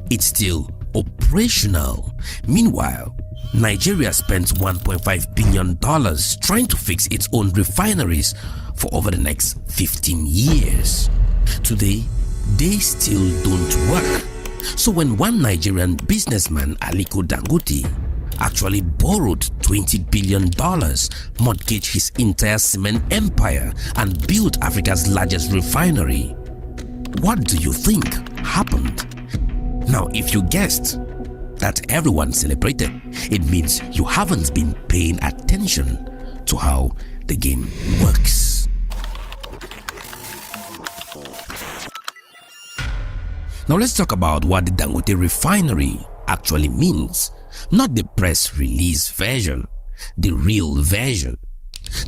it's still operational. Meanwhile, Nigeria spent $1.5 billion trying to fix its own refineries for over the next 15 years. Today, they still don't work. So when one Nigerian businessman, Aliko Dangote, actually borrowed $20 billion, mortgaged his entire cement empire, and built Africa's largest refinery, what do you think happened? Now, if you guessed that everyone celebrated, it means you haven't been paying attention to how the game works. Now let's talk about what the Dangote refinery actually means. Not the press release version, the real version.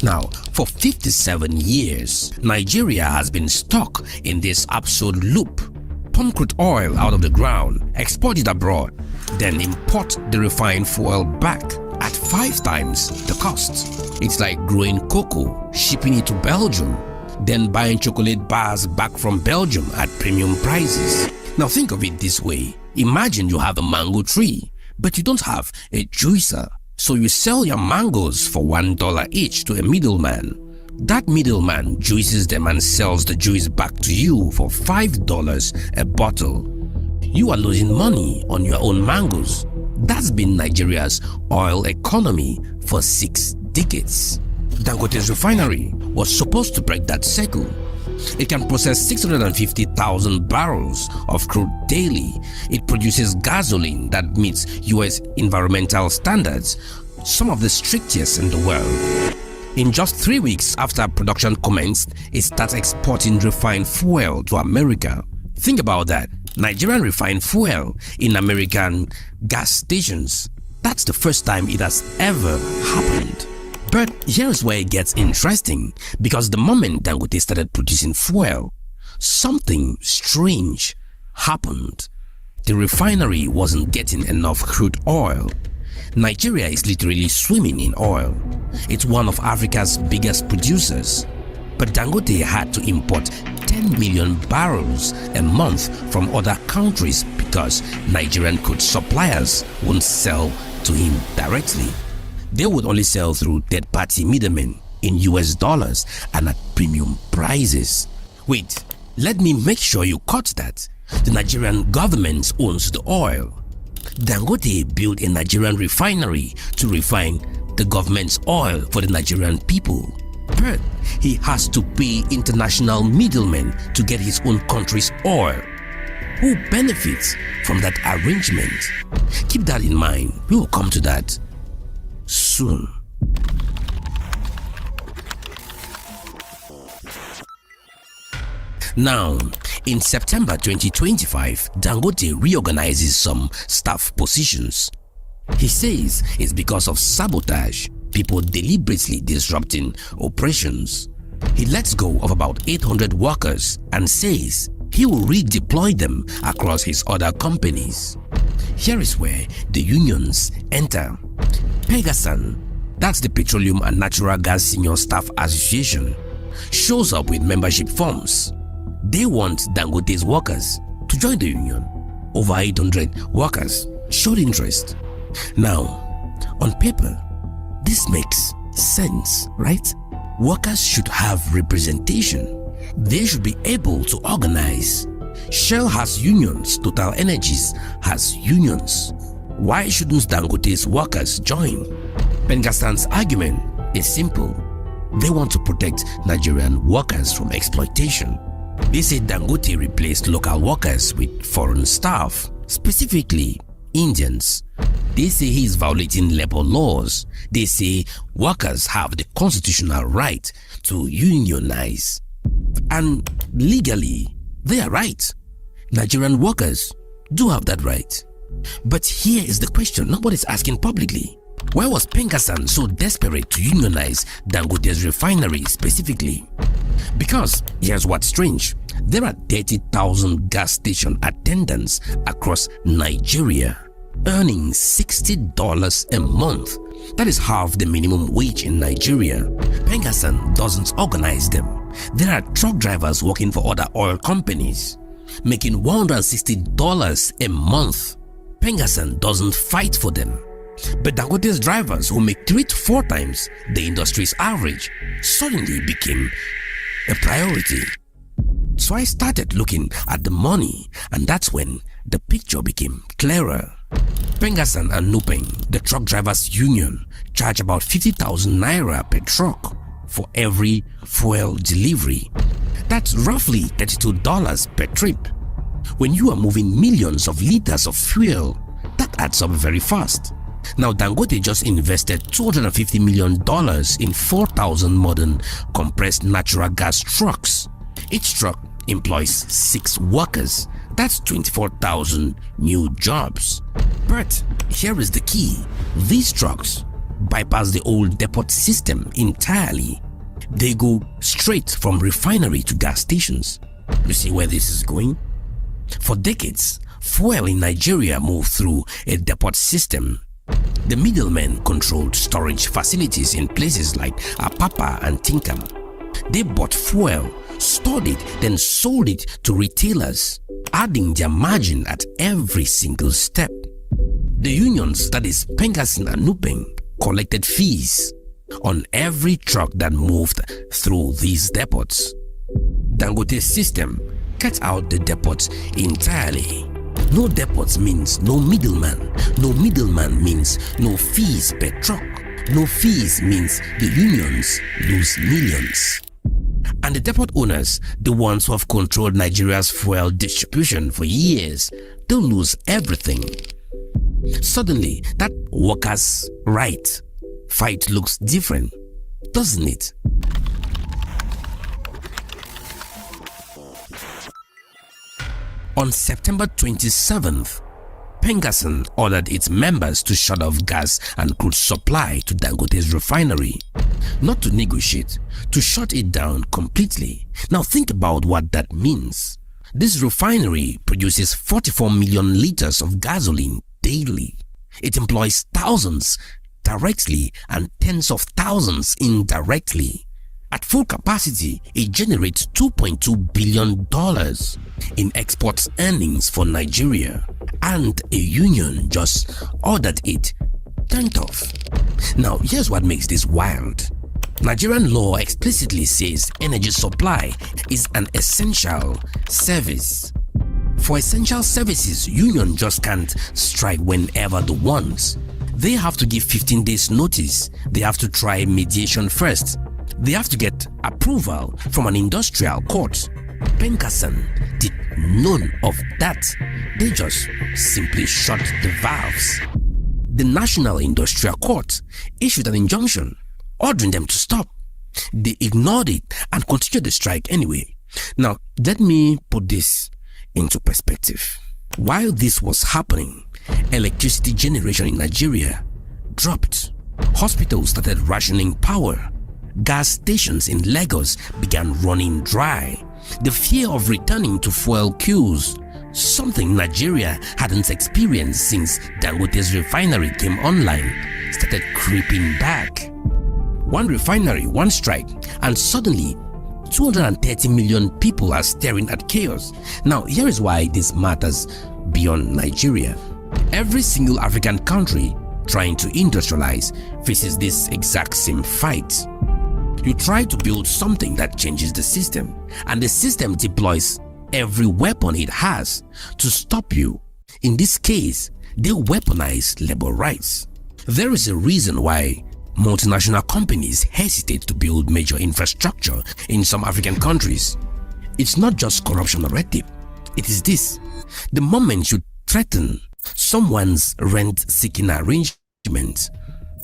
Now, for 57 years, Nigeria has been stuck in this absurd loop. Pump crude oil out of the ground, export it abroad, then import the refined fuel back at 5 times the cost. It's like growing cocoa, shipping it to Belgium, then buying chocolate bars back from Belgium at premium prices. Now think of it this way. Imagine you have a mango tree, but you don't have a juicer. So you sell your mangoes for $1 each to a middleman. That middleman juices them and sells the juice back to you for $5 a bottle. You are losing money on your own mangoes. That's been Nigeria's oil economy for 6 decades. Dangote's refinery was supposed to break that cycle. It can process 650,000 barrels of crude daily. It produces gasoline that meets US environmental standards, some of the strictest in the world. In just 3 weeks after production commenced, it starts exporting refined fuel to America. Think about that. Nigerian refined fuel in American gas stations. That's the first time it has ever happened. But here's where it gets interesting, because the moment Dangote started producing fuel, something strange happened. The refinery wasn't getting enough crude oil. Nigeria is literally swimming in oil. It's one of Africa's biggest producers. But Dangote had to import 10 million barrels a month from other countries because Nigerian crude suppliers wouldn't sell to him directly. They would only sell through third-party middlemen in US dollars and at premium prices. Wait, let me make sure you caught that. The Nigerian government owns the oil. Dangote built a Nigerian refinery to refine the government's oil for the Nigerian people. But he has to pay international middlemen to get his own country's oil. Who benefits from that arrangement? Keep that in mind. We will come to that soon. Now, in September 2025, Dangote reorganizes some staff positions. He says it's because of sabotage, people deliberately disrupting operations. He lets go of about 800 workers and says he will redeploy them across his other companies. Here is where the unions enter. Pegasan, that's the Petroleum and Natural Gas Senior Staff Association, shows up with membership forms. They want Dangote's workers to join the union. Over 800 workers showed interest. Now, on paper, this makes sense, right? Workers should have representation. They should be able to organize. Shell has unions, Total Energies has unions. Why shouldn't Dangote's workers join? Pengasan's argument is simple. They want to protect Nigerian workers from exploitation. They say Dangote replaced local workers with foreign staff, specifically Indians. They say he is violating labor laws. They say workers have the constitutional right to unionize. And legally, they are right. Nigerian workers do have that right. But here is the question nobody's asking publicly. Why was Pengasan so desperate to unionize Dangote's refinery specifically? Because here's what's strange. There are 30,000 gas station attendants across Nigeria earning $60 a month. That is half the minimum wage in Nigeria. Pengasan doesn't organize them. There are truck drivers working for other oil companies. making $160 a month. Pengassan doesn't fight for them. But Dangote's drivers, who make 3 to 4 times the industry's average, suddenly became a priority. So I started looking at the money, and that's when the picture became clearer. Pengassan and Nupeng, the truck drivers union, charge about 50,000 naira per truck for every fuel delivery. That's roughly $32 per trip. When you are moving millions of liters of fuel, that adds up very fast. Now Dangote just invested $250 million in 4,000 modern compressed natural gas trucks. Each truck employs 6 workers. That's 24,000 new jobs. But here is the key. These trucks bypass the old depot system entirely. They go straight from refinery to gas stations. You see where this is going? For decades, fuel in Nigeria moved through a depot system. The middlemen controlled storage facilities in places like Apapa and Tinkam. They bought fuel, stored it, then sold it to retailers, adding their margin at every single step. The unions, that is Pengassan and Nupeng, collected fees on every truck that moved through these depots. Dangote's system cut out the depots entirely. No depots means no middleman. No middleman means no fees per truck. No fees means the unions lose millions. And the depot owners, the ones who have controlled Nigeria's fuel distribution for years, they'll lose everything. Suddenly, that workers' right fight looks different, doesn't it? On September 27th, Pengassan ordered its members to shut off gas and crude supply to Dangote's refinery. Not to negotiate, to shut it down completely. Now think about what that means. This refinery produces 44 million liters of gasoline daily. It employs thousands directly and tens of thousands indirectly. At full capacity, it generates $2.2 billion in export earnings for Nigeria, and a union just ordered it turned off. Now, here's what makes this wild. Nigerian law explicitly says energy supply is an essential service. For essential services, union just can't strike whenever they want. They have to give 15 days notice. They have to try mediation first. They have to get approval from an industrial court. Pengassan did none of that. They just simply shut the valves. The National Industrial Court issued an injunction ordering them to stop. They ignored it and continued the strike anyway. Now, let me put this into perspective. While this was happening, electricity generation in Nigeria dropped. Hospitals started rationing power. Gas stations in Lagos began running dry. The fear of returning to fuel queues, something Nigeria hadn't experienced since Dangote's refinery came online, started creeping back. One refinery, one strike, and suddenly 230 million people are staring at chaos. Now, here is why this matters beyond Nigeria. Every single African country trying to industrialize faces this exact same fight. You try to build something that changes the system, and the system deploys every weapon it has to stop you. In this case, they weaponize labor rights. There is a reason why multinational companies hesitate to build major infrastructure in some African countries. It's not just corruption or red tape. It is this: the moment you threaten someone's rent-seeking arrangement,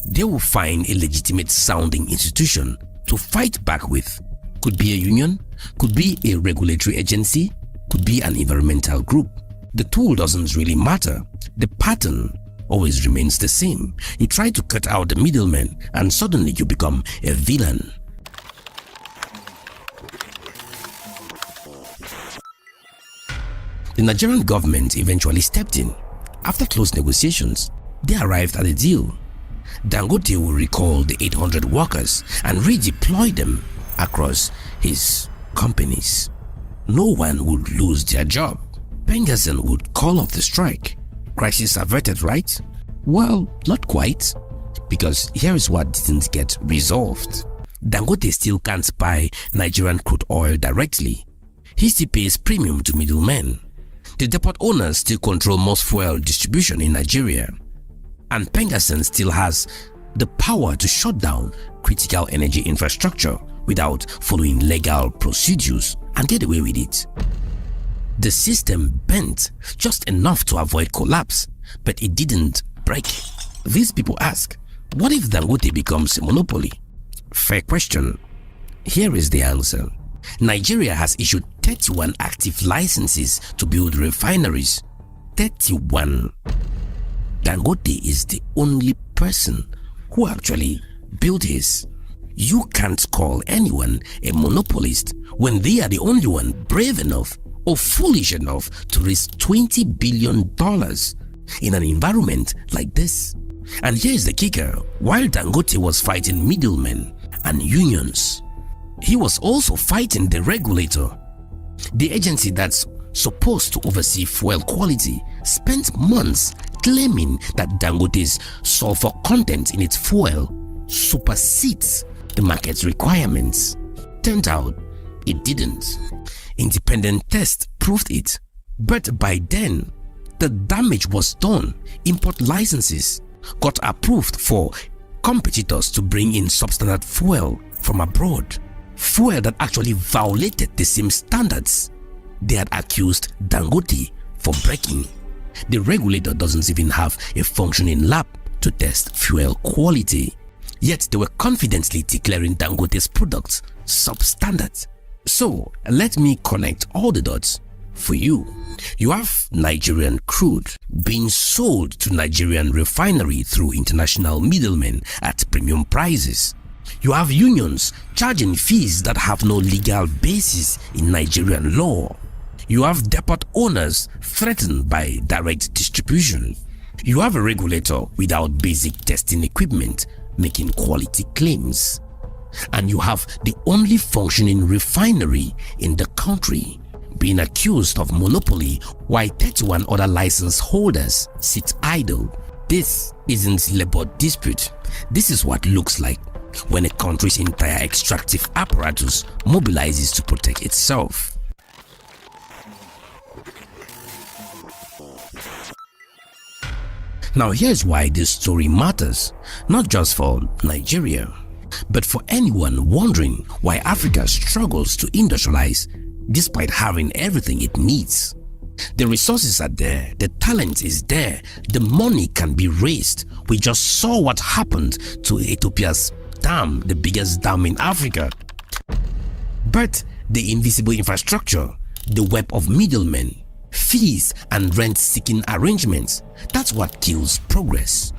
they will find a legitimate sounding institution to fight back with. Could be a union, could be a regulatory agency, could be an environmental group. The tool doesn't really matter. The pattern always remains the same. You try to cut out the middleman and suddenly you become a villain. The Nigerian government eventually stepped in. After close negotiations, they arrived at a deal. Dangote will recall the 800 workers and redeploy them across his companies. No one would lose their job. Pengassan would call off the strike. Crisis averted, right? Well, not quite, because here is what didn't get resolved. Dangote still can't buy Nigerian crude oil directly. He still pays premium to middlemen. The depot owners still control most fuel distribution in Nigeria. And Pengassan still has the power to shut down critical energy infrastructure without following legal procedures and get away with it. The system bent just enough to avoid collapse, but it didn't break. These people ask, what if Dangote becomes a monopoly? Fair question. Here is the answer. Nigeria has issued 31 active licenses to build refineries. 31. Dangote is the only person who actually built his. You can't call anyone a monopolist when they are the only one brave enough or foolish enough to raise $20 billion in an environment like this. And here's the kicker: while Dangote was fighting middlemen and unions, he was also fighting the regulator. The agency that's supposed to oversee fuel quality spent months claiming that Dangote's sulfur content in its fuel supersedes the market's requirements. Turned out, it didn't. Independent tests proved it. But by then, the damage was done. Import licenses got approved for competitors to bring in substandard fuel from abroad. Fuel that actually violated the same standards they had accused Dangote for breaking. The regulator doesn't even have a functioning lab to test fuel quality. Yet they were confidently declaring Dangote's products substandard. So let me connect all the dots for you. You have Nigerian crude being sold to Nigerian refinery through international middlemen at premium prices. You have unions charging fees that have no legal basis in Nigerian law. You have depot owners threatened by direct distribution. You have a regulator without basic testing equipment making quality claims. And you have the only functioning refinery in the country being accused of monopoly while 31 other license holders sit idle. This isn't labor dispute. This is what looks like when a country's entire extractive apparatus mobilizes to protect itself. Now here's why this story matters, not just for Nigeria, but for anyone wondering why Africa struggles to industrialize despite having everything it needs. The resources are there, the talent is there, the money can be raised. We just saw what happened to Ethiopia's dam, the biggest dam in Africa. But the invisible infrastructure, the web of middlemen, fees and rent-seeking arrangements, that's what kills progress.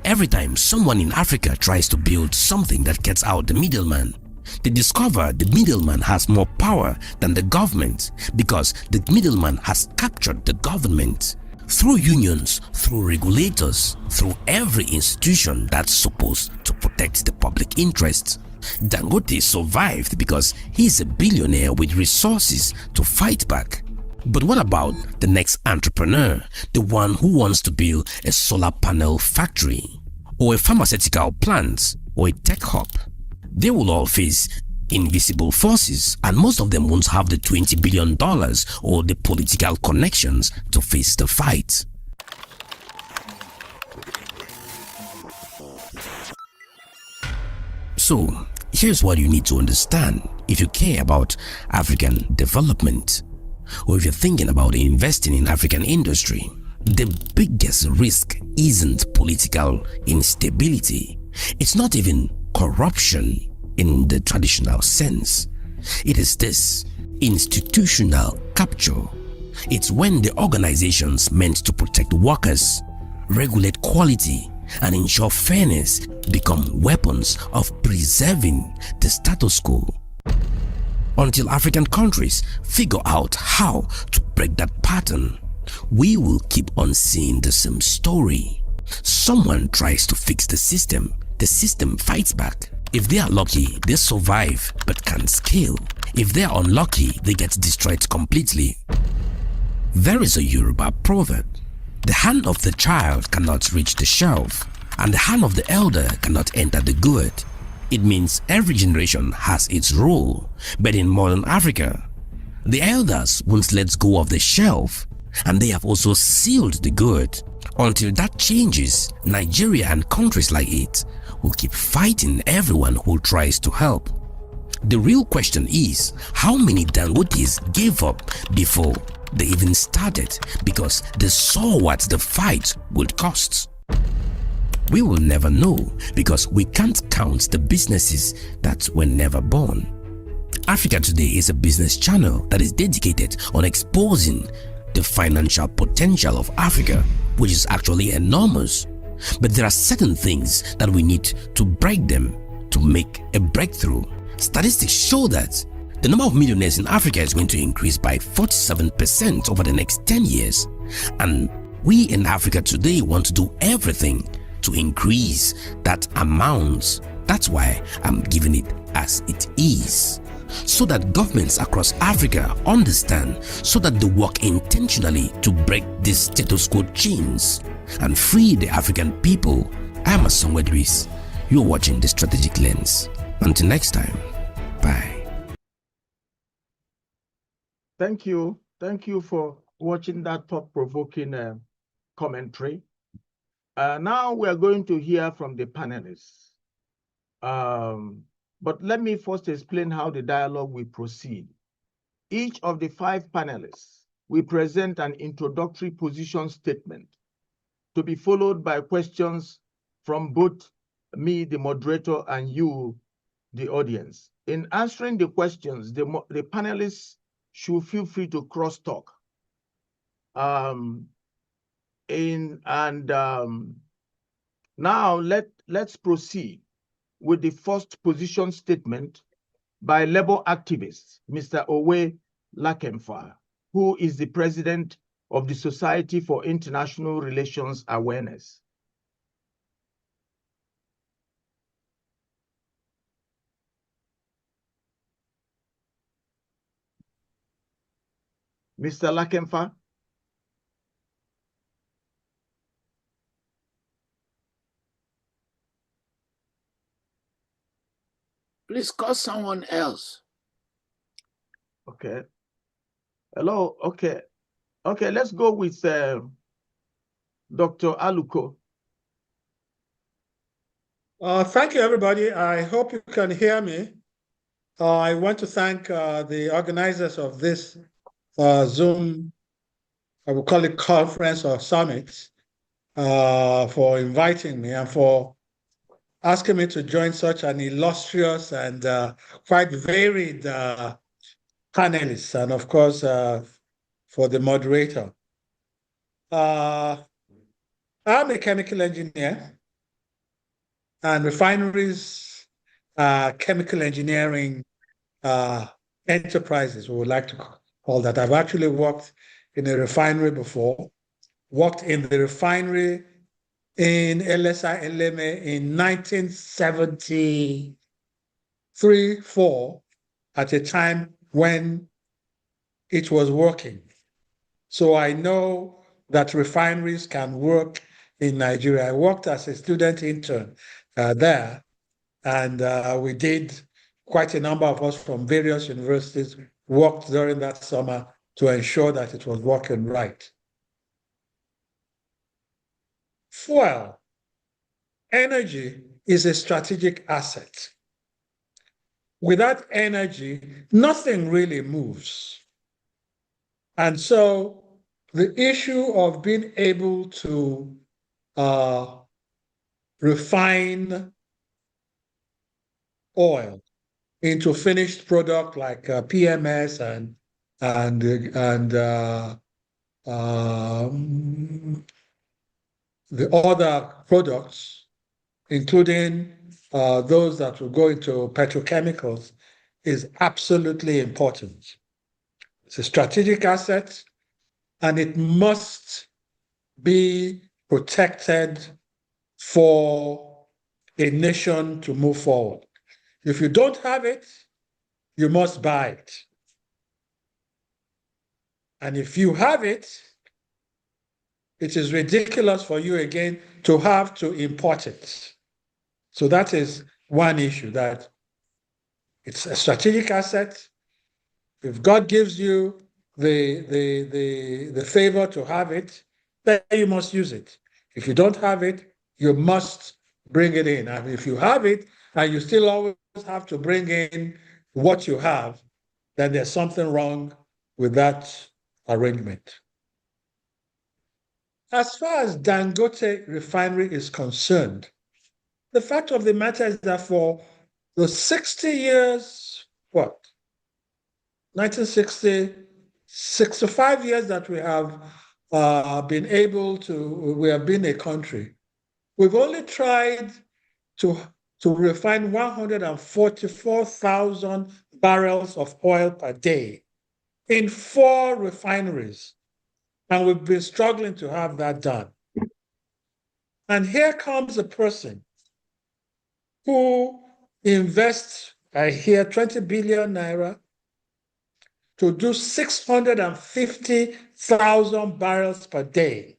Every time someone in Africa tries to build something that gets out the middleman, they discover the middleman has more power than the government because the middleman has captured the government. Through unions, through regulators, through every institution that's supposed to protect the public interest. Dangote survived because he's a billionaire with resources to fight back. But what about the next entrepreneur, the one who wants to build a solar panel factory, or a pharmaceutical plant, or a tech hub? They will all face invisible forces, and most of them won't have the $20 billion or the political connections to face the fight. So, here's what you need to understand if you care about African development, or if you're thinking about investing in African industry. The biggest risk isn't political instability. It's not even corruption in the traditional sense. It is this institutional capture. It's when the organizations meant to protect workers, regulate quality, and ensure fairness become weapons of preserving the status quo. Until African countries figure out how to break that pattern, we will keep on seeing the same story. Someone tries to fix the system fights back. If they are lucky, they survive but can't scale. If they are unlucky, they get destroyed completely. There is a Yoruba proverb: the hand of the child cannot reach the shelf, and the hand of the elder cannot enter the gourd. It means every generation has its role, but in modern Africa, the elders won't let go of the shelf, and they have also sealed the gourd. Until that changes, Nigeria and countries like it will keep fighting everyone who tries to help. The real question is, how many Dangotes gave up before they even started because they saw what the fight would cost? We will never know because we can't count the businesses that were never born. Africa Today is a business channel that is dedicated on exposing the financial potential of Africa, which is actually enormous. But there are certain things that we need to break them to make a breakthrough. Statistics show that the number of millionaires in Africa is going to increase by 47% over the next 10 years. And we in Africa Today want to do everything to increase that amount. That's why I'm giving it as it is, so that governments across Africa understand, so that they work intentionally to break these status quo chains and free the African people. I am Ason Wedris. You're watching The Strategic Lens. Until next time, bye. Thank you. Thank you for watching that thought-provoking commentary. Now we are going to hear from the panelists. But let me first explain how the dialogue will proceed. Each of the 5 panelists will present an introductory position statement to be followed by questions from both me, the moderator, and you, the audience. In answering the questions, the panelists should feel free to cross-talk. Now let's proceed with the first position statement by labor activist, Mr. Owei Lakemfa, who is the president of the Society for International Relations Awareness. Mr. Lakemfa. Please call someone else. Okay. Hello. Okay. Okay, let's go with Dr. Aluko. Thank you, everybody. I hope you can hear me. I want to thank the organizers of this Zoom, I will call it conference or summit, for inviting me and for asking me to join such an illustrious and quite varied panelists, and of course, for the moderator. I'm a chemical engineer, and refineries, chemical engineering enterprises, we would like to call that. I've actually worked in a refinery before, worked in the refinery in LSI Eleme in 1973-4, at a time when it was working. So I know that refineries can work in Nigeria. I worked as a student intern there, and we did, quite a number of us from various universities worked during that summer to ensure that it was working right. Fuel, energy is a strategic asset. Without energy, nothing really moves. And so the issue of being able to refine oil into finished product like PMS and the other products, including those that will go into petrochemicals, is absolutely important. It's a strategic asset, and it must be protected for a nation to move forward. If you don't have it, you must buy it. And if you have it, it is ridiculous for you again to have to import it. So that is one issue, that it's a strategic asset. If God gives you the favor to have it, then you must use it. If you don't have it, you must bring it in. And if you have it and you still always have to bring in what you have, then there's something wrong with that arrangement. As far as Dangote refinery is concerned, the fact of the matter is that for the 60 years, 1960, 65 years that we have we have been a country, we've only tried to refine 144,000 barrels of oil per day in 4 refineries. And we've been struggling to have that done. And here comes a person who invests, I hear, 20 billion naira to do 650,000 barrels per day.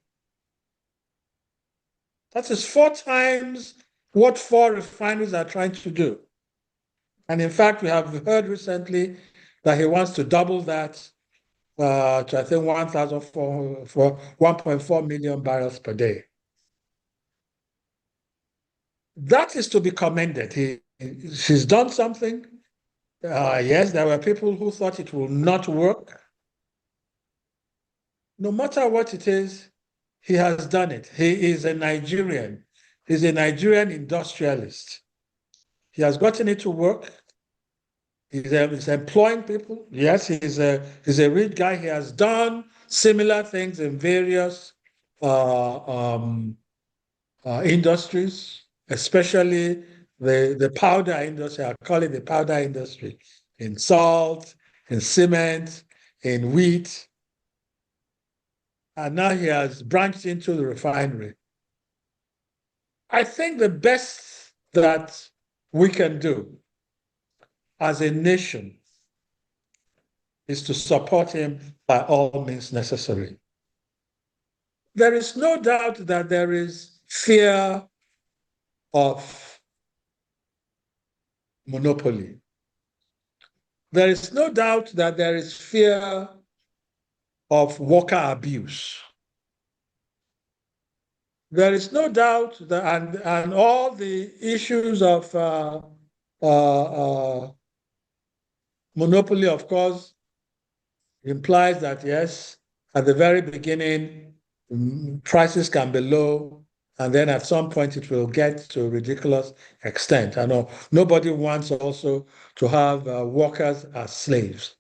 That is 4 times what 4 refineries are trying to do. And in fact, we have heard recently that he wants to double that to, I think, 1.4 million barrels per day. That is to be commended. She's done something. Yes, there were people who thought it will not work. No matter what it is, he has done it. He is a Nigerian. He's a Nigerian industrialist. He has gotten it to work. He's employing people. Yes, he's a rich guy. He has done similar things in various industries, especially the powder industry. I call it the powder industry, in salt, in cement, in wheat. And now he has branched into the refinery. I think the best that we can do as a nation is to support him by all means necessary. There is no doubt that there is fear of monopoly. There is no doubt that there is fear of worker abuse. There is no doubt that, and all the issues of monopoly, of course, implies that, yes, at the very beginning, prices can be low, and then at some point it will get to a ridiculous extent. I know nobody wants also to have workers as slaves.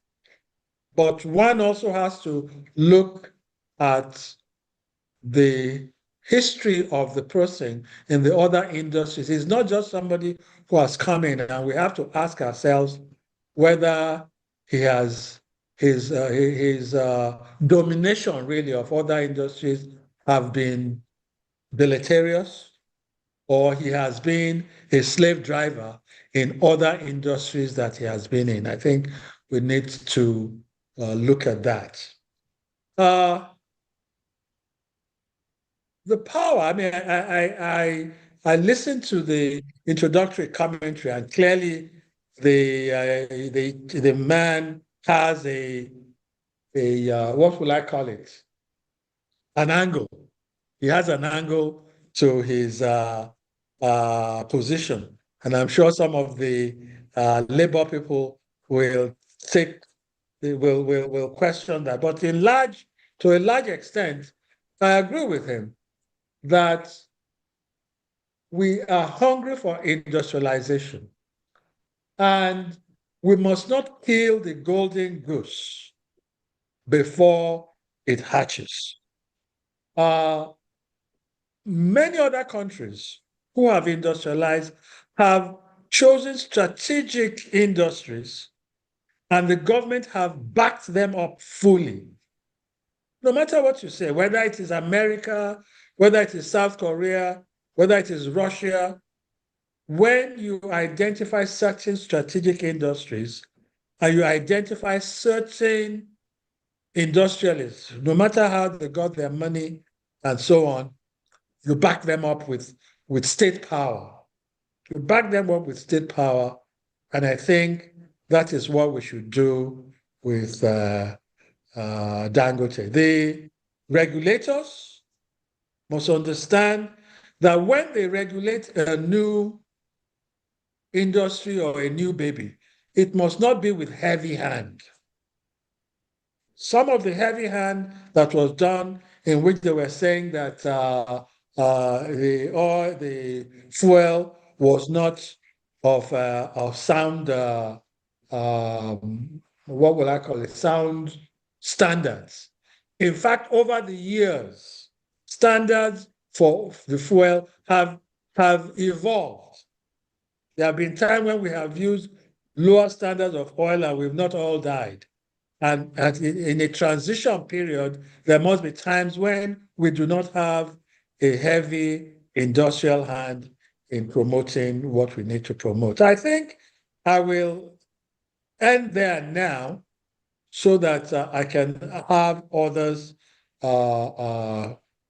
But one also has to look at the history of the person in the other industries. It's not just somebody who has come in, and we have to ask ourselves whether he has his domination really of other industries have been deleterious, or he has been a slave driver in other industries that he has been in. I think we need to look at that. The power, I mean, I listened to the introductory commentary, and clearly the man has a what will I call it? An angle. He has an angle to his position, and I'm sure some of the labor people will question that. But to a large extent, I agree with him that we are hungry for industrialization, and we must not kill the golden goose before it hatches. Many other countries who have industrialized have chosen strategic industries, and the government have backed them up fully. No matter what you say, whether it is America, whether it is South Korea, whether it is Russia, when you identify certain strategic industries and you identify certain industrialists, no matter how they got their money and so on, you back them up with state power. You back them up with state power, and I think that is what we should do with Dangote. The regulators must understand that when they regulate a new industry or a new baby, it must not be with heavy hand. Some of the heavy hand that was done, in which they were saying that the fuel was not of sound, what will I call it, sound standards. In fact, over the years, standards for the fuel have evolved. There have been times when we have used lower standards of oil and we've not all died. And in a transition period, there must be times when we do not have a heavy industrial hand in promoting what we need to promote. I think I will end there now so that I can have others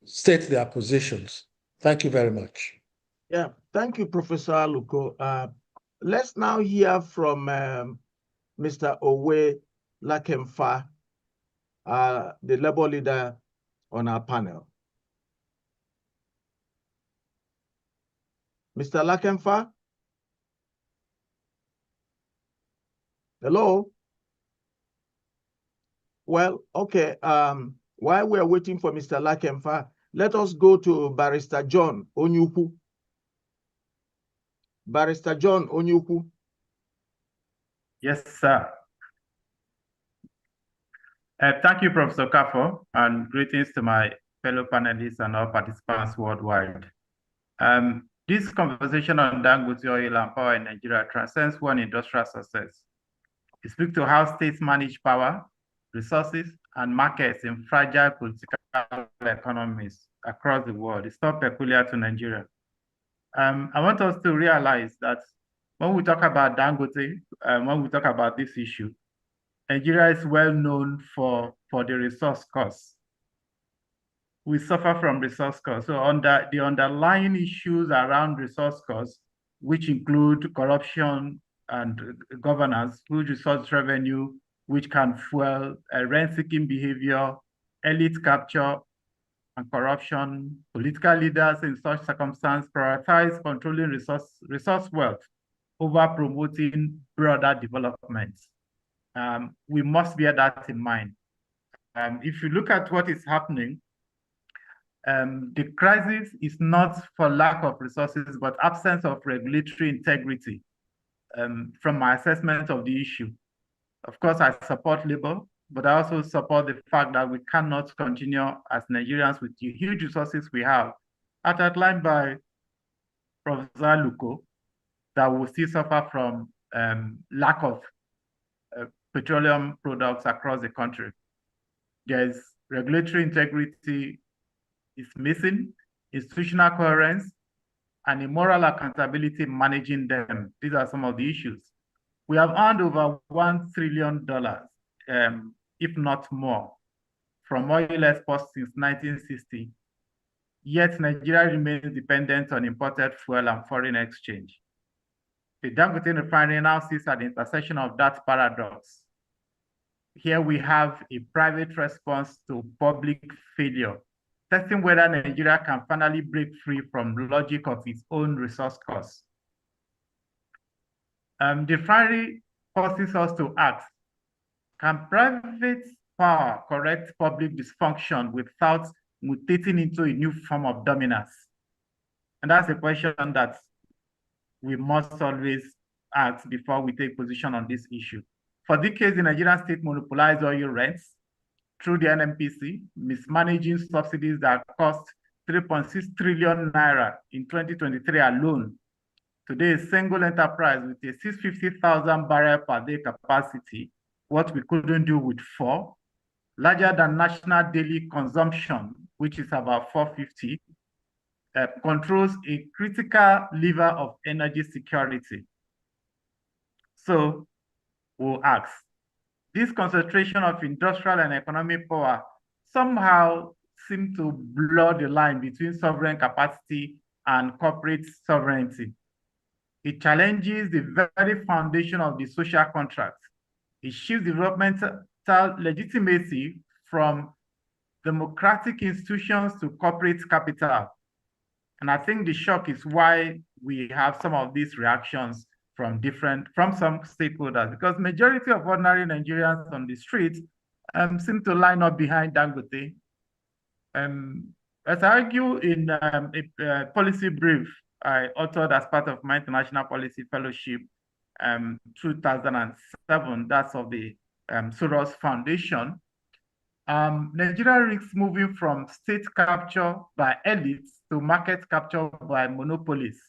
state their positions. Thank you very much. Yeah, thank you, Professor Aluko. Let's now hear from Mr. Owei Lakemfa, the Labour leader on our panel. Mr. Lakemfa? Hello? Well, okay. While we're waiting for Mr. Lakemfa, let us go to Barrister John Onyeukwu. Barrister John Onyeukwu. Yes, sir. Thank you, Professor Okafor, and greetings to my fellow panelists and all participants worldwide. This conversation on Dangote oil and power in Nigeria transcends one industrial success. It speaks to how states manage power, resources, and markets in fragile political economies across the world. It's not peculiar to Nigeria. I want us to realize that when we talk about Dangote, when we talk about this issue, Nigeria is well known for the resource costs. We suffer from resource costs. So the underlying issues around resource costs, which include corruption and governance, huge resource revenue, which can fuel rent-seeking behavior, elite capture, and corruption. Political leaders in such circumstances prioritize controlling resource wealth over promoting broader development. We must bear that in mind. If you look at what is happening, the crisis is not for lack of resources, but absence of regulatory integrity from my assessment of the issue. Of course, I support labor, but I also support the fact that we cannot continue as Nigerians with the huge resources we have, as outlined by Professor Aluko, that will still suffer from lack of petroleum products across the country. There's regulatory integrity is missing, institutional coherence, and immoral accountability in managing them. These are some of the issues. We have earned over $1 trillion, if not more, from oil exports since 1960. Yet Nigeria remains dependent on imported fuel and foreign exchange. The Dangote refinery now sits at the intersection of that paradox. Here we have a private response to public failure, testing whether Nigeria can finally break free from the logic of its own resource costs. The refinery forces us to ask, can private power correct public dysfunction without mutating into a new form of dominance? And that's a question that we must always ask before we take position on this issue. For decades, the Nigerian state monopolized oil rents through the NNPC, mismanaging subsidies that cost 3.6 trillion naira in 2023 alone. Today, a single enterprise with a 650,000 barrel per day capacity, what we couldn't do with 4, larger than national daily consumption, which is about 450, controls a critical lever of energy security. So we'll ask, this concentration of industrial and economic power somehow seem to blur the line between sovereign capacity and corporate sovereignty. It challenges the very foundation of the social contract. It shifts developmental legitimacy from democratic institutions to corporate capital. And I think the shock is why we have some of these reactions from some stakeholders, because majority of ordinary Nigerians on the streets seem to line up behind Dangote. As I argue in a policy brief I authored as part of my international policy fellowship 2007, that's of the Soros Foundation. Nigeria risks moving from state capture by elites to market capture by monopolies,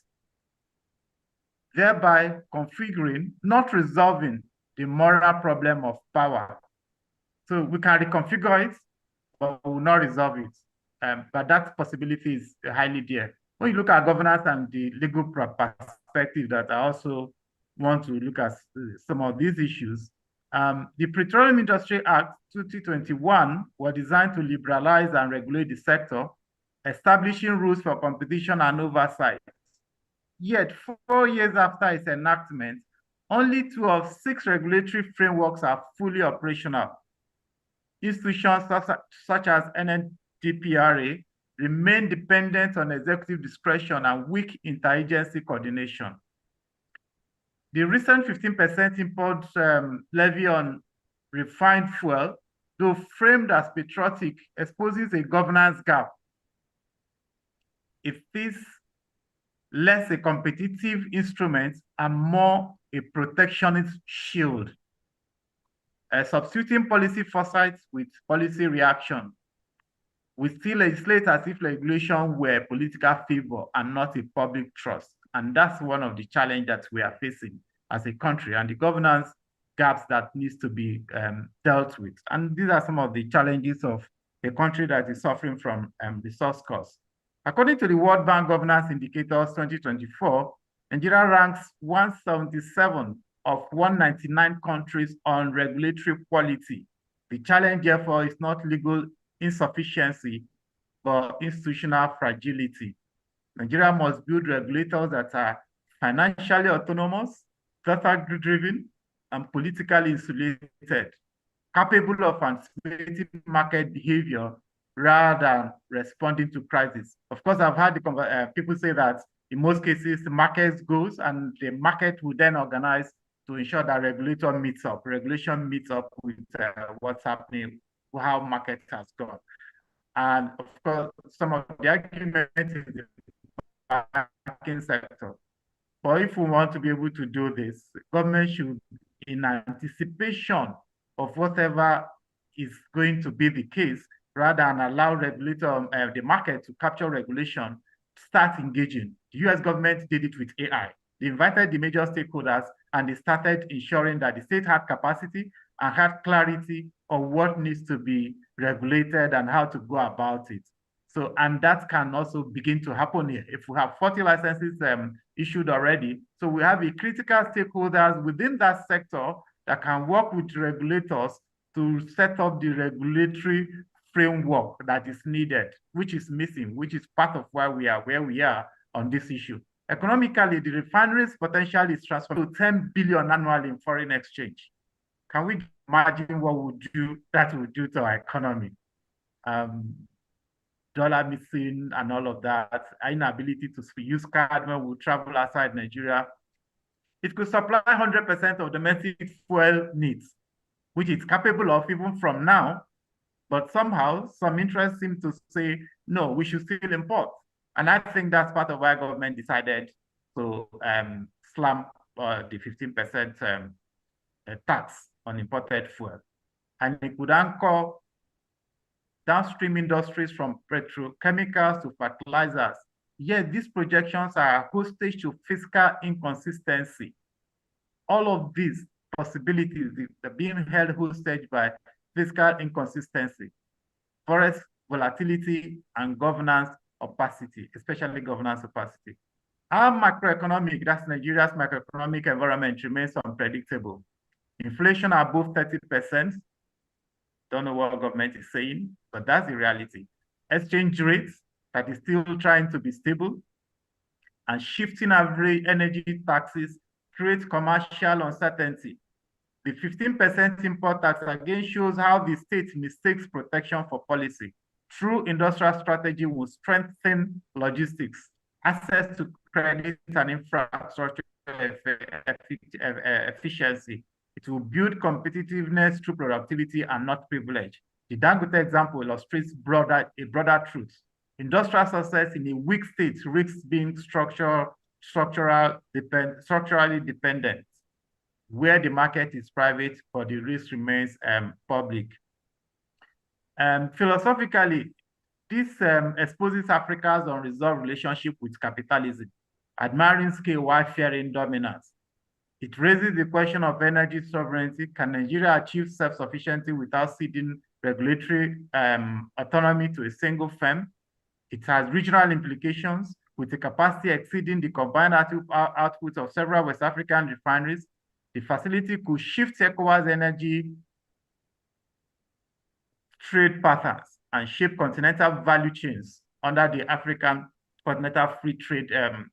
thereby configuring, not resolving, the moral problem of power. So we can reconfigure it, but we will not resolve it. But that possibility is highly there. When you look at governance and the legal perspective that I also want to look at some of these issues, the Petroleum Industry Act 2021 was designed to liberalize and regulate the sector, establishing rules for competition and oversight. Yet, 4 years after its enactment, only 2 of 6 regulatory frameworks are fully operational. Institutions such as NNDPRA remain dependent on executive discretion and weak interagency coordination. The recent 15% import levy on refined fuel, though framed as patriotic, exposes a governance gap. It is less a competitive instrument and more a protectionist shield, substituting policy foresight with policy reaction. We still legislate as if regulation were political favor and not a public trust. And that's one of the challenges that we are facing as a country, and the governance gaps that needs to be dealt with. And these are some of the challenges of a country that is suffering from resource costs. According to the World Bank Governance Indicators 2024, Nigeria ranks 177 of 199 countries on regulatory quality. The challenge, therefore, is not legal insufficiency, but institutional fragility. Nigeria must build regulators that are financially autonomous, data-driven, and politically insulated, capable of anticipating market behavior rather than responding to crisis. Of course, I've heard people say that in most cases, the market goes and the market will then organize to ensure that regulation meets up with what's happening, how market has gone. And of course, some of the arguments in the banking sector. But if we want to be able to do this, government should, in anticipation of whatever is going to be the case, rather than allow the market to capture regulation, start engaging. The US government did it with AI. They invited the major stakeholders and they started ensuring that the state had capacity and had clarity on what needs to be regulated and how to go about it. So, and that can also begin to happen here. If we have 40 licenses issued already, so we have a critical stakeholders within that sector that can work with regulators to set up the regulatory framework that is needed, which is missing, which is part of why we are where we are on this issue. Economically, the refinery's potential is transferred to 10 billion annually in foreign exchange. Can we imagine what that would do to our economy? Dollar missing and all of that, inability to use card when we travel outside Nigeria. It could supply 100% of domestic fuel needs, which it's capable of even from now, but somehow some interests seem to say, no, we should still import. And I think that's part of why government decided to slam the 15% tax on imported fuel. And it would anchor downstream industries from petrochemicals to fertilizers. Yet these projections are hostage to fiscal inconsistency. All of these possibilities are being held hostage by fiscal inconsistency, forex volatility, and governance opacity, especially governance opacity. Our macroeconomic, that's Nigeria's macroeconomic environment, remains unpredictable. Inflation above 30%. Don't know what government is saying, but that's the reality. Exchange rates that is still trying to be stable, and shifting average energy taxes create commercial uncertainty. The 15% import tax again shows how the state mistakes protection for policy. True industrial strategy will strengthen logistics, access to credit and infrastructure efficiency. It will build competitiveness through productivity and not privilege. The Dangote example illustrates a broader truth. Industrial success in a weak state risks being structurally dependent, where the market is private, but the risk remains public. Philosophically, this exposes Africa's unresolved relationship with capitalism, admiring scale while fearing dominance. It raises the question of energy sovereignty. Can Nigeria achieve self-sufficiency without ceding regulatory autonomy to a single firm? It has regional implications, with the capacity exceeding the combined output of several West African refineries. The facility could shift ECOWAS energy trade patterns and shape continental value chains under the African Continental Free Trade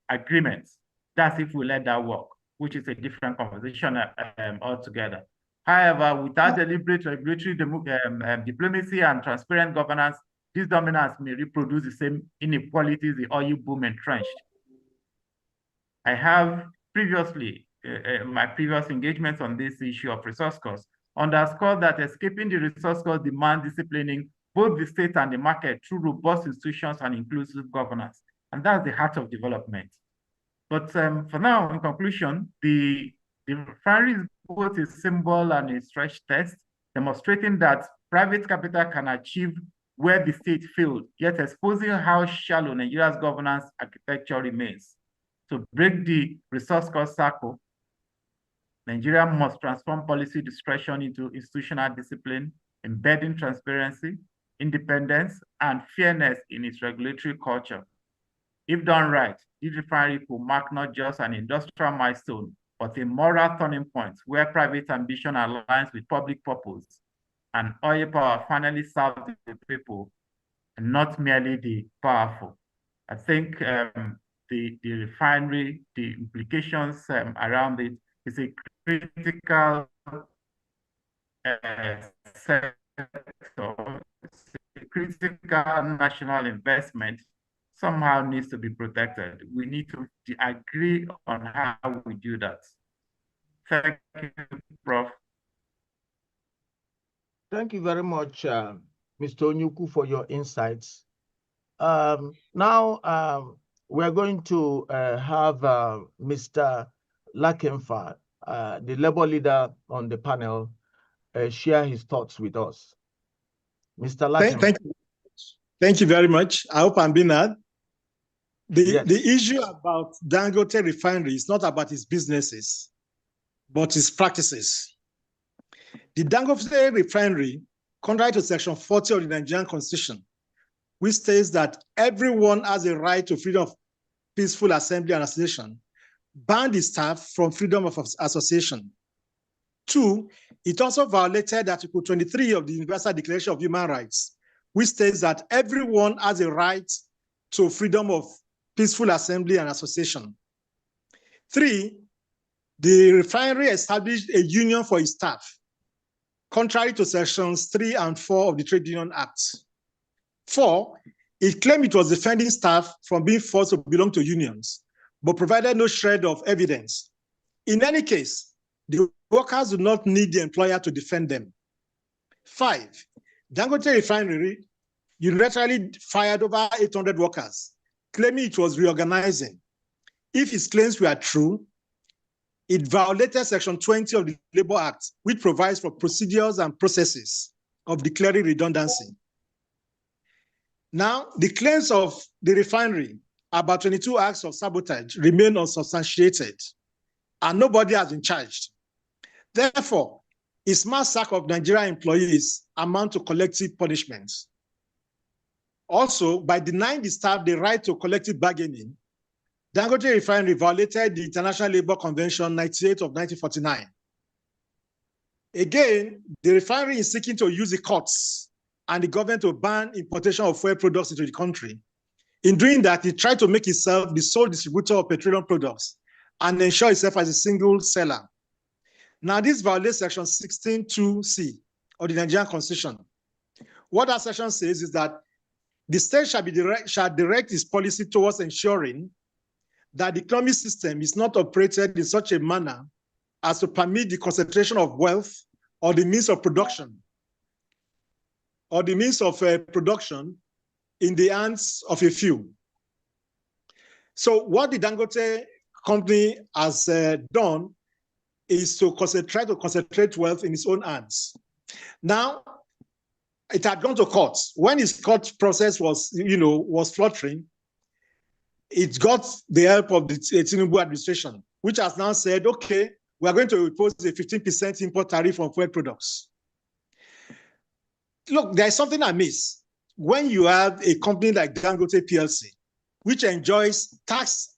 Agreements. That's if we let that work, which is a different conversation altogether. However, without deliberate regulatory diplomacy and transparent governance, this dominance may reproduce the same inequalities the oil boom entrenched. I have previously, my previous engagements on this issue of resource costs, underscored that escaping the resource costs demands disciplining both the state and the market through robust institutions and inclusive governance. And that's the heart of development. But for now, in conclusion, the refinery is both a symbol and a stretch test, demonstrating that private capital can achieve where the state failed, yet exposing how shallow Nigeria's governance architecture remains. To break the resource cost cycle, Nigeria must transform policy discretion into institutional discipline, embedding transparency, independence, and fairness in its regulatory culture. If done right, this refinery will mark not just an industrial milestone, but a moral turning point where private ambition aligns with public purpose, and oil power finally serves the people and not merely the powerful. I think the refinery, the implications around it is a critical sector, a critical national investment, somehow needs to be protected. We need to agree on how we do that. Thank you, Prof. Thank you very much, Mr. Onyeukwu, for your insights. Now, we're going to have Mr. Lakemfa, the Labour leader on the panel, share his thoughts with us. Mr. Lakemfa. Thank you very much. I hope I'm being heard. The issue about Dangote refinery is not about its businesses, but its practices. The Dangote refinery, contrary to Section 40 of the Nigerian Constitution, which states that everyone has a right to freedom of peaceful assembly and association, banned the staff from freedom of association. 2, it also violated Article 23 of the Universal Declaration of Human Rights, which states that everyone has a right to freedom of peaceful assembly and association. 3, the refinery established a union for its staff, contrary to Sections 3 and 4 of the Trade Union Act. 4, it claimed it was defending staff from being forced to belong to unions, but provided no shred of evidence. In any case, the workers do not need the employer to defend them. 5, Dangote refinery unilaterally fired over 800 workers, claiming it was reorganizing. If its claims were true, it violated Section 20 of the Labour Act, which provides for procedures and processes of declaring redundancy. Now, the claims of the refinery about 22 acts of sabotage remain unsubstantiated, and nobody has been charged. Therefore, its mass sack of Nigerian employees amount to collective punishments. Also, by denying the staff the right to collective bargaining, Dangote refinery violated the International Labour Convention 98 of 1949. Again, the refinery is seeking to use the courts and the government to ban importation of fuel products into the country. In doing that, it tried to make itself the sole distributor of petroleum products and ensure itself as a single seller. Now, this violates Section 16(2)(c) of the Nigerian Constitution. What that section says is that the state shall direct its policy towards ensuring that the economic system is not operated in such a manner as to permit the concentration of wealth or the means of production in the hands of a few. So what the Dangote company has done is to concentrate wealth in its own hands. Now, it had gone to court. When its court process was fluttering, it got the help of the Tinubu administration, which has now said, okay, we are going to impose a 15% import tariff on fuel products. Look, there's something amiss. When you have a company like Dangote PLC, which enjoys tax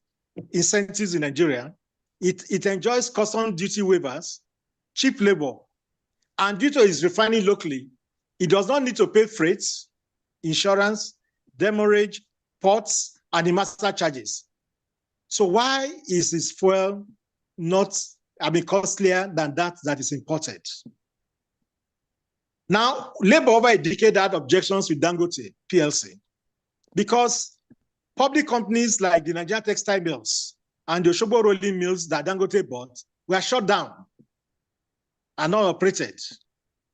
incentives in Nigeria, it enjoys custom duty waivers, cheap labor, and due to its refining locally, it does not need to pay freight, insurance, demurrage, ports, and the master charges. So why is this fuel not, costlier than that is imported? Now, Labour over a decade had objections with Dangote PLC because public companies like the Nigerian Textile Mills and the Osogbo Rolling Mills that Dangote bought were shut down and not operated.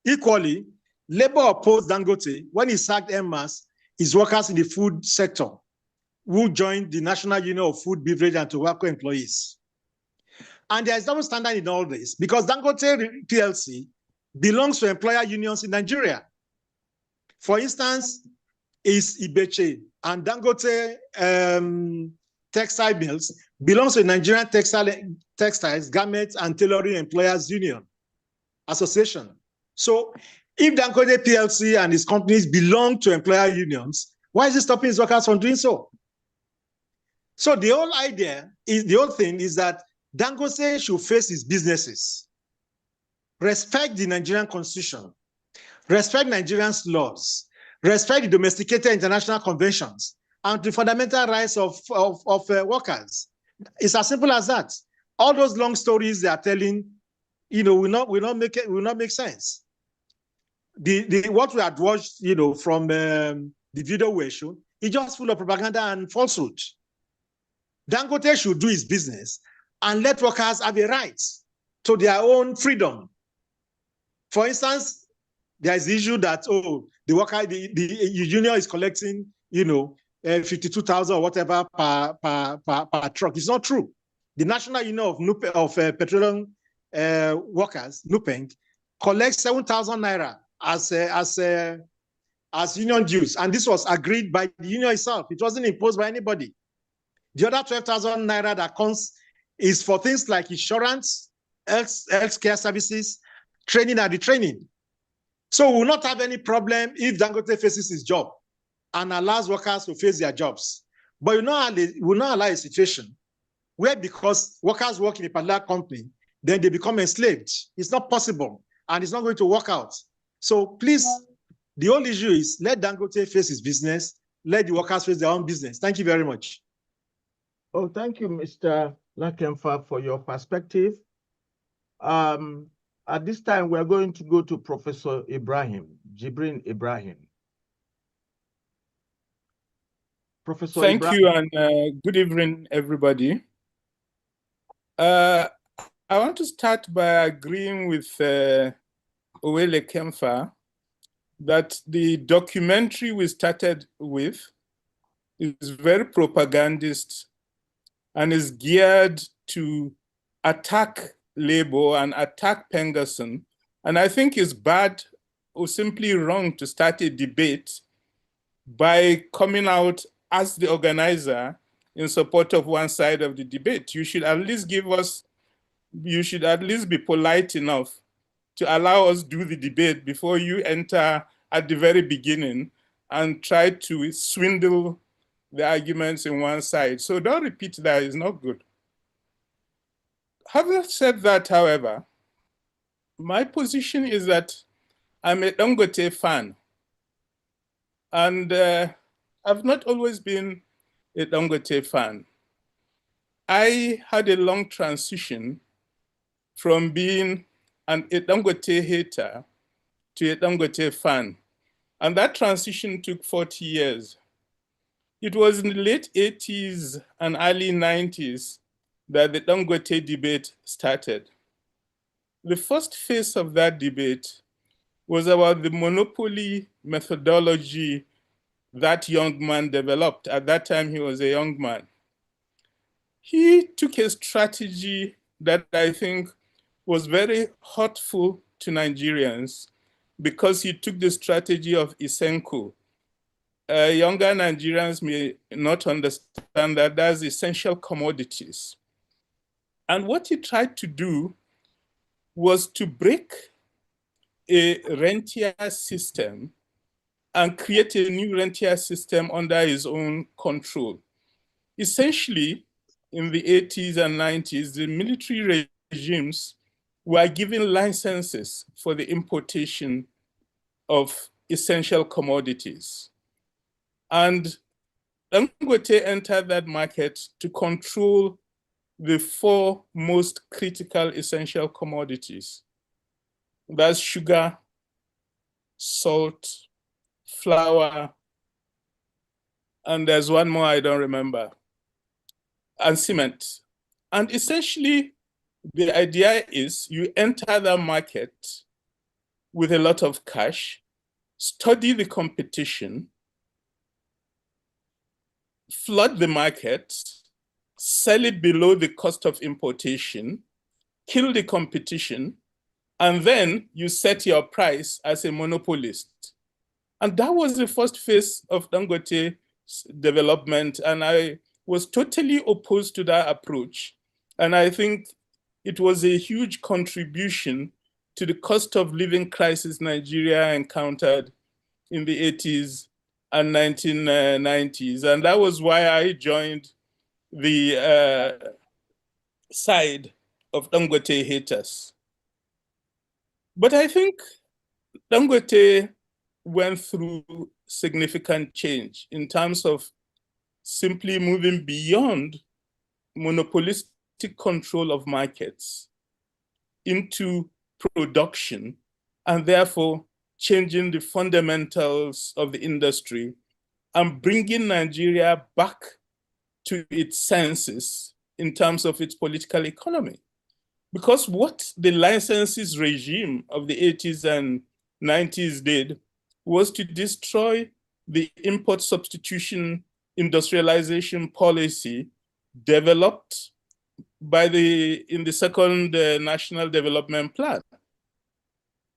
Equally, Labour opposed Dangote when he sacked en masse his workers in the food sector who joined the National Union of Food, Beverage and Tobacco Employees. And there is double standard in all this because Dangote PLC belongs to employer unions in Nigeria. For instance, is Ibeche and Dangote Textile Mills belongs to the Nigerian Textiles, Garments and Tailoring Employers Union Association. So if Dangote PLC and its companies belong to employer unions, why is it stopping its workers from doing so? So the whole thing is that Dangote should face its businesses, respect the Nigerian Constitution, respect Nigerians' laws, respect the domesticated international conventions, and the fundamental rights of workers. It's as simple as that. All those long stories they are telling, will not make sense. What we had watched, from the video we showed, is just full of propaganda and falsehood. Dangote should do his business and let workers have a right to their own freedom. For instance, there is the issue that, the union is collecting, 52,000 or whatever per truck. It's not true. The National Union of Petroleum Workers, NUPENG, collects 7,000 naira as union dues. And this was agreed by the union itself. It wasn't imposed by anybody. The other 12,000 naira that comes is for things like insurance, health care services, training and retraining. So we will not have any problem if Dangote faces his job and allows workers to face their jobs. But we will not allow a situation where because workers work in a particular company, then they become enslaved. It's not possible, and it's not going to work out. So please, the whole issue is let Dangote face his business, let the workers face their own business. Thank you very much. Oh, thank you, Mr. Lakemfa, for your perspective. At this time, we're going to go to Professor Ibrahim, Jibrin Ibrahim. Professor Thank Ibrahim. you, and good evening, everybody. I want to start by agreeing with Owei Lakemfa that the documentary we started with is very propagandist and is geared to attack Labour and attack Pengerson. And I think it's bad or simply wrong to start a debate by coming out as the organizer in support of one side of the debate. You should at least be polite enough to allow us do the debate before you enter at the very beginning and try to swindle the arguments in one side. So don't repeat that, it's not good. Having said that, however, my position is that I'm a Dangote fan. And I've not always been a Dangote fan. I had a long transition from being a Dangote hater to a Dangote fan. And that transition took 40 years. It was in the late 80s and early 90s that the Dangote debate started. The first phase of that debate was about the monopoly methodology that young man developed. At that time, he was a young man. He took a strategy that I think was very hurtful to Nigerians because he took the strategy of Isenko. Younger Nigerians may not understand that that's essential commodities. And what he tried to do was to break a rentier system and create a new rentier system under his own control. Essentially, in the 80s and 90s, the military regimes were given licenses for the importation of essential commodities. And Dangote entered that market to control the four most critical essential commodities. That's sugar, salt, flour, and there's one more I don't remember, and cement. And essentially, the idea is you enter the market with a lot of cash, study the competition, flood the market, sell it below the cost of importation, kill the competition, and then you set your price as a monopolist. And that was the first phase of Dangote's development. And I was totally opposed to that approach. And I think it was a huge contribution to the cost of living crisis Nigeria encountered in the 80s and 1990s. And that was why I joined the side of Dangote haters. But I think Dangote went through significant change in terms of simply moving beyond monopolistic control of markets into production, and therefore changing the fundamentals of the industry and bringing Nigeria back to its senses in terms of its political economy. Because what the licenses regime of the 80s and 90s did was to destroy the import substitution industrialization policy developed by in the second National Development Plan.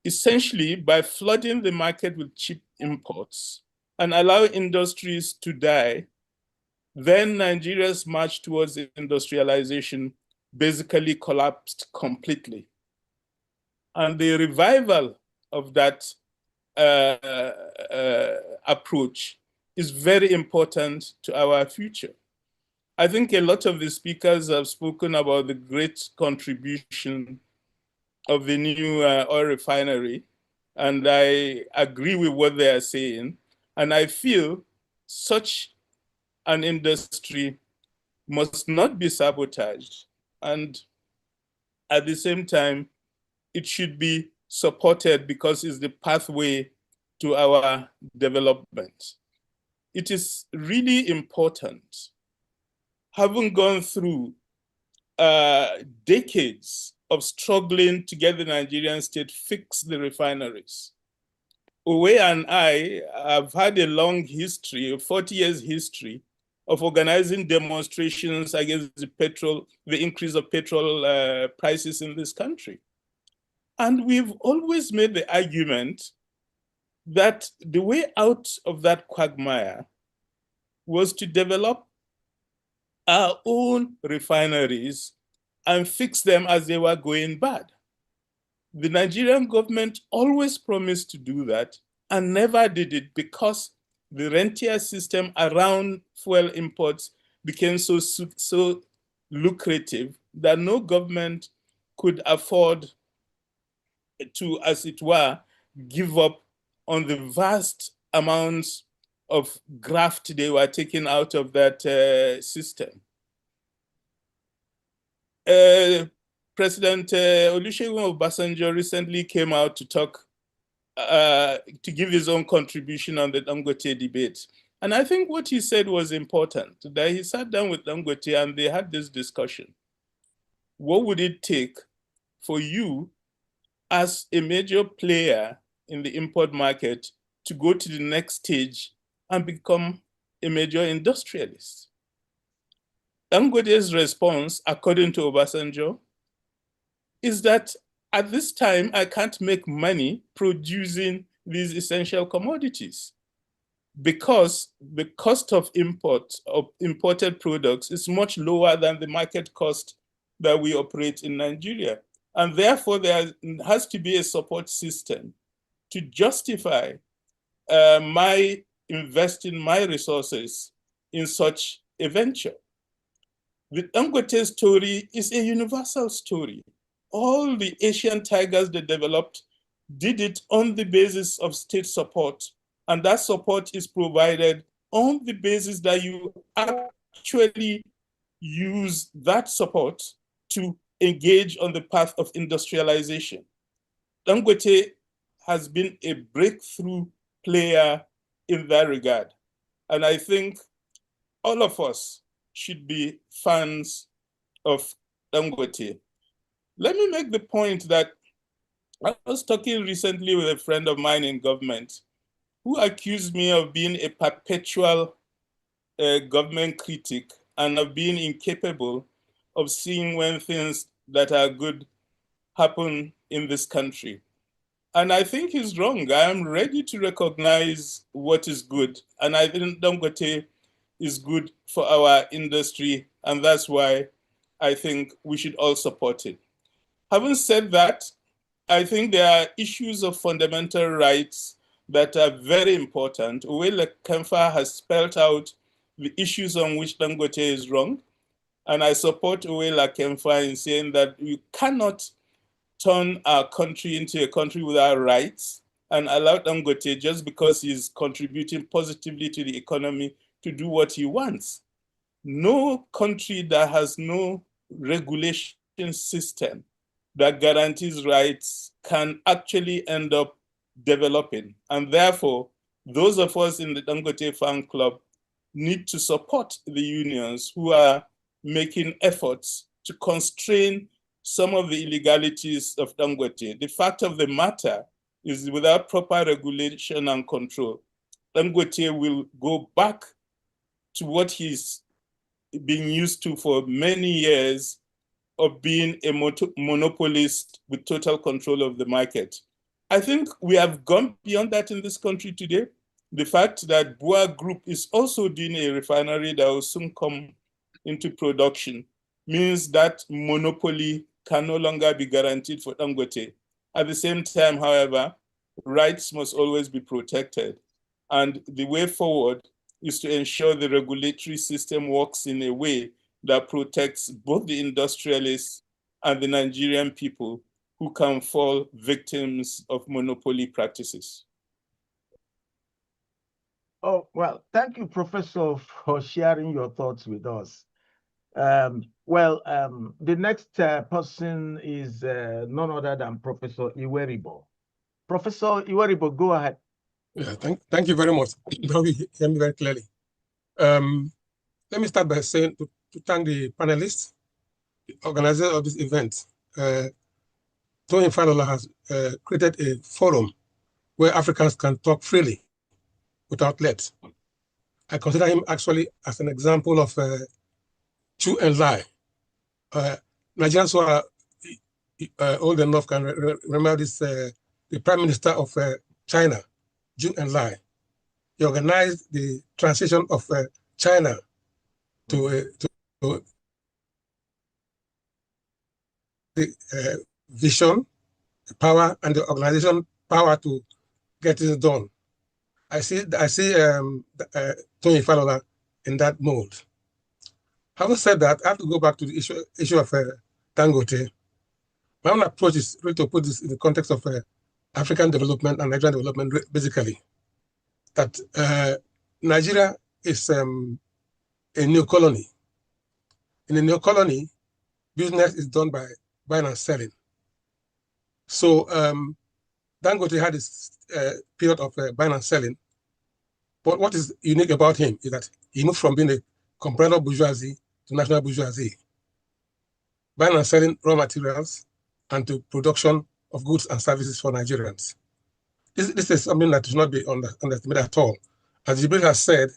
Essentially, by flooding the market with cheap imports and allow industries to die, then Nigeria's march towards industrialization basically collapsed completely. And the revival of that approach is very important to our future. I think a lot of the speakers have spoken about the great contribution of the new oil refinery, and I agree with what they are saying. And I feel such an industry must not be sabotaged. And at the same time, it should be supported because it's the pathway to our development. It is really important, having gone through decades of struggling to get the Nigerian state fix the refineries. Owei and I have had a long history, a 40 years history, of organizing demonstrations against the increase of petrol prices in this country. And we've always made the argument that the way out of that quagmire was to develop our own refineries and fix them as they were going bad. The Nigerian government always promised to do that and never did it because the rentier system around fuel imports became so lucrative that no government could afford as it were, give up on the vast amounts of graft they were taking out of that system. President Olusegun Obasanjo recently came out to talk, to give his own contribution on the Dangote debate. And I think what he said was important, that he sat down with Dangote and they had this discussion. What would it take for you as a major player in the import market to go to the next stage and become a major industrialist? Dangote's response, according to Obasanjo, is that at this time, I can't make money producing these essential commodities because the cost of imported products is much lower than the market cost that we operate in Nigeria. And therefore, there has to be a support system to justify my investing my resources in such a venture. The Dangote story is a universal story. All the Asian tigers they developed did it on the basis of state support. And that support is provided on the basis that you actually use that support to engage on the path of industrialization. Dangote has been a breakthrough player in that regard. And I think all of us should be fans of Dangote. Let me make the point that I was talking recently with a friend of mine in government who accused me of being a perpetual government critic and of being incapable of seeing when things that are good happen in this country. And I think he's wrong. I am ready to recognize what is good. And I think Dangote is good for our industry. And that's why I think we should all support it. Having said that, I think there are issues of fundamental rights that are very important. Owei Lakemfa has spelled out the issues on which Dangote is wrong. And I support Owei Lakemfa in saying that you cannot turn our country into a country without rights and allow Dangote, just because he's contributing positively to the economy, to do what he wants. No country that has no regulation system that guarantees rights can actually end up developing. And therefore, those of us in the Dangote fan club need to support the unions who are making efforts to constrain some of the illegalities of Dangote. The fact of the matter is, without proper regulation and control, Dangote will go back to what he's been used to for many years of being a monopolist with total control of the market. I think we have gone beyond that in this country today. The fact that Bua Group is also doing a refinery that will soon come into production means that monopoly can no longer be guaranteed for Dangote. At the same time, however, rights must always be protected. And the way forward is to ensure the regulatory system works in a way that protects both the industrialists and the Nigerian people who can fall victims of monopoly practices. Oh, well, thank you, Professor, for sharing your thoughts with us. The next person is none other than Professor Iweriebor. Professor Iweriebor, go ahead. Yeah, thank you very much. Now you hear me very clearly. Let me start by saying to thank the panelists, the organizer of this event. Tony Falola has created a forum where Africans can talk freely without let. I consider him actually as an example of true and lie. Nigerians who are old enough can remember this, the Prime Minister of China, June and Lai. He organized the transition of China to the vision, the power, and the organization power to get it done. I see Tony Falola in that mode. Having said that, I have to go back to the issue of Dangote. My own approach is really to put this in the context of African development and Nigerian development, basically. That Nigeria is a new colony. In a new colony, business is done by buying and selling. So Dangote had this period of buying and selling. But what is unique about him is that he moved from being a comprador bourgeoisie to national bourgeoisie, buying and selling raw materials and to production of goods and services for Nigerians. This is something that should not be underestimated at all. As Jibrin has said,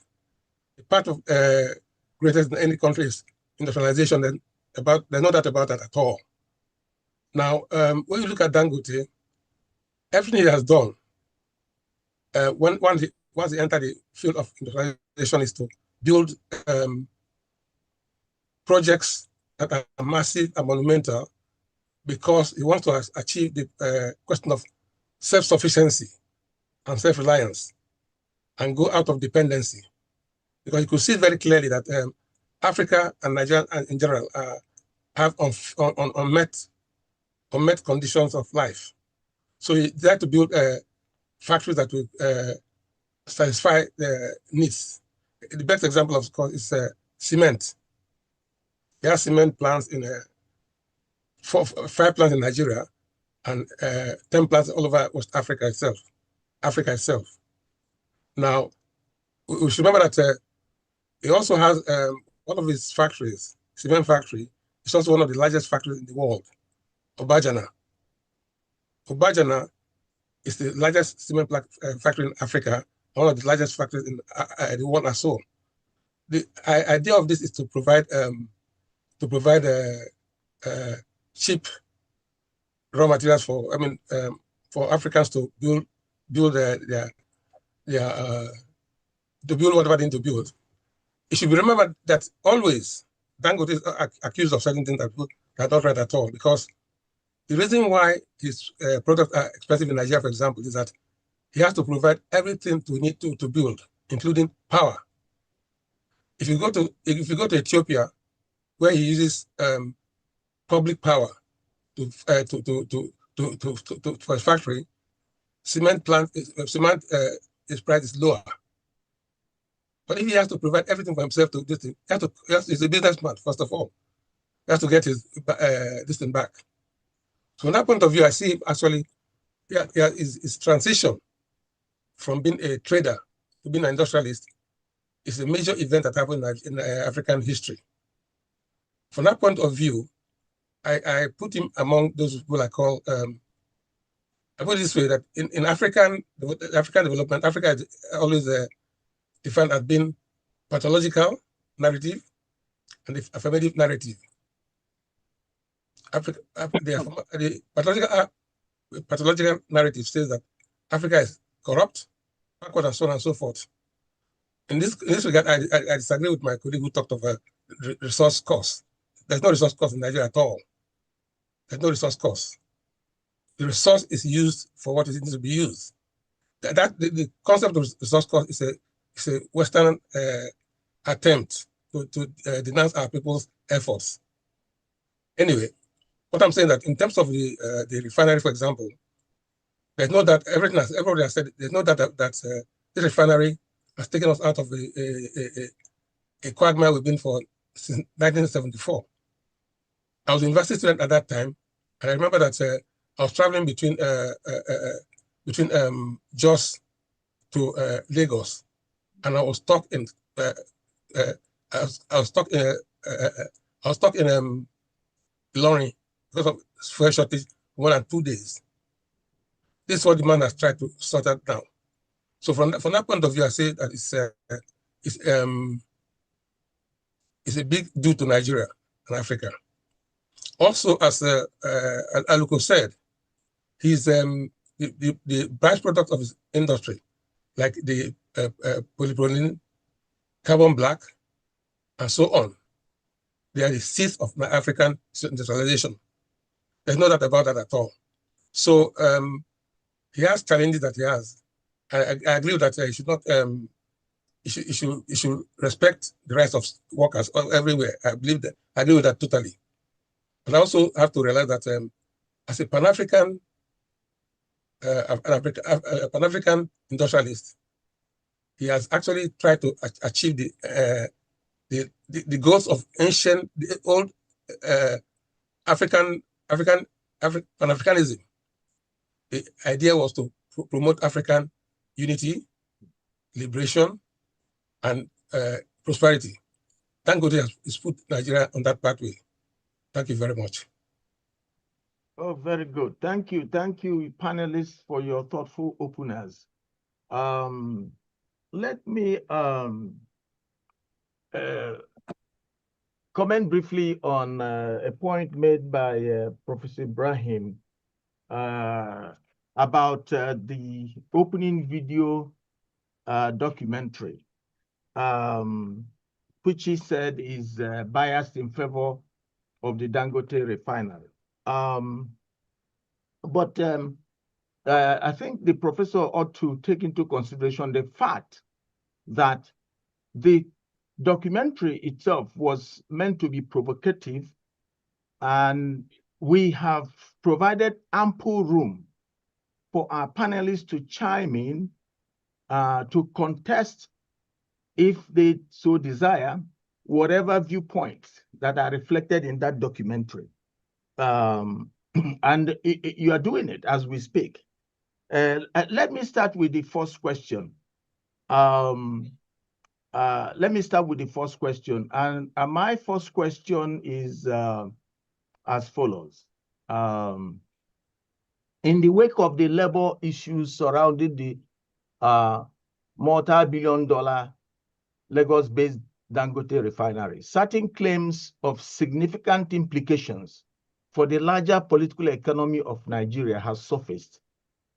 a part of greatest in any country is industrialization. There's no doubt about that at all. Now, when you look at Dangote, everything he has done, once he entered the field of industrialization, is to build projects that are massive and monumental, because he wants to achieve the question of self-sufficiency and self-reliance and go out of dependency. Because you could see very clearly that Africa and Nigeria in general have unmet conditions of life. So he tried to build factories that will satisfy the needs. The best example, of course, is cement. There are cement plants in 5 plants in Nigeria and 10 plants all over West Africa itself. Now, we should remember that he also has one of his factories, cement factory, is also one of the largest factories in the world, Obajana. Obajana is the largest cement factory in Africa, one of the largest factories in the world as well. The idea of this is to provide cheap raw materials for Africans to build whatever they need to build. It should be remembered that always Dangote is accused of certain things that are not right at all, because the reason why his products are expensive in Nigeria, for example, is that he has to provide everything to need to build, including power. If you go to Ethiopia, where he uses public power for his factory, cement his price is lower. But if he has to provide everything for himself to do this thing, he's a businessman, first of all. He has to get his this thing back. So from that point of view, I see him actually, his transition from being a trader to being an industrialist is a major event that happened in African history. From that point of view, I put him among those people I call, I put it this way, that in African development, Africa is always defined as being pathological narrative and the affirmative narrative. The pathological narrative says that Africa is corrupt, backward, and so on and so forth. In this regard, I disagree with my colleague who talked of resource cost. There's no resource cost in Nigeria at all. There's no resource cost. The resource is used for what it needs to be used. The concept of resource cost is a Western attempt to denounce our people's efforts. Anyway, what I'm saying that in terms of the refinery, for example, there's no doubt, everybody has said, there's no doubt that this refinery has taken us out of a quagmire we've been for since 1974. I was a university student at that time, and I remember that I was traveling between Jos to Lagos, and I was stuck in Ilorin because of fuel shortage more than 2 days. This is what the man has tried to sort out now. So from that point of view, I say that it's a big due to Nigeria and Africa. Also, as Aluko said, he's the byproduct of his industry, like the polypropylene, carbon black, and so on. They are the seeds of my African industrialization. There's no doubt about that at all. So he has challenges that he has. I agree that he should not. He should respect the rights of workers everywhere. I agree with that totally. But I also have to realize that as a Pan-African Pan-African industrialist, he has actually tried to achieve the goals of the old Pan-Africanism. The idea was to promote African unity, liberation, and prosperity. Dangote has put Nigeria on that pathway. Thank you very much. Oh, very good. Thank you, panelists, for your thoughtful openers. Let me comment briefly on a point made by Professor Ibrahim about the opening video documentary, which he said is biased in favor of the Dangote refinery. But I think the professor ought to take into consideration the fact that the documentary itself was meant to be provocative, and we have provided ample room for our panelists to chime in, to contest, if they so desire, whatever viewpoints that are reflected in that documentary. And you are doing it as we speak. Let me start with the first question. And my first question is as follows. In the wake of the labor issues surrounding the multi-billion-dollar Lagos-based Dangote refinery, certain claims of significant implications for the larger political economy of Nigeria has surfaced.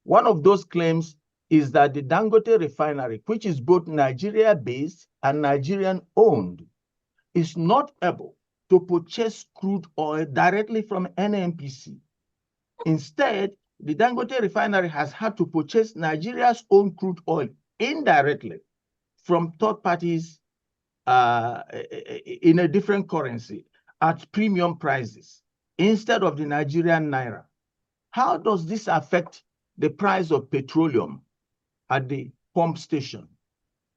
One of those claims is that the Dangote refinery, which is both Nigeria-based and Nigerian-owned, is not able to purchase crude oil directly from NNPC. Instead, the Dangote refinery has had to purchase Nigeria's own crude oil indirectly from third parties in a different currency at premium prices instead of the Nigerian naira. How does this affect the price of petroleum at the pump station?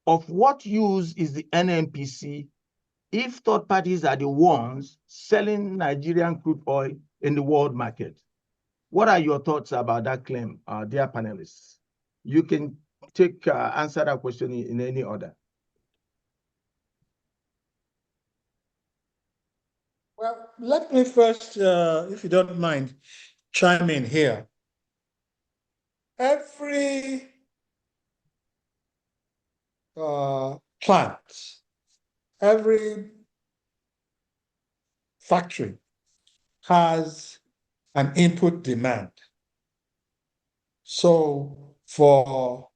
Of what use is the NNPC if third parties are the ones selling Nigerian crude oil in the world market? What are your thoughts about that claim, dear panelists? You can answer that question in any order. Well, let me first, if you don't mind, chime in here. Every plant, every factory has an input demand. So for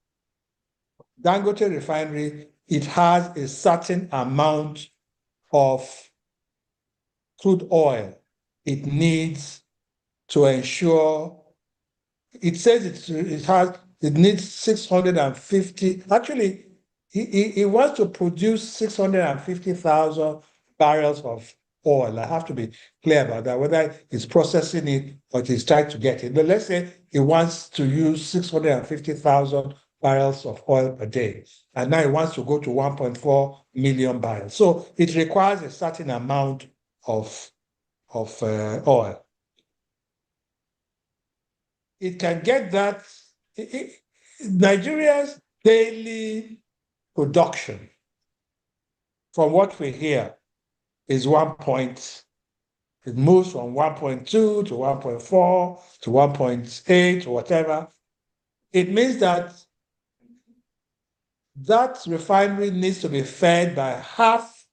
Dangote refinery, it has a certain amount of crude oil it needs to ensure. It says it needs 650. Actually, he wants to produce 650,000 barrels of oil. I have to be clear about that, whether he's processing it or he's trying to get it. But let's say he wants to use 650,000 barrels of oil per day. And now he wants to go to 1.4 million barrels. So it requires a certain amount of oil. It can get that. Nigeria's daily production, from what we hear, is 1 point. It moves from 1.2 to 1.4 to 1.8 or whatever. It means that refinery needs to be fed by half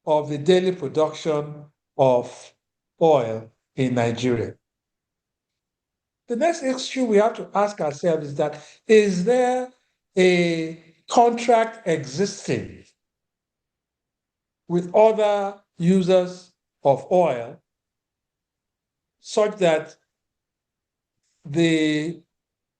of the daily production of oil in Nigeria. The next issue we have to ask ourselves is that, is there a contract existing with other users of oil such that the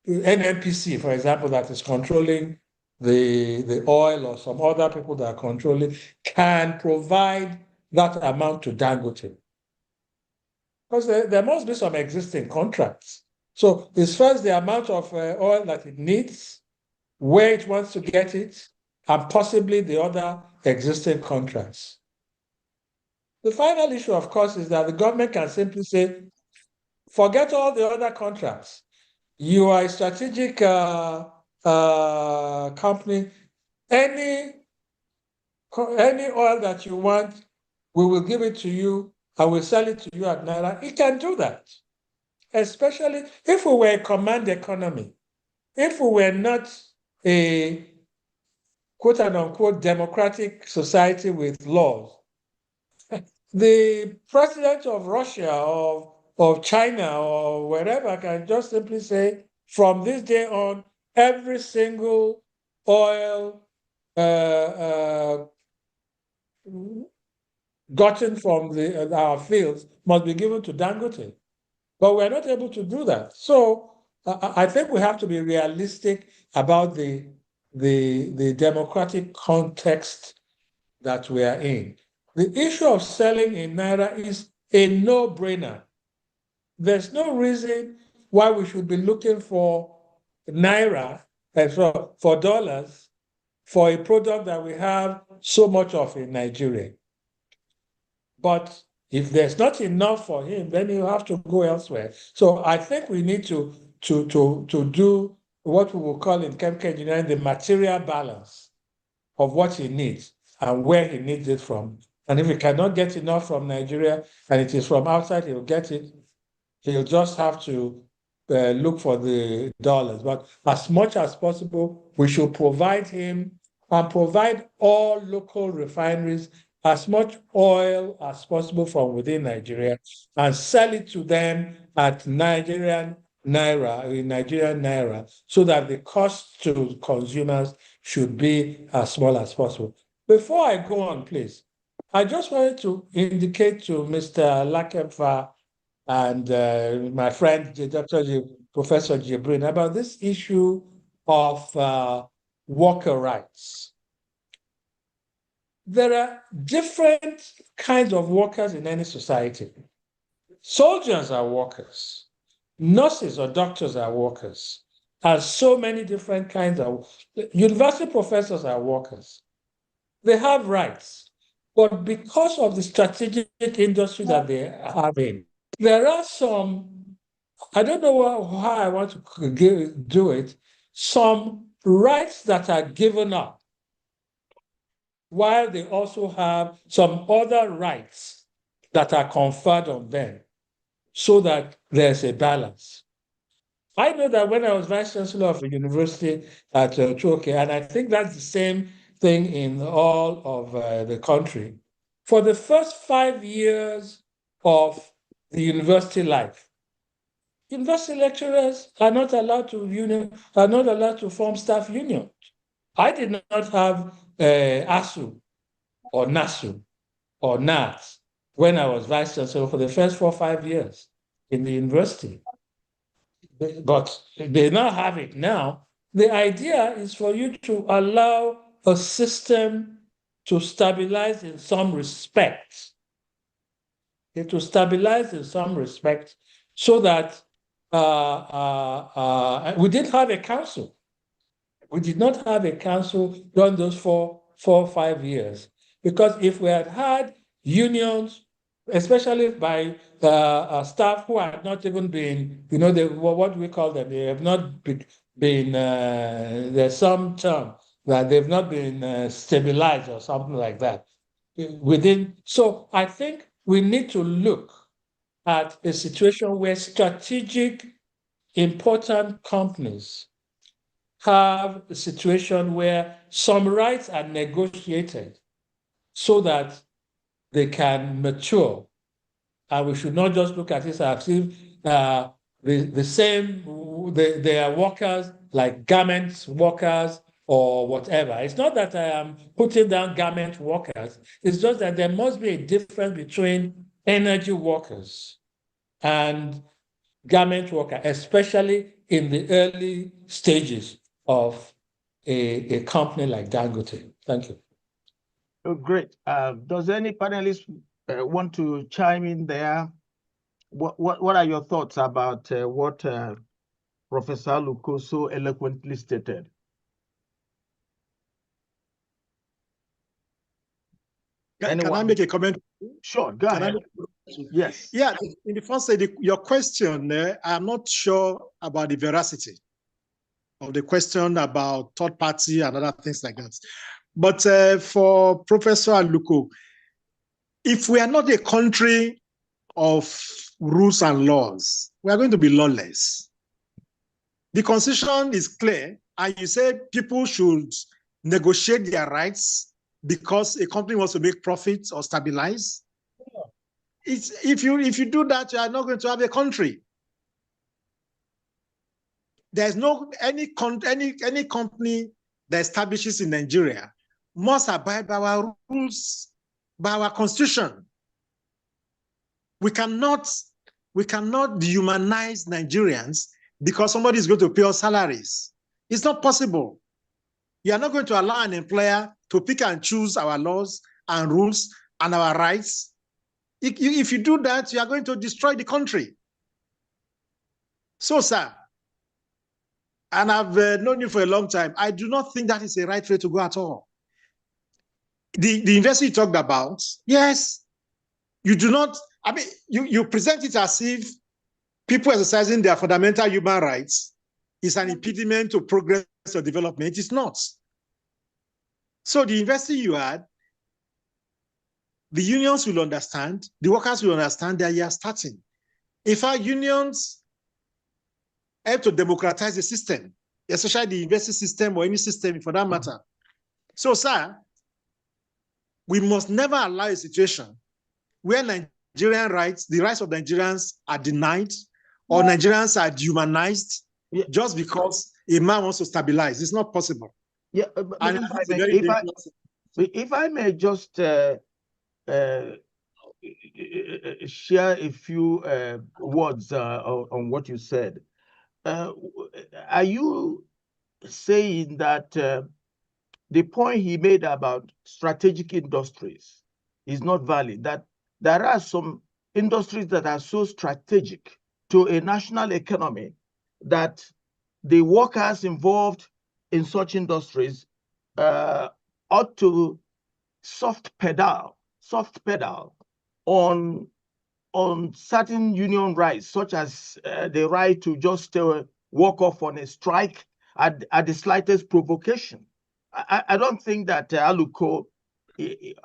NNPC, for example, that is controlling the oil, or some other people that are controlling, can provide that amount to Dangote? Because there must be some existing contracts. So it's first the amount of oil that it needs, where it wants to get it, and possibly the other existing contracts. The final issue, of course, is that the government can simply say, forget all the other contracts. You are a strategic company. Any oil that you want, we will give it to you and we'll sell it to you at Naira. It can do that, especially if we were a command economy. If we were not a quote unquote democratic society with laws, the president of Russia or of China or wherever can just simply say, from this day on, every single oil gotten from our fields must be given to Dangote. But we're not able to do that. So I think we have to be realistic about the democratic context that we are in. The issue of selling in Naira is a no-brainer. There's no reason why we should be looking for Naira and for dollars for a product that we have so much of in Nigeria. But if there's not enough for him, then you have to go elsewhere. So I think we need to do what we will call in chemical engineering the material balance of what he needs and where he needs it from. And if he cannot get enough from Nigeria and it is from outside, he'll get it. He'll just have to look for the dollars. But as much as possible, we should provide him and provide all local refineries as much oil as possible from within Nigeria and sell it to them at Nigerian Naira, so that the cost to consumers should be as small as possible. Before I go on, please, I just wanted to indicate to Mr. Lakemfa and my friend, Professor Jibrin, about this issue of worker rights. There are different kinds of workers in any society. Soldiers are workers. Nurses or doctors are workers. And so many different kinds of university professors are workers. They have rights. But because of the strategic industry that they are in, there are some, I don't know how I want to do it, some rights that are given up, while they also have some other rights that are conferred on them, so that there's a balance. I know that when I was Vice Chancellor of a university at Chuoke, and I think that's the same thing in all of the country, for the first 5 years of the university life, university lecturers are not allowed to form staff unions. I did not have ASU or NASU or NAS when I was Vice Chancellor for the first 4 or 5 years in the university. But they now have it now. The idea is for you to allow a system to stabilize in some respect. To stabilize in some respect so that we didn't have a council. We did not have a council during those 4 or 5 years. Because if we had had unions, especially by staff who had not even been, what we call them, they have not been, there's some term that they've not been stabilized or something like that. So I think we need to look at a situation where strategic, important companies have a situation where some rights are negotiated so that they can mature. And we should not just look at this as if they are workers like garment workers or whatever. It's not that I am putting down garment workers. It's just that there must be a difference between energy workers and garment workers, especially in the early stages of a company like Dangote. Thank you. Oh, great. Does any panelist want to chime in there what are your thoughts about what Professor Aluko so eloquently stated? Can I make a comment? Sure, go ahead. Yes. Yeah, in the first stage, your question, I'm not sure about the veracity of the question about third party and other things like that. But for Professor Aluko, if we are not a country of rules and laws, we are going to be lawless. The Constitution is clear, and you say people should negotiate their rights because a company wants to make profits or stabilize. If you do that, you are not going to have a country. There's no any company that establishes in Nigeria must abide by our rules, by our constitution. We cannot dehumanize Nigerians because somebody is going to pay us salaries. It's not possible. You are not going to allow an employer to pick and choose our laws and rules and our rights. If you do that, you are going to destroy the country. So, sir, and I've known you for a long time, I do not think that is the right way to go at all. The investor you talked about, yes, you do not, I mean, you present it as if people exercising their fundamental human rights is an impediment to progress or development. It is not. So the investor you had, the unions will understand, the workers will understand that you are starting. In fact, unions help to democratize the system, especially the investing system or any system for that matter. So, sir, we must never allow a situation where Nigerian rights, the rights of Nigerians are denied or Nigerians are dehumanized just because a man wants to stabilize. It's not possible. Yeah, if I may just share a few words on what you said. Are you saying that the point he made about strategic industries is not valid, that there are some industries that are so strategic to a national economy that the workers involved in such industries ought to soft pedal on certain union rights, such as the right to just walk off on a strike at the slightest provocation? I don't think that Aluko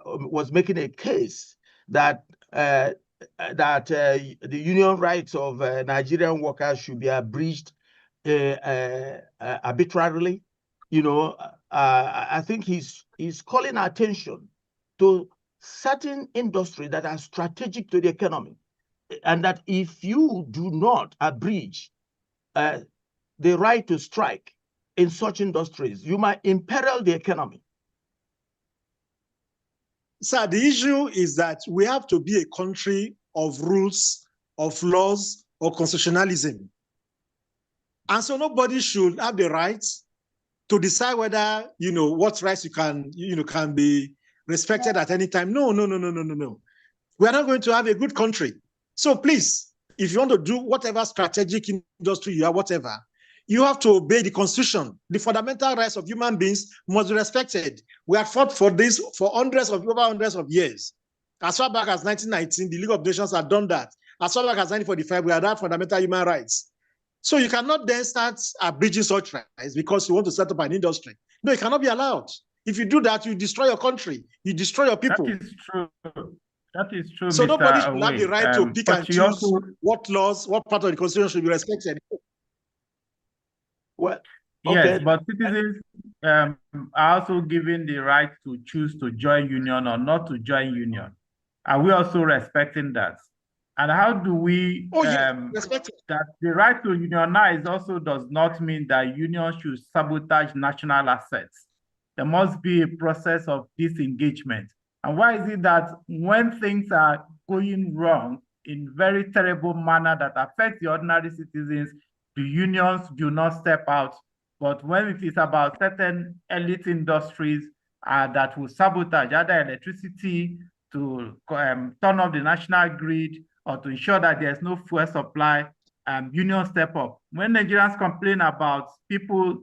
was making a case that the union rights of Nigerian workers should be abridged arbitrarily. You know, I think he's calling attention to certain industries that are strategic to the economy, and that if you do not abridge the right to strike in such industries, you might imperil the economy. Sir, the issue is that we have to be a country of rules, of laws, or constitutionalism. And so nobody should have the right to decide whether, you know, what rights you can, can be respected at any time. No. We are not going to have a good country. So please, if you want to do whatever strategic industry you have, whatever, you have to obey the Constitution. The fundamental rights of human beings must be respected. We have fought for this for over hundreds of years. As far back as 1919, the League of Nations had done that. As far back as 1945, we had had fundamental human rights. So you cannot then start abridging such rights because you want to set up an industry. No, it cannot be allowed. If you do that, you destroy your country. You destroy your people. That is true. That is true. So Mr. nobody should Owei. have the right to pick and choose what laws, what part of the Constitution should be respected. Well, yes, but citizens are also given the right to choose to join union or not to join union. Are we also respecting that? And how do we respect that the right to unionize also does not mean that unions should sabotage national assets? There must be a process of disengagement. And why is it that when things are going wrong in very terrible manner that affects the ordinary citizens, the unions do not step out? But when it is about certain elite industries that will sabotage either electricity to turn off the national grid or to ensure that there's no fuel supply, unions step up. When Nigerians complain about people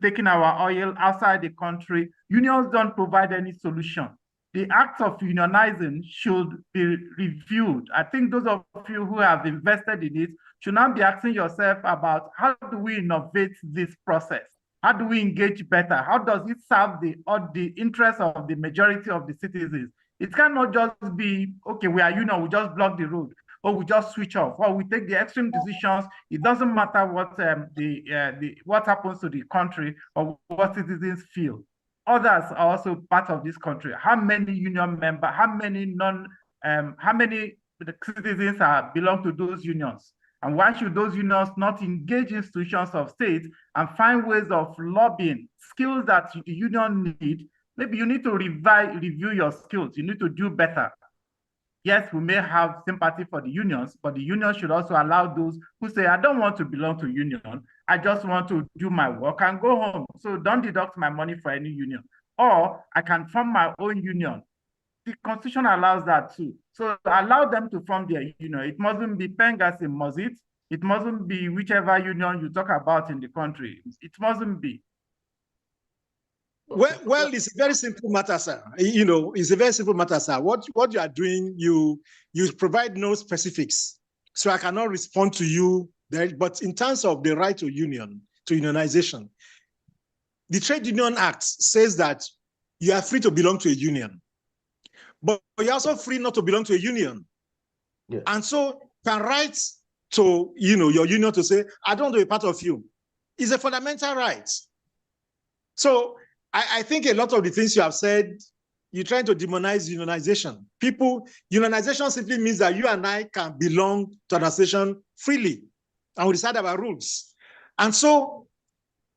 taking our oil outside the country, unions don't provide any solution. The act of unionizing should be reviewed. I think those of you who have invested in it should now be asking yourself about how do we innovate this process? How do we engage better? How does it serve the interests of the majority of the citizens? It cannot just be, okay, we are union, we just block the road, or we just switch off, or we take the extreme decisions. It doesn't matter what what happens to the country or what citizens feel. Others are also part of this country. How many union members, how many citizens belong to those unions? And why should those unions not engage institutions of state and find ways of lobbying, skills that the union need? Maybe you need to review your skills. You need to do better. Yes, we may have sympathy for the unions, but the union should also allow those who say, I don't want to belong to a union. I just want to do my work and go home. So don't deduct my money for any union. Or I can form my own union. The Constitution allows that too. So allow them to form their union. It mustn't be Pengas in Mozit. It mustn't be whichever union you talk about in the country. It mustn't be. Well, it's a very simple matter, sir. You know, it's a very simple matter, sir. What you are doing, you provide no specifics. So I cannot respond to you there. But in terms of the right to union, to unionization, the Trade Union Act says that you are free to belong to a union, but you're also free not to belong to a union. Yeah. And so you can write to, your union to say, I don't want to be part of you. It's a fundamental right. So I think a lot of the things you have said, you're trying to demonize unionization. Unionization simply means that you and I can belong to an association freely, and we decide our rules. And so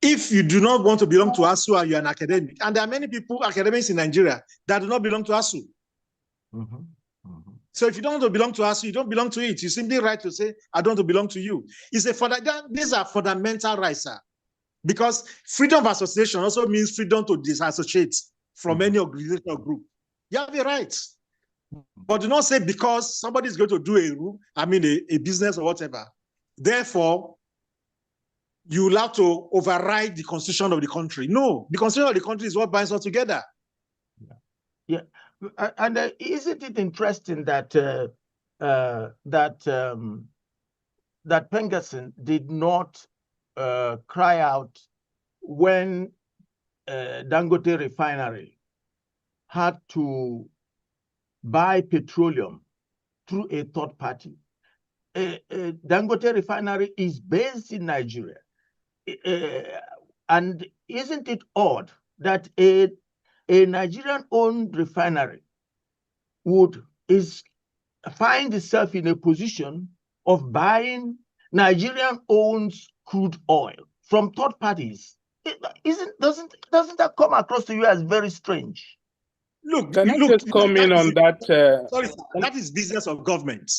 if you do not want to belong to ASU and you're an academic, and there are many academics in Nigeria that do not belong to ASU. Mm-hmm. Mm-hmm. So if you don't want to belong to ASU, you don't belong to it. You simply right to say, I don't want to belong to you. These are fundamental rights, sir. Because freedom of association also means freedom to disassociate from any organization or group. You have a right. But do not say because somebody is going to do a business or whatever, therefore, you will have to override the constitution of the country. No, the constitution of the country is what binds us together. Yeah. And isn't it interesting that that Pengerson did not cry out when Dangote refinery had to buy petroleum through a third party? Dangote refinery is based in Nigeria. And isn't it odd that a Nigerian-owned refinery find itself in a position of buying Nigerian-owned crude oil from third parties? Doesn't that come across to you as very strange? Can I just come in on that? Sorry, that is business of government.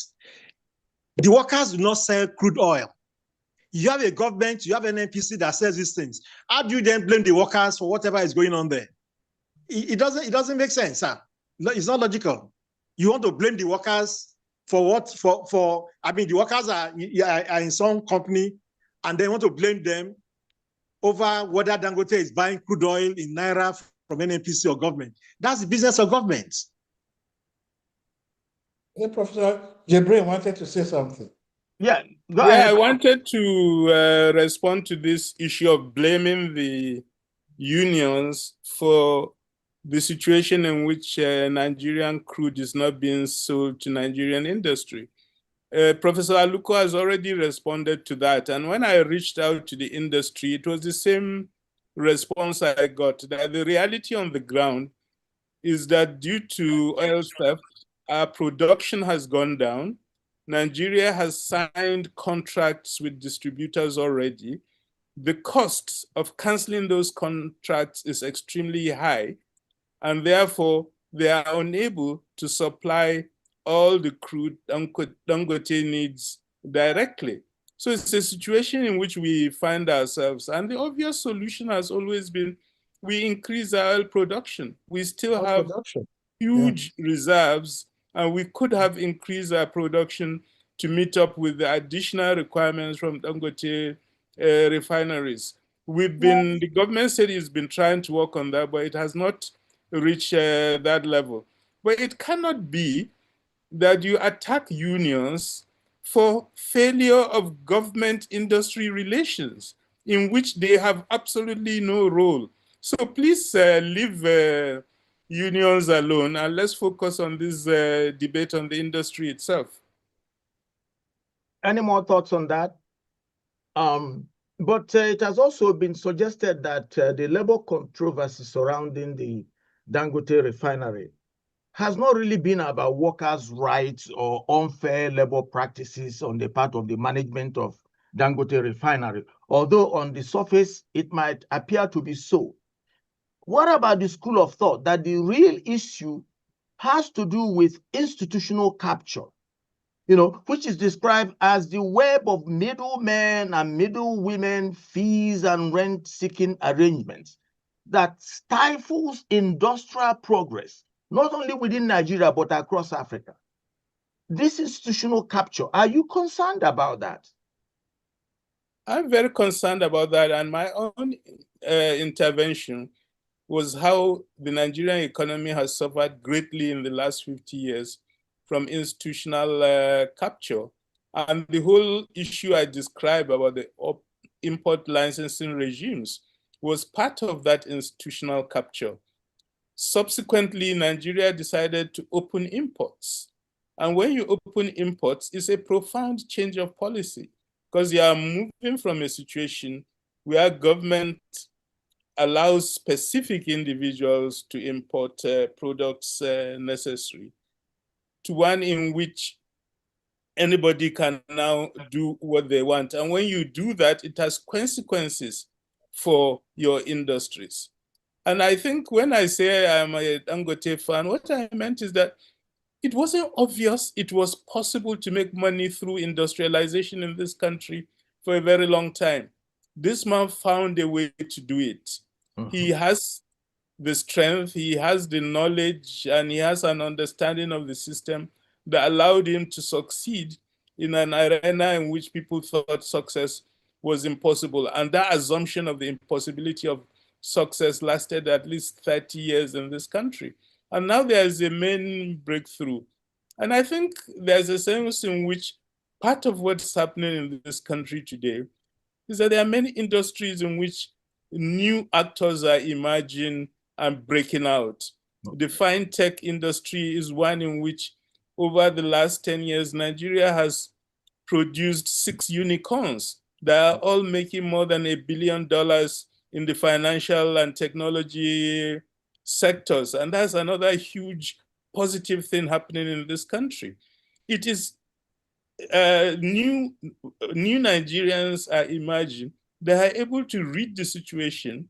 The workers do not sell crude oil. You have a government, you have an NPC that sells these things. How do you then blame the workers for whatever is going on there? It doesn't make sense, sir. It's not logical. You want to blame the workers for what? The workers are in some company, and they want to blame them over whether Dangote is buying crude oil in Naira from an NPC or government. That's the business of government. Hey, Professor Jibrin wanted to say something. Yeah, go ahead. I wanted to respond to this issue of blaming the unions for the situation in which Nigerian crude is not being sold to Nigerian industry. Professor Aluko has already responded to that. And when I reached out to the industry, it was the same response I got, that the reality on the ground is that due to oil theft, our production has gone down. Nigeria has signed contracts with distributors already. The cost of canceling those contracts is extremely high, and therefore they are unable to supply all the crude Dangote needs directly. So it's a situation in which we find ourselves, and the obvious solution has always been we increase our oil production. We still have huge reserves and we could have increased our production to meet up with the additional requirements from Dangote refineries. The government said it's been trying to work on that, but it has not reached that level. But it cannot be that you attack unions for failure of government-industry relations in which they have absolutely no role. So please leave unions alone and let's focus on this debate on the industry itself. Any more thoughts on that? But it has also been suggested that the labor controversy surrounding the Dangote refinery has not really been about workers' rights or unfair labor practices on the part of the management of Dangote refinery, although on the surface it might appear to be so. What about the school of thought that the real issue has to do with institutional capture, which is described as the web of middlemen and middlewomen, fees and rent-seeking arrangements that stifles industrial progress, not only within Nigeria, but across Africa? This institutional capture, are you concerned about that? I'm very concerned about that, and my own intervention was how the Nigerian economy has suffered greatly in the last 50 years from institutional capture. And the whole issue I described about the import licensing regimes was part of that institutional capture. Subsequently, Nigeria decided to open imports. And when you open imports, it's a profound change of policy because you are moving from a situation where government allows specific individuals to import products necessary to one in which anybody can now do what they want. And when you do that, it has consequences for your industries. And I think when I say I'm a Dangote fan, what I meant is that it wasn't obvious it was possible to make money through industrialization in this country for a very long time. This man found a way to do it. He has the strength, he has the knowledge, and he has an understanding of the system that allowed him to succeed in an arena in which people thought success was impossible. And that assumption of the impossibility of success lasted at least 30 years in this country. And now there's a main breakthrough. And I think there's a sense in which part of what's happening in this country today is that there are many industries in which new actors are emerging and breaking out. The fine tech industry is one in which over the last 10 years, Nigeria has produced 6 unicorns that are all making more than $1 billion in the financial and technology sectors. And that's another huge positive thing happening in this country. It is new Nigerians are emerging. They are able to read the situation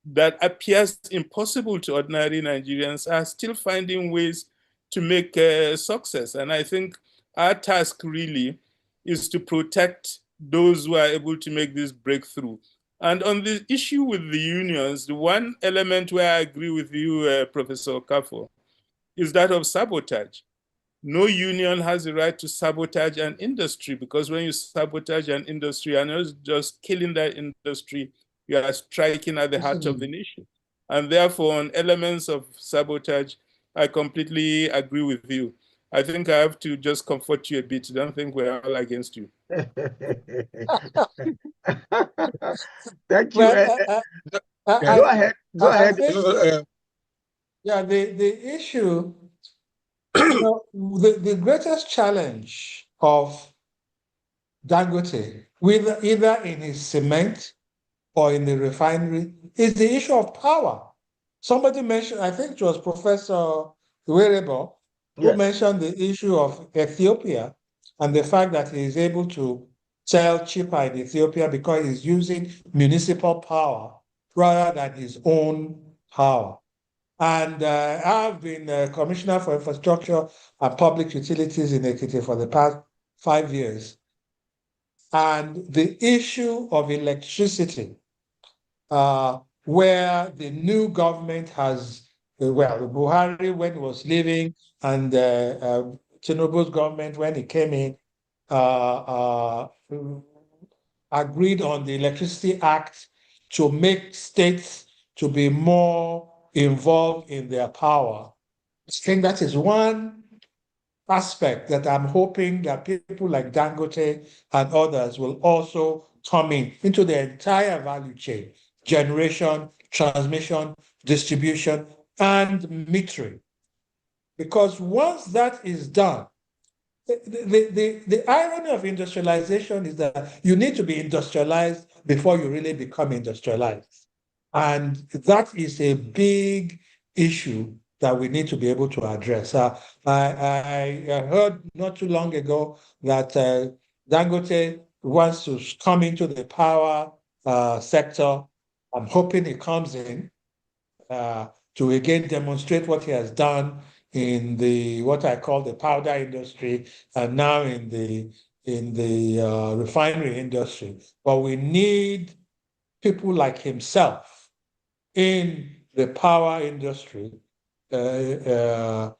that appears impossible to ordinary Nigerians, are still finding ways to make success. And I think our task really is to protect those who are able to make this breakthrough. And on the issue with the unions, the one element where I agree with you, Professor Okafor, is that of sabotage. No union has the right to sabotage an industry, because when you sabotage an industry, you're not just killing that industry, you are striking at the heart of the nation. And therefore, on elements of sabotage, I completely agree with you. I think I have to just comfort you a bit. I don't think we're all against you. Thank you. Go ahead. Go ahead. The issue, the greatest challenge of Dangote, either in his cement or in the refinery, is the issue of power. Somebody mentioned, I think it was Professor Iweriebor, who mentioned the issue of Ethiopia and the fact that he is able to sell cheaper in Ethiopia because he's using municipal power rather than his own power. And I've been Commissioner for Infrastructure and Public Utilities in Ekiti for the past 5 years. And the issue of electricity, where the new government has Buhari when he was leaving and Tinubu's government when he came in, agreed on the Electricity Act to make states to be more involved in their power. I think that is one aspect that I'm hoping that people like Dangote and others will also come into the entire value chain, generation, transmission, distribution, and metering. Because once that is done, the irony of industrialization is that you need to be industrialized before you really become industrialized. And that is a big issue that we need to be able to address. I heard not too long ago that Dangote wants to come into the power sector. I'm hoping he comes in to again demonstrate what he has done in the what I call the powder industry and now in the refinery industry. But we need people like himself in the power industry to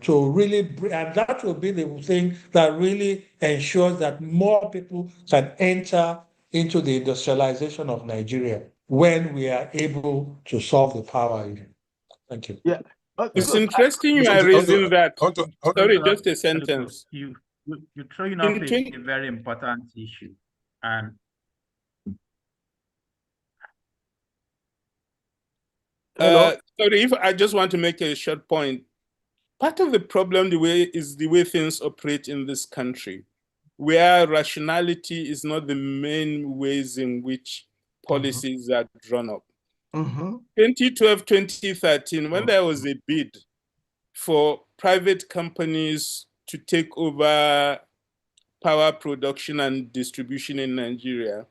really, and that will be the thing that really ensures that more people can enter into the industrialization of Nigeria when we are able to solve the power issue. Thank you. Yeah. It's interesting you are raising that. Sorry, just a Aluko, sentence. you're throwing up In a very important issue. And sorry, if I just want to make a short point. Part of the problem is the way things operate in this country, where rationality is not the main ways in which policies are drawn up. 2012, 2013, when there was a bid for private companies to take over power production and distribution in Nigeria,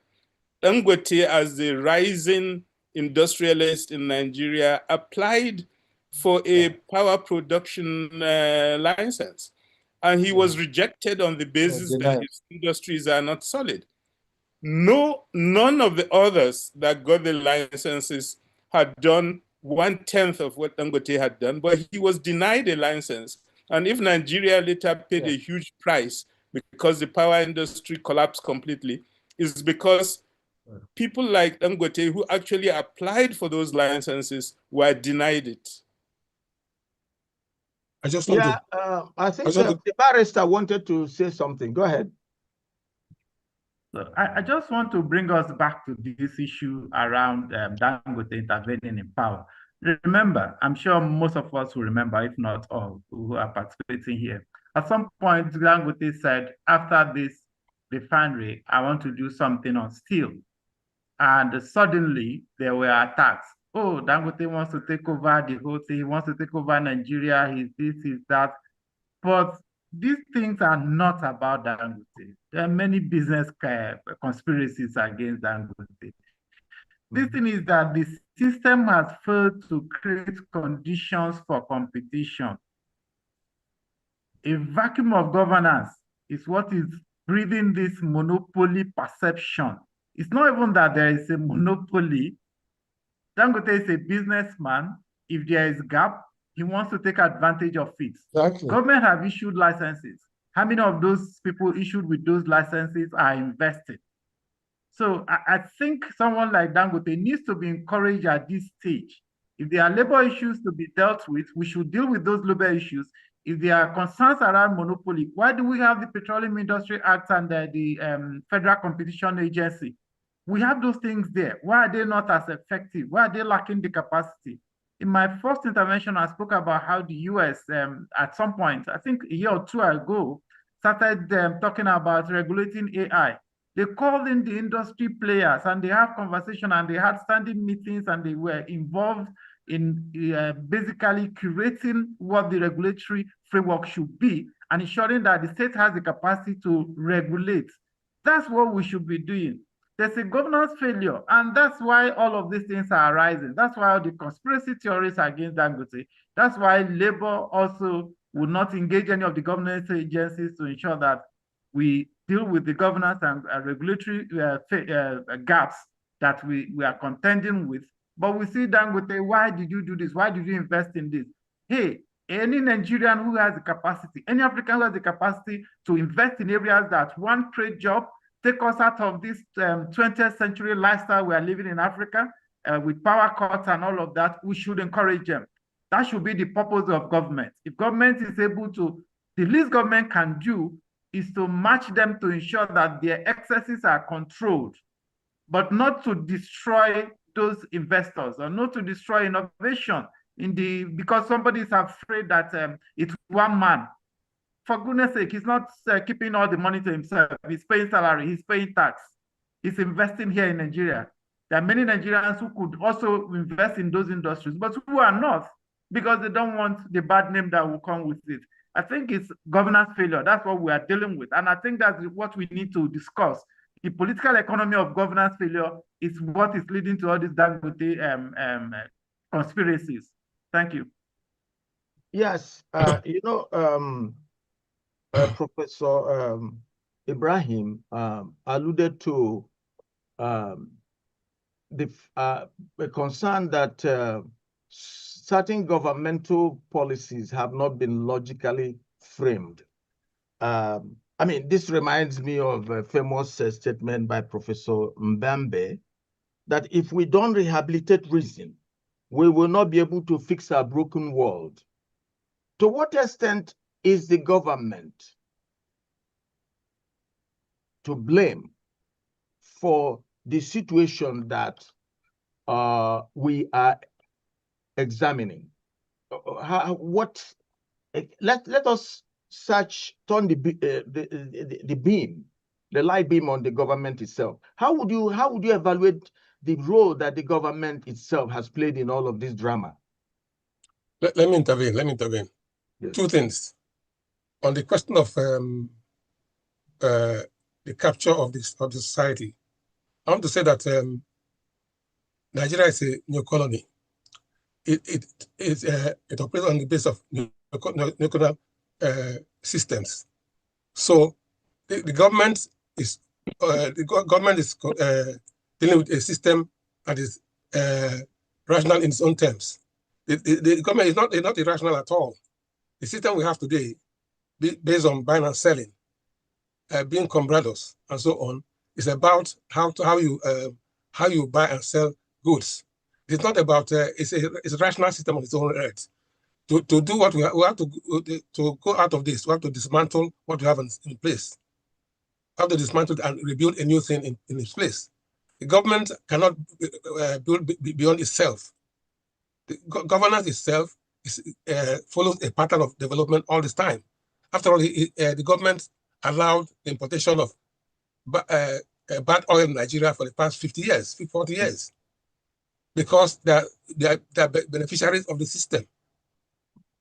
Dangote, as the rising industrialist in Nigeria, applied for a power production license. And he was rejected on the basis that his industries are not solid. None of the others that got the licenses had done 1/10 of what Dangote had done, but he was denied a license. And if Nigeria later paid a huge price because the power industry collapsed completely, it's because people like Dangote who actually applied for those licenses were denied it. I think the barrister wanted to say something. Go ahead. So I just want to bring us back to this issue around Dangote intervening in power. Remember, I'm sure most of us will remember, if not all, who are participating here. At some point, Dangote said, after this refinery, I want to do something on steel. And suddenly, there were attacks. Oh, Dangote wants to take over the whole thing. He wants to take over Nigeria. He's this, he's that. But these things are not about Dangote. There are many business conspiracies against Dangote. The thing is that the system has failed to create conditions for competition. A vacuum of governance is what is breeding this monopoly perception. It's not even that there is a monopoly. Dangote is a businessman. If there is gap, he wants to take advantage of it. Exactly. Government have issued licenses. How many of those people issued with those licenses are invested? So I think someone like Dangote needs to be encouraged at this stage. If there are labor issues to be dealt with, we should deal with those labor issues. If there are concerns around monopoly, why do we have the Petroleum Industry Act and the Federal Competition Agency? We have those things there. Why are they not as effective? Why are they lacking the capacity? In my first intervention, I spoke about how the US, at some point, I think a year or two ago, started talking about regulating AI. They called in the industry players and they have conversation and they had standing meetings and they were involved in basically curating what the regulatory framework should be and ensuring that the state has the capacity to regulate. That's what we should be doing. There's a governance failure, and that's why all of these things are arising. That's why all the conspiracy theories against Dangote. That's why Labour also will not engage any of the governance agencies to ensure that we deal with the governance and regulatory gaps that we are contending with. But we see Dangote, why did you do this? Why did you invest in this? Hey, any Nigerian who has the capacity, any African who has the capacity to invest in areas that one, create job, take us out of this 20th century lifestyle we are living in Africa with power cuts and all of that, we should encourage them. That should be the purpose of government. If government is able to, the least government can do is to match them to ensure that their excesses are controlled, but not to destroy those investors or not to destroy innovation because somebody is afraid that it's one man. For goodness sake, he's not keeping all the money to himself. He's paying salary, he's paying tax, he's investing here in Nigeria. There are many Nigerians who could also invest in those industries, but who are not because they don't want the bad name that will come with it. I think it's governance failure. That's what we are dealing with. And I think that's what we need to discuss. The political economy of governance failure is what is leading to all these Dangote conspiracies. Thank you. Yes, Professor Ibrahim alluded to the concern that certain governmental policies have not been logically framed. I mean, this reminds me of a famous statement by Professor Mbembe that if we don't rehabilitate reason, we will not be able to fix our broken world. To what extent is the government to blame for the situation that we are examining? Let us turn the beam, the light beam on the government itself. How would you evaluate the role that the government itself has played in all of this drama? Let me intervene. Yes. Two things. On the question of the capture of the society, I want to say that Nigeria is a new colony. It operates on the basis of neocolonial systems. So the government is dealing with a system that is rational in its own terms. The government is not irrational at all. The system we have today, based on buying and selling, being combrados and so on, is about how you buy and sell goods. It's not about it's a rational system on its own right. To do what we have to go out of this, we have to dismantle what we have in place. We have to dismantle and rebuild a new thing in its place. The government cannot build beyond itself. The governance itself follows a pattern of development all this time. After all, the government allowed the importation of bad oil in Nigeria for the past 40 years, because they are beneficiaries of the system.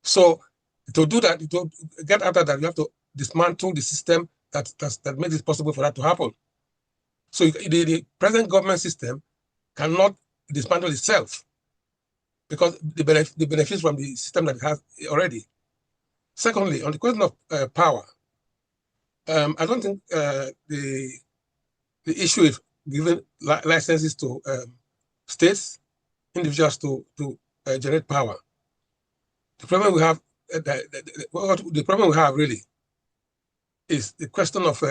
So to do that, to get out of that, you have to dismantle the system that makes it possible for that to happen. So the present government system cannot dismantle itself because the benefits from the system that it has already. Secondly, on the question of power, I don't think the issue is giving licenses to states, individuals to generate power. The problem we have, the problem we have really, is the question of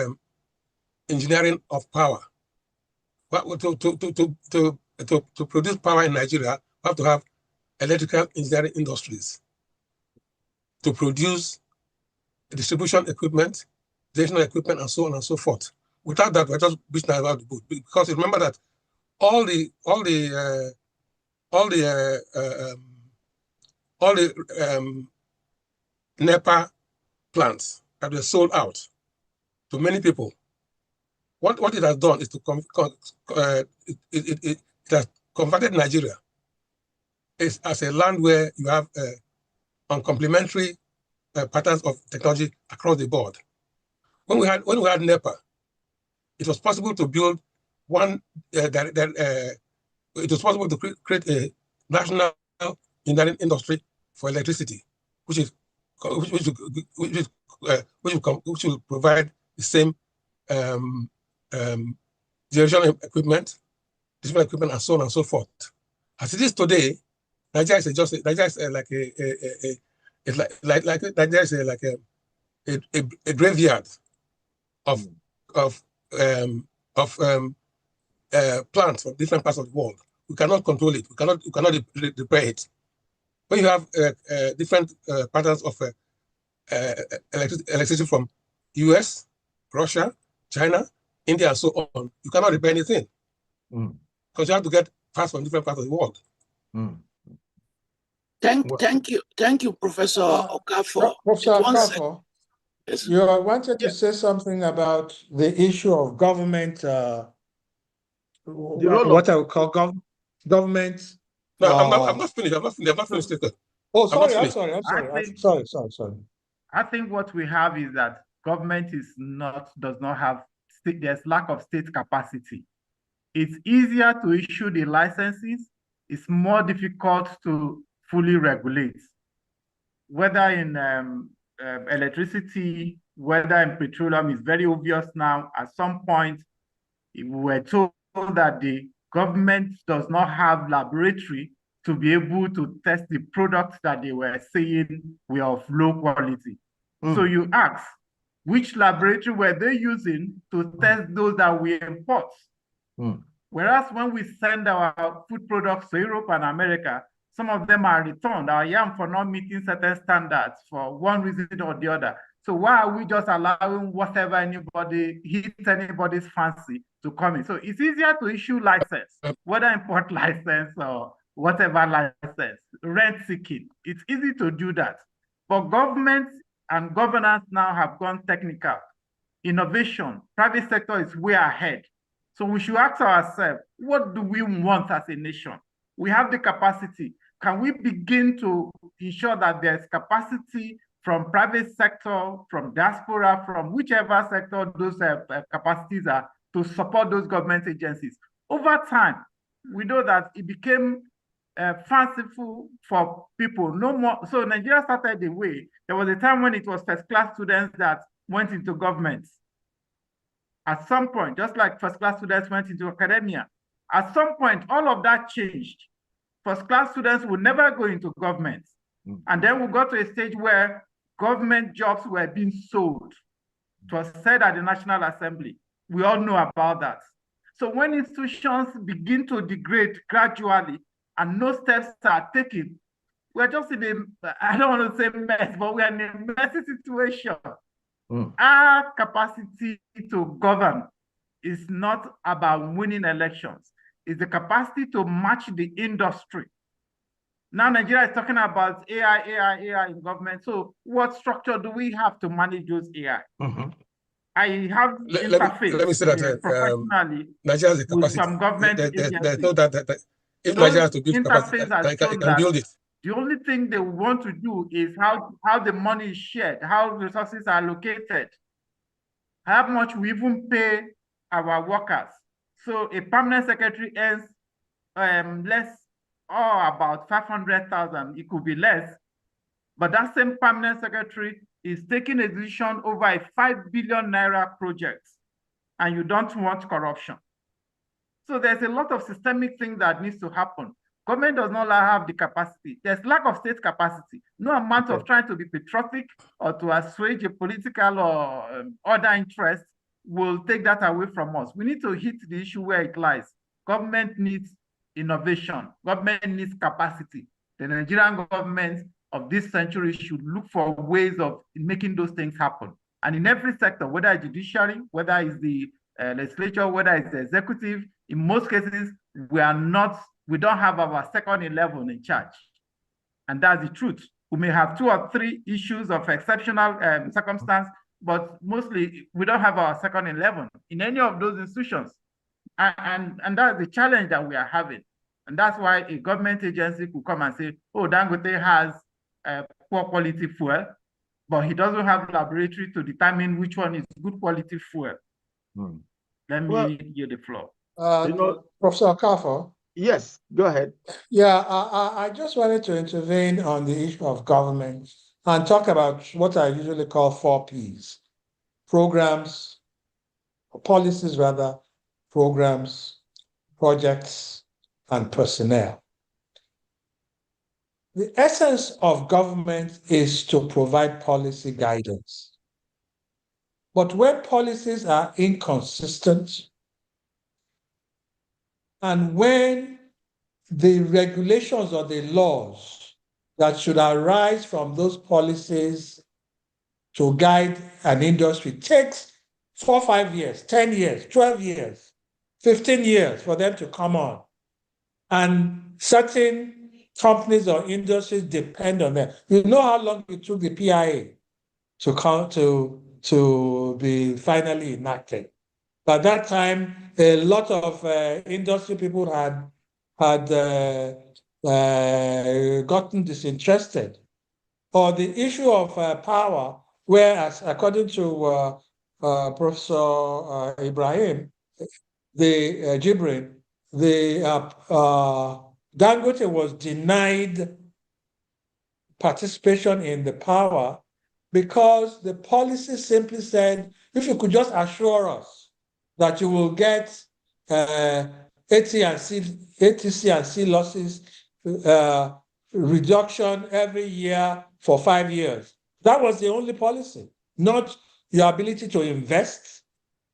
engineering of power. To produce power in Nigeria, we have to have electrical engineering industries to produce distribution equipment, stationary equipment, and so on and so forth. Without that, we're just beating about the bush. Because remember that all the NEPA plants that were sold out to many people. What it has done is to it has converted Nigeria as a land where you have complementary patterns of technology across the board. When we had NEPA, it was possible to build one. It was possible to create a national engineering industry for electricity, which will provide the same generation equipment, distribution equipment, and so on and so forth. As it is today, Nigeria is just Nigeria is like it's like Nigeria is like a graveyard of plants from different parts of the world. We cannot control it. We cannot repair it. When you have different patterns of electricity from US, Russia, China, India, and so on, you cannot repair anything because you have to get parts from different parts of the world. Thank you, Professor Okafor. Professor Okafor, yes. you wanted to say something about the issue of government, what I would call government. No, I'm not finished. I'm not finished. Oh, sorry, I'm sorry. I think what we have is that government does not have there's lack of state capacity. It's easier to issue the licenses. It's more difficult to fully regulate. Whether in electricity, whether in petroleum, is very obvious now. At some point, we were told that the government does not have laboratory to be able to test the products that they were saying were of low quality. So you ask, which laboratory were they using to test those that we import? Whereas when we send our food products to Europe and America, some of them are returned, our yam for not meeting certain standards for one reason or the other. So why are we just allowing whatever hits anybody's fancy to come in? So it's easier to issue license, whether import license or whatever license, rent seeking. It's easy to do that. But government and governance now have gone technical. Innovation, private sector is way ahead. So we should ask ourselves, what do we want as a nation? We have the capacity. Can we begin to ensure that there's capacity from private sector, from diaspora, from whichever sector those capacities are, to support those government agencies? Over time, we know that it became fanciful for people. No more. So Nigeria started the way. There was a time when it was first-class students that went into government. At some point, just like first-class students went into academia, at some point, all of that changed. First-class students would never go into government. And then we got to a stage where government jobs were being sold. It was said at the National Assembly. We all know about that. So when institutions begin to degrade gradually and no steps are taken, we're just in a, I don't want to say mess, but we're in a messy situation. Our capacity to govern is not about winning elections. It's the capacity to match the industry. Now Nigeria is talking about AI in government. So what structure do we have to manage those AI? I have interface let me say that professionally Nigeria has the capacity. with some government there's no doubt that if Nigeria has to build capacity, it can build it. The only thing they want to do is how the money is shared, how resources are allocated, how much we even pay our workers. So a permanent secretary earns less, or about 500,000. It could be less, but that same permanent secretary is taking a decision over a 5 billion naira project, and you don't want corruption. So there's a lot of systemic things that needs to happen. Government does not have the capacity. There's lack of state capacity. No amount of trying to be patriotic or to assuage a political or other interest will take that away from us. We need to hit the issue where it lies. Government needs innovation. Government needs capacity. The Nigerian government of this century should look for ways of making those things happen. And in every sector, whether it's judiciary, whether it's the legislature, whether it's the executive, in most cases, we don't have our second 11 in charge. And that's the truth. We may have 2 or 3 issues of exceptional circumstance, but mostly we don't have our second 11 in any of those institutions. And that's the challenge that we are having. And that's why a government agency could come and say, oh, Dangote has poor quality fuel, but he doesn't have a laboratory to determine which one is good quality fuel. Let me give you the floor. Professor Okafor. Yes, go ahead. Yeah, I just wanted to intervene on the issue of government and talk about what I usually call 4 Ps. Programs, or policies rather, programs, projects, and personnel. the essence of government is to provide policy guidance. But when policies are inconsistent, and when the regulations or the laws that should arise from those policies to guide an industry takes 4, 5 years, 10 years, 12 years, 15 years for them to come on, and certain companies or industries depend on them. You know how long it took the PIA to come to be finally enacted. By that time, a lot of industry people had gotten disinterested. Or the issue of power, whereas according to Professor Ibrahim, the Jibrin, the Dangote was denied participation in the power because the policy simply said, if you could just assure us that you will get ATC and C losses reduction every year for 5 years. That was the only policy, not your ability to invest,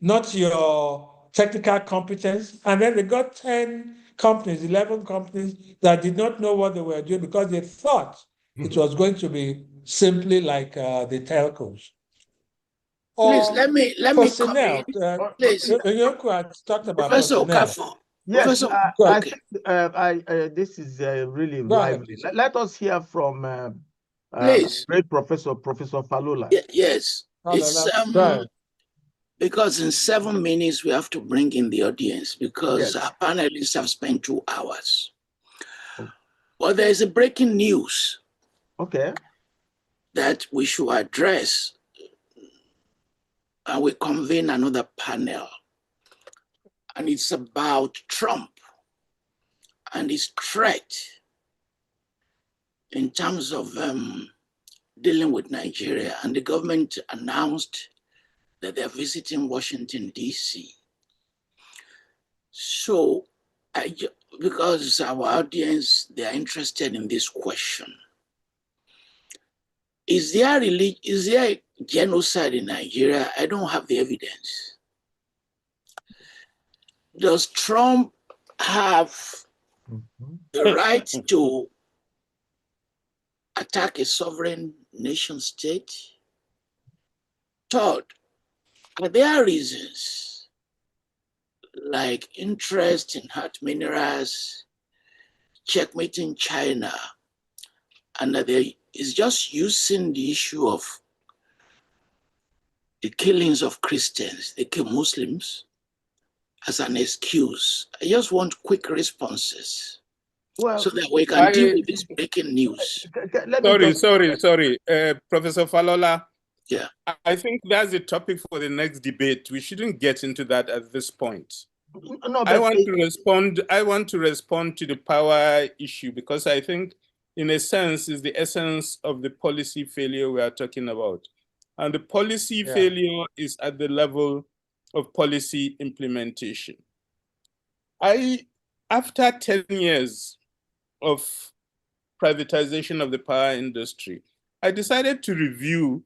not your technical competence. And then they got 10 companies, 11 companies that did not know what they were doing because they thought it was going to be simply like the telcos. Please, let me come in. Please. Onyeukwu had talked about Professor personnel. Okafor. Yes, Professor, I okay. think this is really lively. Let us hear from Please. great Professor Falola. Yes, it's because in 7 minutes we have to bring in the audience because our panelists have spent 2 hours. But there is a breaking news. Okay. That we should address, and we convene another panel. And it's about Trump and his threat in terms of dealing with Nigeria. And the government announced that they're visiting Washington, D.C. So, because our audience, they're interested in this question. Is there a genocide in Nigeria? I don't have the evidence. Does Trump have the right to attack a sovereign nation state? Third, are there reasons like interest in hard minerals, checkmating China, and that there is just using the issue of the killings of Christians, they kill Muslims, as an excuse? I just want quick responses so that we can deal with this breaking news. Sorry, Professor Falola. Yeah, I think that's a topic for the next debate. We shouldn't get into that at this point. No, I want to respond to the power issue because I think, in a sense, is the essence of the policy failure we are talking about. And the policy failure is at the level of policy implementation. After 10 years of privatization of the power industry, I decided to review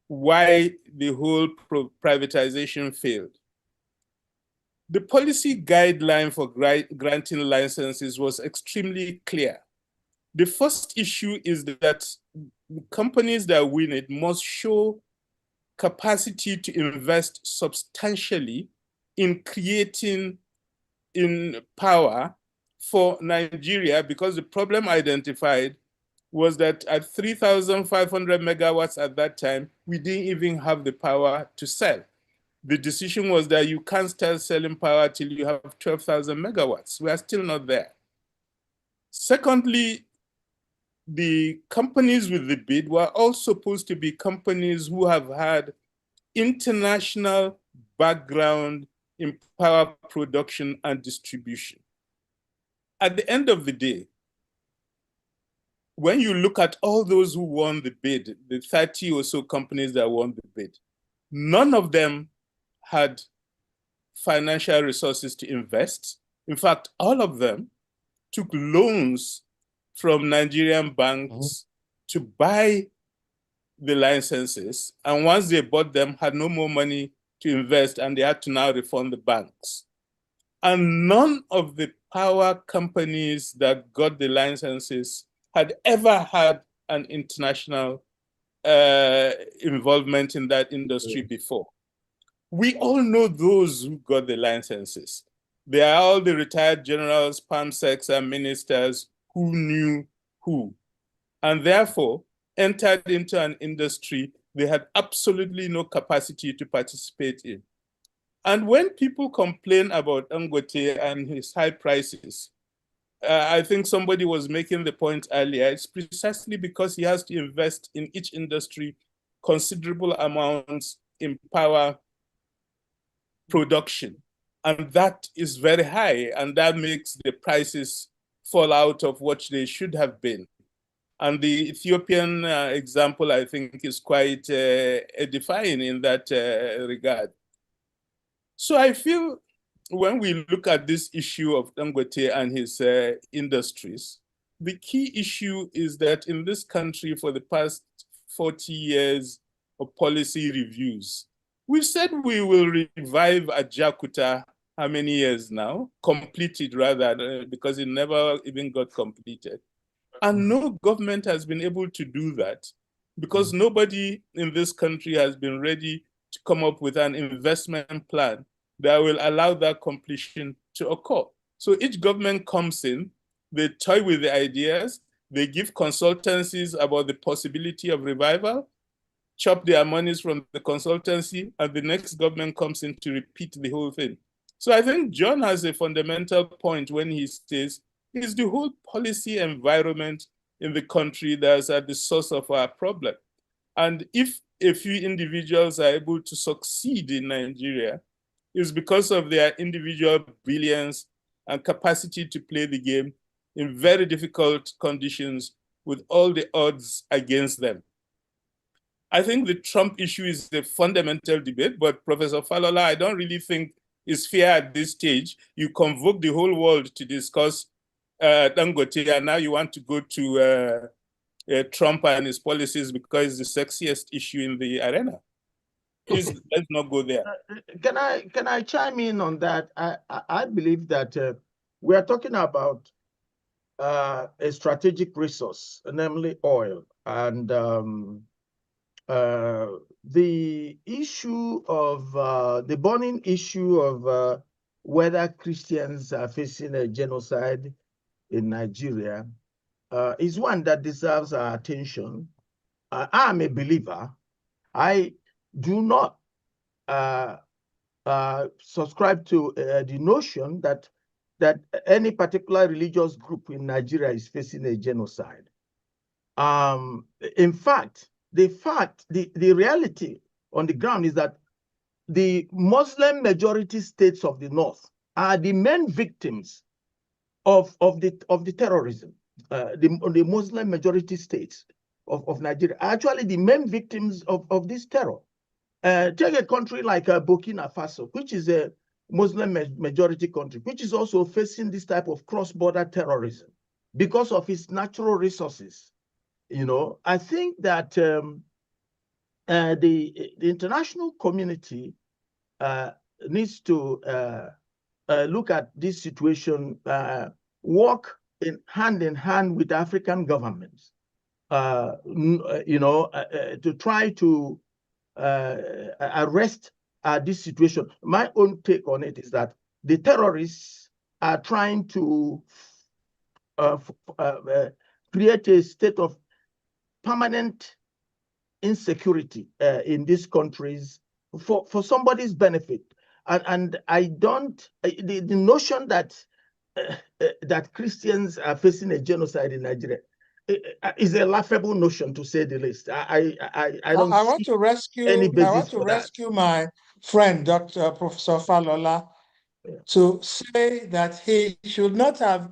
why the whole privatization failed. The policy guideline for granting licenses was extremely clear. The first issue is that companies that win it must show capacity to invest substantially in creating power for Nigeria, because the problem identified was that at 3,500 megawatts at that time, we didn't even have the power to sell. The decision was that you can't start selling power till you have 12,000 megawatts. We are still not there. Secondly, the companies with the bid were all supposed to be companies who have had international background in power production and distribution. At the end of the day, when you look at all those who won the bid, the 30 or so companies that won the bid, none of them had financial resources to invest. In fact, all of them took loans from Nigerian banks to buy the licenses, and once they bought them, had no more money to invest, and they had to now refund the banks. And none of the power companies that got the licenses had ever had an international involvement in that industry before. We all know those who got the licenses. They are all the retired generals, PAMSECs, and ministers who knew who, and therefore entered into an industry they had absolutely no capacity to participate in. And when people complain about Dangote and his high prices, I think somebody was making the point earlier, it's precisely because he has to invest in each industry considerable amounts in power production. And that is very high, and that makes the prices fall out of what they should have been. And the Ethiopian example, I think, is quite edifying in that regard. So I feel when we look at this issue of Dangote and his industries, the key issue is that in this country for the past 40 years of policy reviews, we've said we will revive Ajakuta, how many years now? Completed rather, because it never even got completed. And no government has been able to do that because nobody in this country has been ready to come up with an investment plan that will allow that completion to occur. So each government comes in, they toy with the ideas, they give consultancies about the possibility of revival, chop their monies from the consultancy, and the next government comes in to repeat the whole thing. So I think John has a fundamental point when he says it's the whole policy environment in the country that's at the source of our problem. And if a few individuals are able to succeed in Nigeria, it's because of their individual brilliance and capacity to play the game in very difficult conditions with all the odds against them. I think the Trump issue is a fundamental debate, but Professor Falola, I don't really think it's fair at this stage. You convoke the whole world to discuss Dangote, and now you want to go to Trump and his policies because it's the sexiest issue in the arena. Please, let's not go there. Can I chime in on that? I believe that we are talking about a strategic resource, namely oil, and the issue of the burning issue of whether Christians are facing a genocide in Nigeria is one that deserves our attention. I'm a believer. I do not subscribe to the notion that any particular religious group in Nigeria is facing a genocide. In fact, the reality on the ground is that the Muslim majority states of the North are the main victims of the terrorism. The Muslim majority states of Nigeria are actually the main victims of this terror. Take a country like Burkina Faso, which is a Muslim majority country, which is also facing this type of cross-border terrorism because of its natural resources. You know, I think that the international community needs to look at this situation, work hand in hand with African governments, to try to arrest this situation. My own take on it is that the terrorists are trying to create a state of permanent insecurity in these countries for somebody's benefit. And I don't, the notion that that Christians are facing a genocide in Nigeria is a laughable notion, to say the least. I don't. I want to rescue my friend, Dr. Professor Falola, to say that he should not have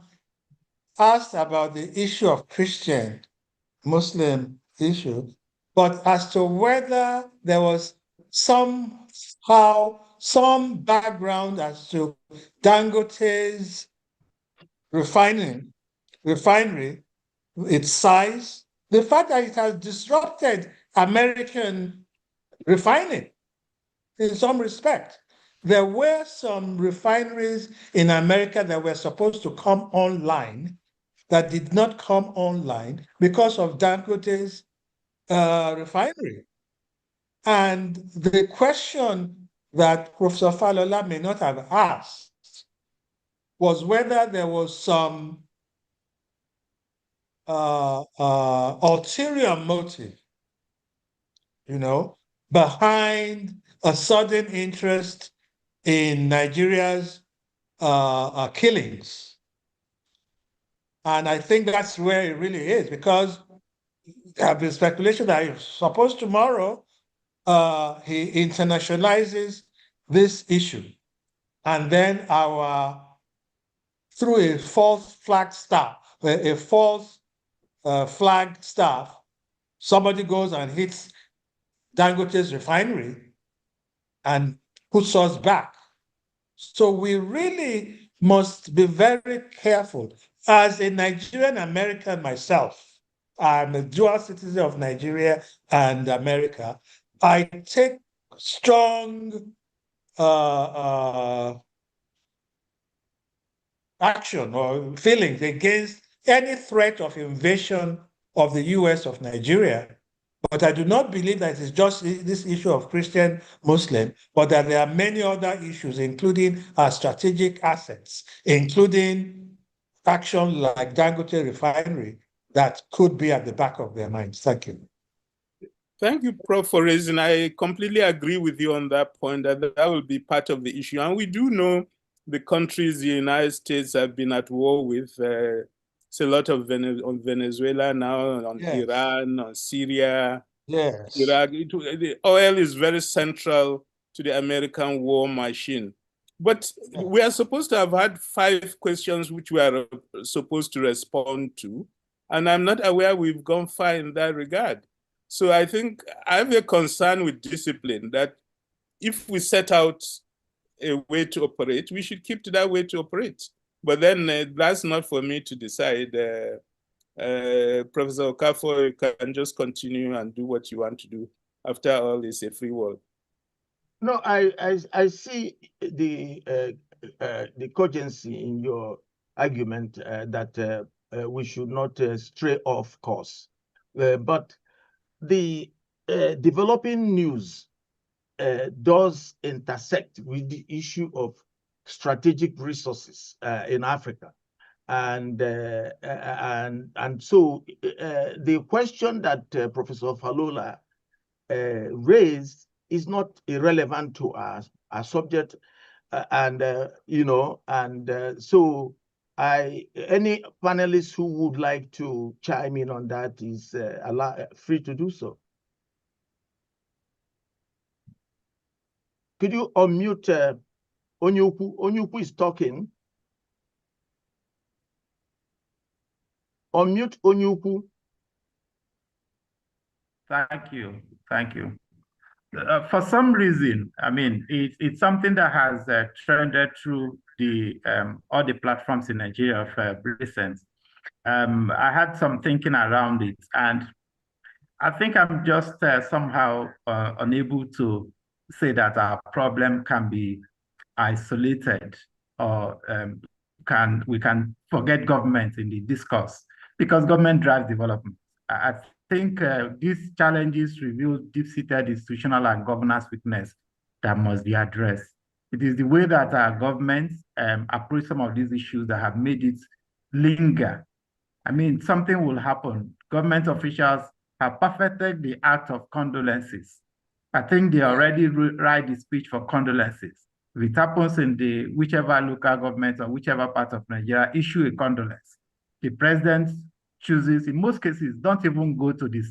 asked about the issue of Christian Muslim issue, but as to whether there was somehow some background as to Dangote's refinery its size, the fact that it has disrupted American refining in some respect. There were some refineries in America that were supposed to come online that did not come online because of Dangote's refinery. And the question that Professor Falola may not have asked was whether there was some ulterior motive, behind a sudden interest in Nigeria's killings. And I think that's where it really is, because there have been speculation that suppose tomorrow he internationalizes this issue, and then through a false flag staff, somebody goes and hits Dangote's refinery and puts us back. So we really must be very careful. As a Nigerian American myself, I'm a dual citizen of Nigeria and America. I take strong action or feelings against any threat of invasion of the US of Nigeria. But I do not believe that it's just this issue of Christian Muslim, but that there are many other issues, including our strategic assets, including action like Dangote Refinery, that could be at the back of their minds. Thank you. Thank you, Prof, for raising. I completely agree with you on that point, that will be part of the issue. And we do know the countries the United States have been at war with. It's a lot of on Venezuela now, on Iran, on Syria, Iraq. The oil is very central to the American war machine. But we are supposed to have had 5 questions which we are supposed to respond to. And I'm not aware we've gone far in that regard. So I think I have a concern with discipline, that if we set out a way to operate, we should keep to that way to operate. But then that's not for me to decide. Professor Okafor, you can just continue and do what you want to do. After all, it's a free world. No, I see the cogency in your argument that we should not stray off course. But the developing news does intersect with the issue of strategic resources in Africa, and so the question that Professor Falola raised is not irrelevant to our subject, so any panelists who would like to chime in on that is free to do so. Could you unmute Onyeukwu? Onyeukwu is talking. Unmute Onyeukwu. Thank you. Thank you. For some reason, I mean, it's something that has trended through the all the platforms in Nigeria of recent. I had some thinking around it, and I think I'm just somehow unable to say that our problem can be isolated, or we can forget government in the discourse, because government drives development. I think these challenges reveal deep-seated institutional and governance weakness that must be addressed. It is the way that our governments approach some of these issues that have made it linger. I mean, something will happen. Government officials have perfected the act of condolences. I think they already write the speech for condolences. If it happens in whichever local government or whichever part of Nigeria, issue a condolence. The president chooses, in most cases, don't even go to the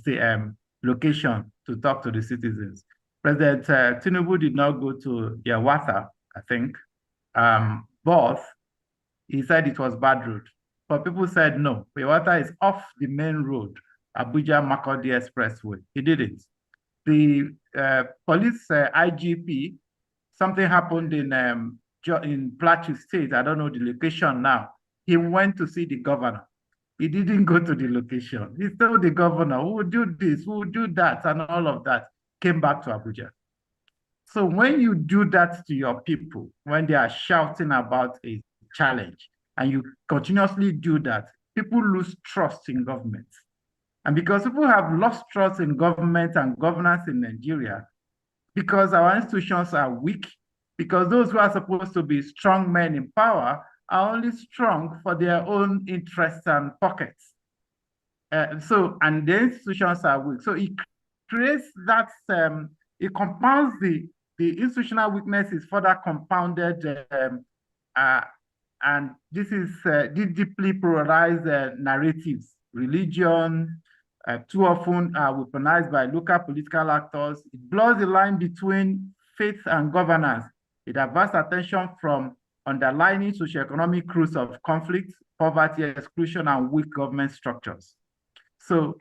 location to talk to the citizens. President Tinubu did not go to Yawata, I think, but he said it was bad road. But people said, no, Yawata is off the main road, Abuja-Makurdi Expressway. He did it. The police IGP, something happened in Plateau State. I don't know the location now. He went to see the governor. He didn't go to the location. He told the governor, who will do this, who will do that, and all of that. Came back to Abuja. So when you do that to your people, when they are shouting about a challenge, and you continuously do that, people lose trust in government. And because people have lost trust in government and governance in Nigeria, because our institutions are weak, because those who are supposed to be strong men in power are only strong for their own interests and pockets. And the institutions are weak. So it creates that, it compounds the institutional weakness is further compounded, and this is deeply polarized narratives. Religion, too often weaponized by local political actors. It blurs the line between faith and governance. It diverts attention from underlying socioeconomic roots of conflict, poverty, exclusion, and weak government structures. So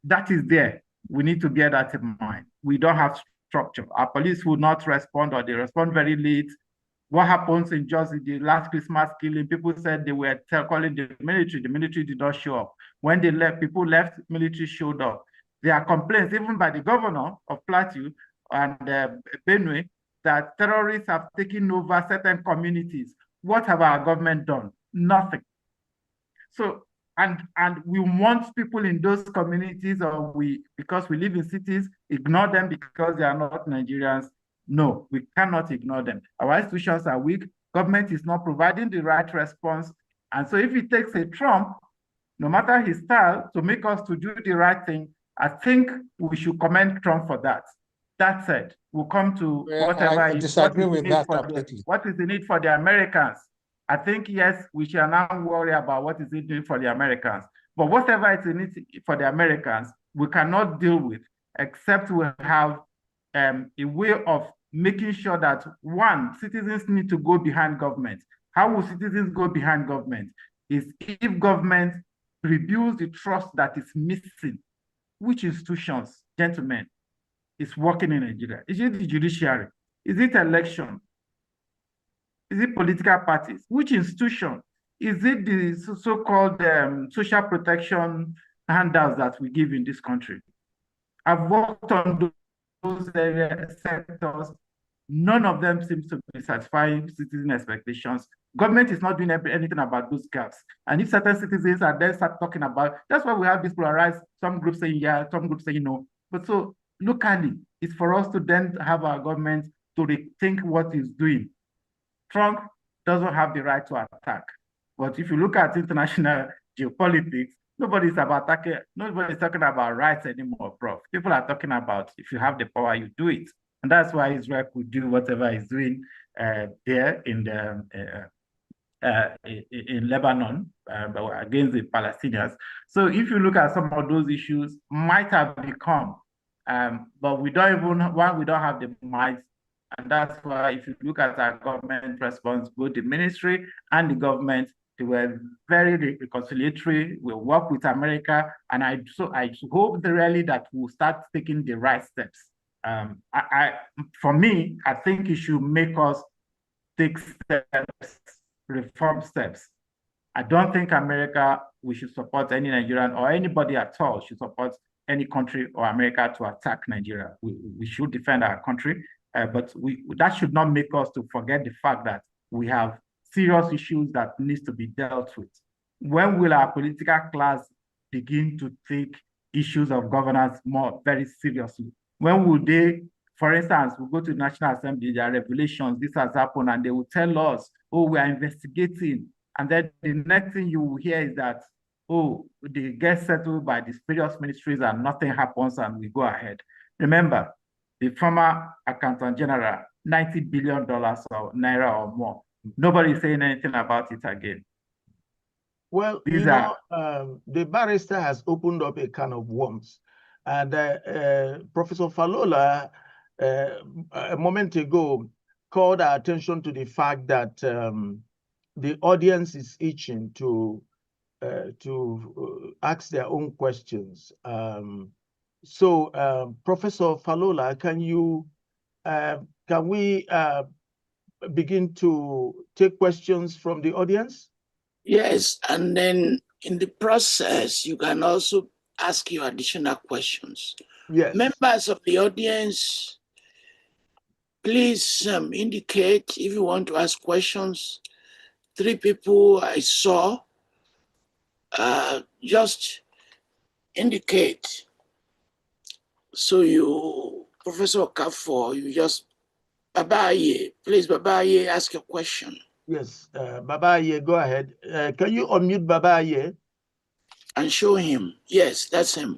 that is there. We need to bear that in mind. We don't have structure. Our police will not respond, or they respond very late. What happens in just the last Christmas killing? People said they were calling the military. The military did not show up. When they left, people left, military showed up. There are complaints, even by the governor of Plateau and Benue, that terrorists have taken over certain communities. What have our government done? Nothing. So, and we want people in those communities, or because we live in cities, ignore them because they are not Nigerians. No, we cannot ignore them. Our institutions are weak. Government is not providing the right response. And so if it takes a Trump, no matter his style, to make us to do the right thing, I think we should commend Trump for that. That said, we'll come to whatever I disagree with that completely. What is the need for the Americans? I think, yes, we shall now worry about what is it doing for the Americans. But whatever it needs for the Americans, we cannot deal with, except we have a way of making sure that, one, citizens need to go behind government. How will citizens go behind government? Is if government rebuilds the trust that is missing. Which institutions, gentlemen, is working in Nigeria? Is it the judiciary? Is it election? Is it political parties? Which institution? Is it the so-called social protection handouts that we give in this country? I've worked on those sectors. None of them seems to be satisfying citizen expectations. Government is not doing anything about those gaps. And if certain citizens are then start talking about, that's why we have this polarized, some groups saying yeah, some groups saying no. But so locally, it's for us to then have our government to rethink what it's doing. Trump doesn't have the right to attack. But if you look at international geopolitics, nobody's talking about rights anymore, Prof. People are talking about, if you have the power, you do it. And that's why Israel could do whatever it's doing there in Lebanon against the Palestinians. So if you look at some of those issues, might have become, but we don't have the might. And that's why if you look at our government response, both the ministry and the government, they were very reconciliatory. We'll work with America. And I hope really that we'll start taking the right steps. For me, I think it should make us take steps, reform steps. I don't think we should support any Nigerian or anybody at all should support any country or America to attack Nigeria. We should defend our country, but that should not make us to forget the fact that we have serious issues that needs to be dealt with. When will our political class begin to take issues of governance very seriously? When will they, for instance, we go to the National Assembly, there are revelations, this has happened, and they will tell us, oh, we are investigating. And then the next thing you will hear is that, oh, they get settled by the various ministries and nothing happens and we go ahead. Remember, the former Accountant General, $90 billion or Naira or more. Nobody is saying anything about it again. Well, the barrister has opened up a can of worms. And Professor Falola, a moment ago, called our attention to the fact that the audience is itching to ask their own questions. So, Professor Falola, can we begin to take questions from the audience? Yes, and then in the process, you can also ask your additional questions. Yes. Members of the audience, please indicate if you want to ask questions. 3 people I saw, just indicate. So you, Professor Okafor, you just, Babaye, please, Babaye, ask your question. Yes, Babaye, go ahead. Can you unmute Babaye? And show him. Yes, that's him.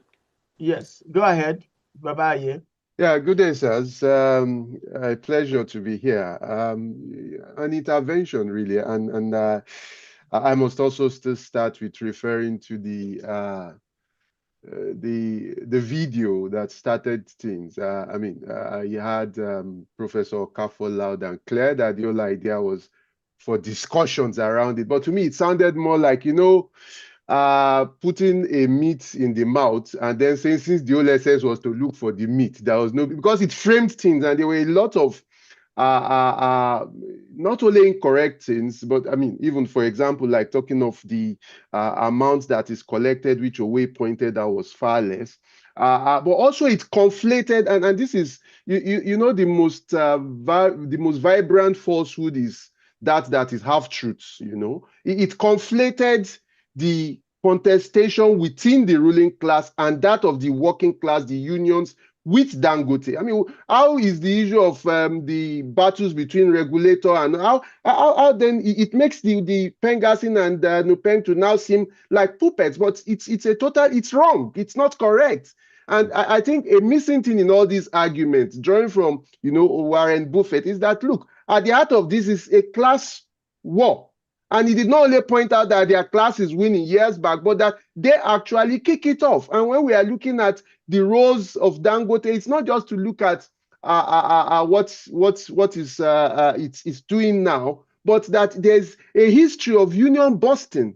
Yes, go ahead, Babaye. Yeah, good day, sirs. A pleasure to be here. An intervention, really, and I must also still start with referring to the video that started things. You had Professor Okafor loud and clear that the whole idea was for discussions around it, but to me it sounded more like, putting a meat in the mouth and then saying since the whole essence was to look for the meat, there was no, because it framed things and there were a lot of not only incorrect things, but even for example, like talking of the amount that is collected, which Owei pointed out was far less. But also it conflated, and this is, the most vibrant falsehood is that is half truths. It conflated the contestation within the ruling class and that of the working class, the unions, with Dangote. How is the issue of the battles between regulator and how then it makes the Pengassin and Nupeng to now seem like puppets, but it's wrong. It's not correct. And I think a missing thing in all these arguments, drawing from, Warren Buffett, is that, look, at the heart of this is a class war. And he did not only point out that their class is winning years back, but that they actually kick it off. And when we are looking at the roles of Dangote, it's not just to look at what it's doing now, but that there's a history of union busting.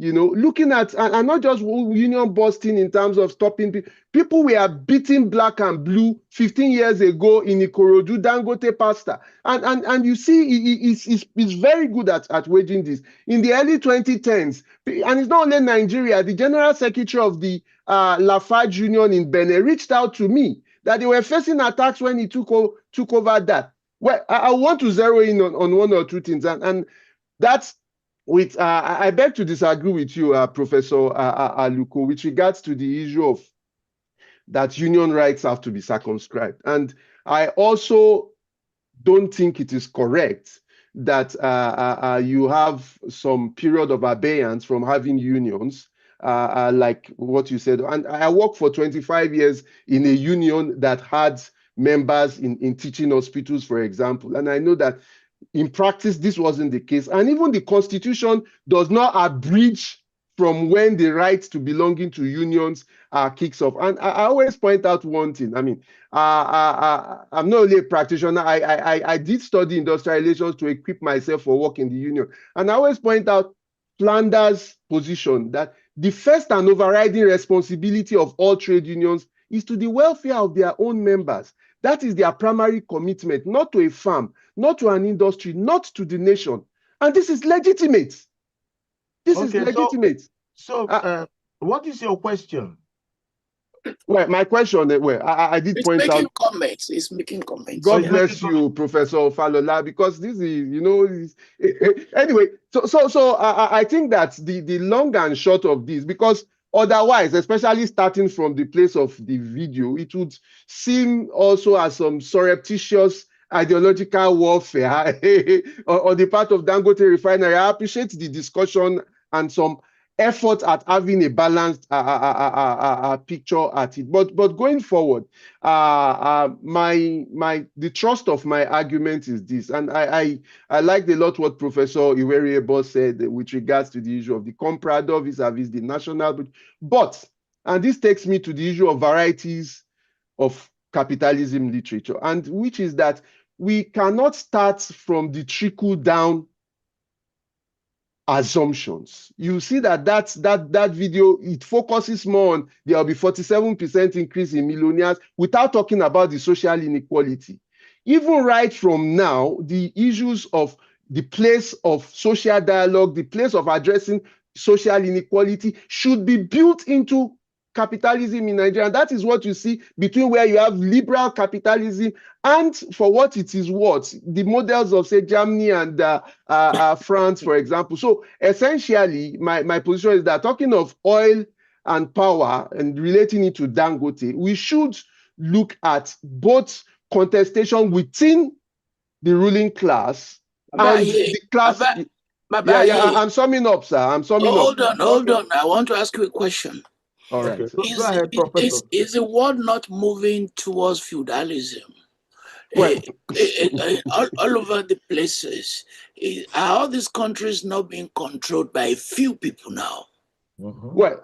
Looking at, and not just union busting in terms of stopping people. People were beating black and blue 15 years ago in Ikorodu, Dangote pasta. And you see, he's very good at waging this. In the early 2010s, and it's not only Nigeria, the general secretary of the Lafarge Union in Benin reached out to me that they were facing attacks when he took over that. Well, I want to zero in on one or two things, and that's with I beg to disagree with you, Professor Aluko, with regards to the issue of that union rights have to be circumscribed. And I also don't think it is correct that you have some period of abeyance from having unions, like what you said. And I worked for 25 years in a union that had members in teaching hospitals, for example. And I know that in practice, this wasn't the case. And even the Constitution does not abridge from when the right to belonging to unions kicks off. And I always point out one thing. I'm not only a practitioner. I did study industrial relations to equip myself for work in the union. And I always point out Flanders' position that the first and overriding responsibility of all trade unions is to the welfare of their own members. That is their primary commitment, not to a farm, not to an industry, not to the nation. And this is legitimate. This is legitimate. So what is your question? Well, my question, I did point out. He's making comments. God bless you, Professor Falola, because this is, anyway, so I think that the long and short of this, because otherwise, especially starting from the place of the video, it would seem also as some surreptitious ideological warfare on the part of Dangote Refinery. I appreciate the discussion and some effort at having a balanced picture at it. But going forward, the thrust of my argument is this, and I liked a lot what Professor Iweriebor said with regards to the issue of the comprador vis-a-vis the national. But, and this takes me to the issue of varieties of capitalism literature, and which is that we cannot start from the trickle-down assumptions. You see that video, it focuses more on there will be 47% increase in millionaires without talking about the social inequality. Even right from now, the issues of the place of social dialogue, the place of addressing social inequality should be built into capitalism in Nigeria. And that is what you see between where you have liberal capitalism and, for what it is worth, the models of, say, Germany and France, for example. So essentially, my position is that, talking of oil and power and relating it to Dangote, we should look at both contestation within the ruling class and the class. I'm summing up, sir. I'm summing up. Hold Okay. on. I want to ask you a question. All right. Okay. Go ahead, Professor. Is the world not moving towards feudalism? Well, all over the places. Are all these countries not being controlled by a few people now? Well,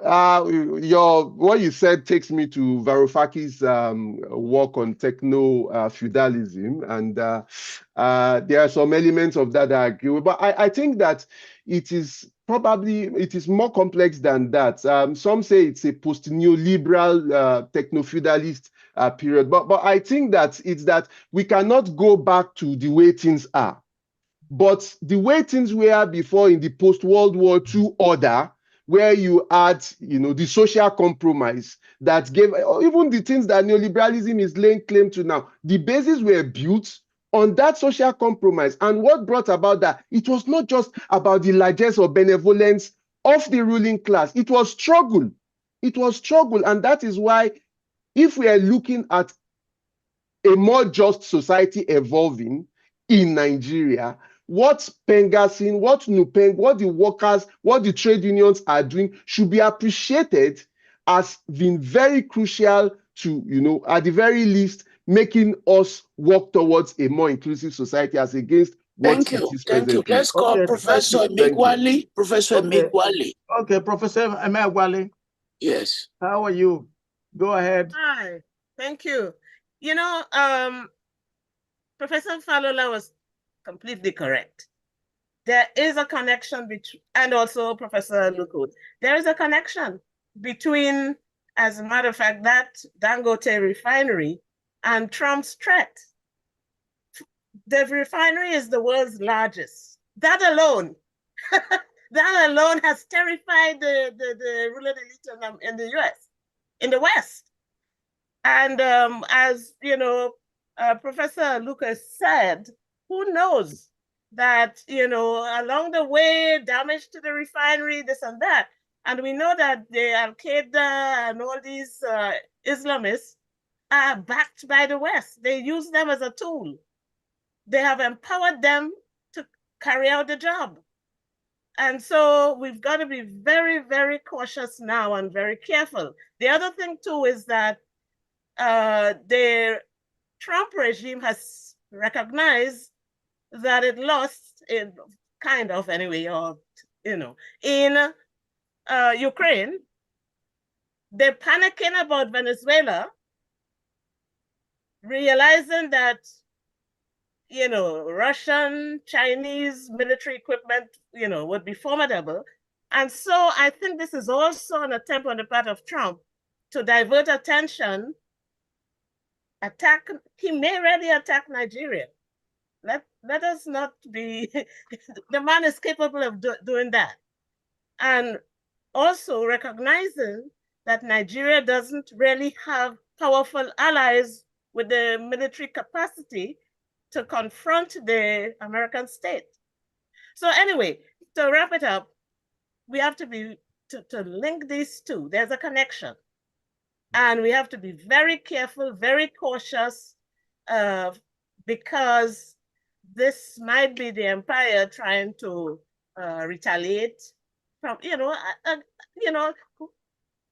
what you said takes me to Varoufakis' work on techno feudalism, and there are some elements of that I agree with. But I think that it is more complex than that. Some say it's a post-neoliberal techno-feudalist period, but I think that it's that we cannot go back to the way things are. But the way things were before, in the post-World War II order, where you had, the social compromise that gave, even the things that neoliberalism is laying claim to now, the bases were built on that social compromise. And what brought about that? It was not just about the largesse or benevolence of the ruling class. It was struggle. It was struggle. And that is why, if we are looking at a more just society evolving in Nigeria, what Pengassin, what Nupeng, what the workers, what the trade unions are doing should be appreciated as being very crucial to, at the very least, making us work towards a more inclusive society as against what it is presently. Thank you. Let's call Professor Emegwali. Professor Emegwali. Okay, Professor Emegwali. Yes. How are you? Go ahead. Hi. Thank you. Professor Falola was completely correct. There is a connection between, and also Professor Aluko, there is a connection between, as a matter of fact, that Dangote refinery and Trump's threat. The refinery is the world's largest. That alone has terrified the ruling elite in the US, in the West. And as Professor Lucas said, who knows that, along the way, damage to the refinery, this and that. And we know that the Al-Qaeda and all these Islamists are backed by the West. They use them as a tool. They have empowered them to carry out the job. And so we've got to be very, very cautious now and very careful. The other thing too is that the Trump regime has recognized that it lost, in Ukraine. They're panicking about Venezuela, realizing that, Russian, Chinese military equipment, would be formidable. And so I think this is also an attempt on the part of Trump to divert attention. He may really attack Nigeria. Let us not be, the man is capable of doing that. And also recognizing that Nigeria doesn't really have powerful allies with the military capacity to confront the American state. So anyway, to wrap it up, we have to to link these two. There's a connection. And we have to be very careful, very cautious, because this might be the empire trying to retaliate from,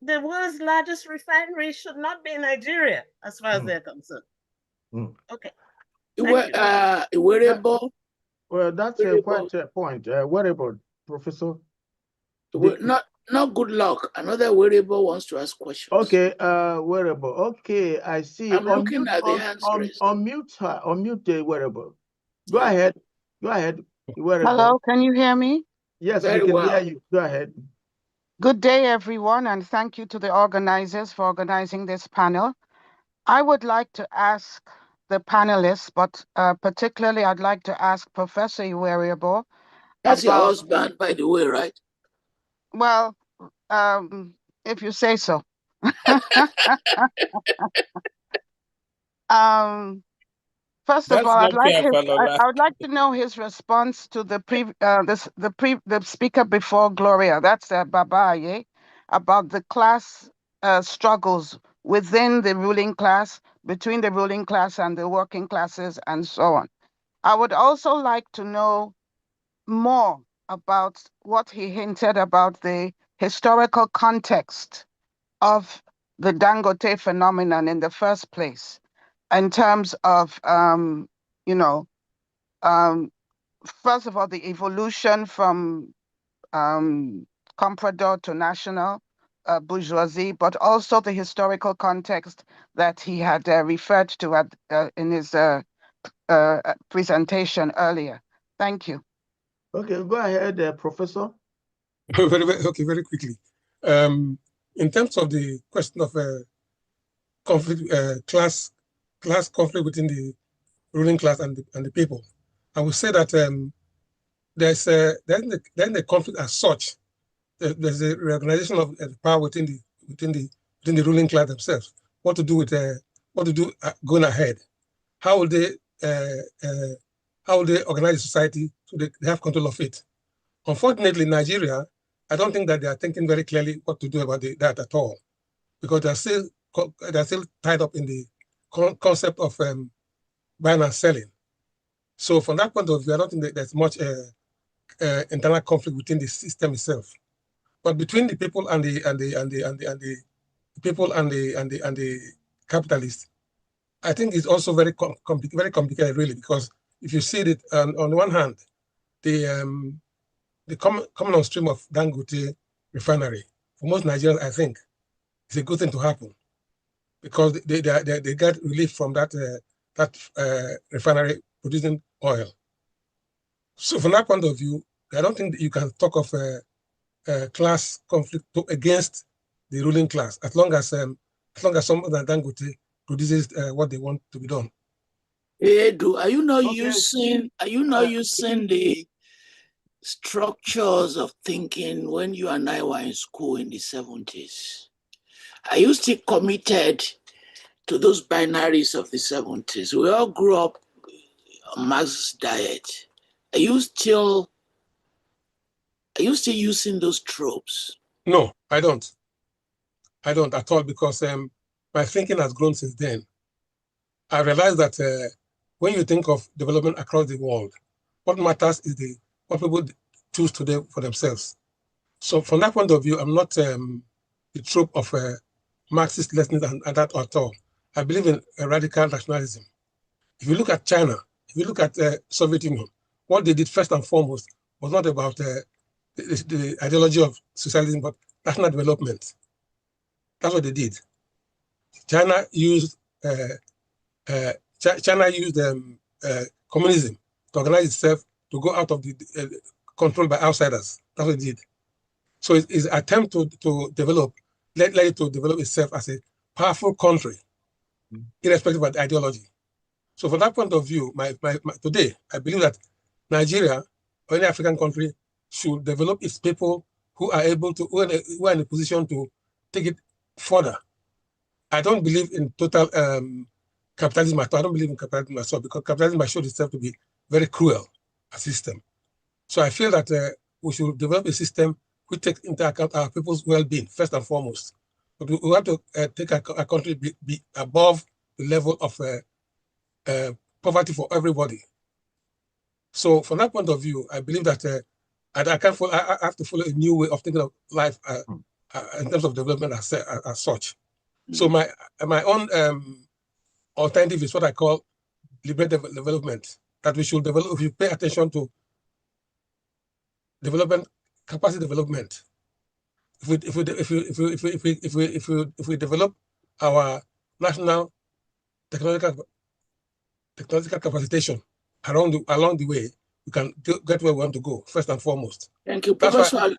the world's largest refinery should not be in Nigeria, as far as they're concerned. Okay. Iweriebor. Well, that's quite a point. Iweriebor, Professor. Not good luck. Another Iweriebor wants to ask questions. Okay, Iweriebor. Okay, I see. I'm looking at the hands raised. Unmute her. Unmute the Iweriebor. Go ahead. Go ahead. Iweriebor. Hello, can you hear me? Yes, we can hear you. Go ahead. Good day, everyone, and thank you to the organizers for organizing this panel. I would like to ask the panelists, but particularly I'd like to ask Professor Iweriebor. That's your husband, by the way, right? Well, if you say so. First of That's all, not fair, Falola. I would like to know his response to the speaker before Gloria. That's Babaye, about the class struggles within the ruling class, between the ruling class and the working classes, and so on. I would also like to know more about what he hinted about the historical context of the Dangote phenomenon in the first place, in terms of, first of all, the evolution from comprador to national bourgeoisie, but also the historical context that he had referred to in his presentation earlier. Thank you. Okay, go ahead, Professor. Very quickly. In terms of the question of conflict, class conflict within the ruling class and the people, I would say that there's a conflict as such. There's a reorganization of the power within the ruling class themselves. What to do with going ahead? How will they organize society so they have control of it? Unfortunately, Nigeria, I don't think that they are thinking very clearly what to do about that at all, because they're still tied up in the concept of buying and selling. So from that point of view, I don't think that there's much internal conflict within the system itself. But between the people and the capitalists, I think it's also very complicated, really, because if you see it on the one hand, the coming on stream of Dangote refinery, for most Nigerians, I think, it's a good thing to happen, because they get relief from that refinery producing oil. So from that point of view, I don't think that you can talk of class conflict against the ruling class, as long as someone like Dangote produces what they want to be done. Ehiedu, are you not using the structures of thinking when you and I were in school in the 70s? Are you still committed to those binaries of the 70s? We all grew up on Marx's diet. Are you still using those tropes? No, I don't. I don't at all, because my thinking has grown since then. I realized that when you think of development across the world, what matters is what people choose to do for themselves. So from that point of view, I'm not the trope of Marxist lessons and that at all. I believe in radical nationalism. If you look at China, if you look at Soviet Union, what they did first and foremost was not about the ideology of socialism, but national development. That's what they did. China used communism to organize itself to go out of the control by outsiders. That's what it did. So it's an attempt to develop, let it to develop itself as a powerful country, irrespective of the ideology. So from that point of view, today, I believe that Nigeria or any African country should develop its people who are able to, who are in a position to take it further. I don't believe in total capitalism at all. I don't believe in capitalism at all, because capitalism has showed itself to be very cruel a system. So I feel that we should develop a system which takes into account our people's well-being, first and foremost. But we have to take a country be above the level of poverty for everybody. So from that point of view, I believe that I have to follow a new way of thinking of life in terms of development as such. So my own alternative is what I call liberated development, that we should develop, if you pay attention to development, capacity development. If we develop our national technological capacitation along the way, we can get where we want to go, first and foremost. Thank you, Professor.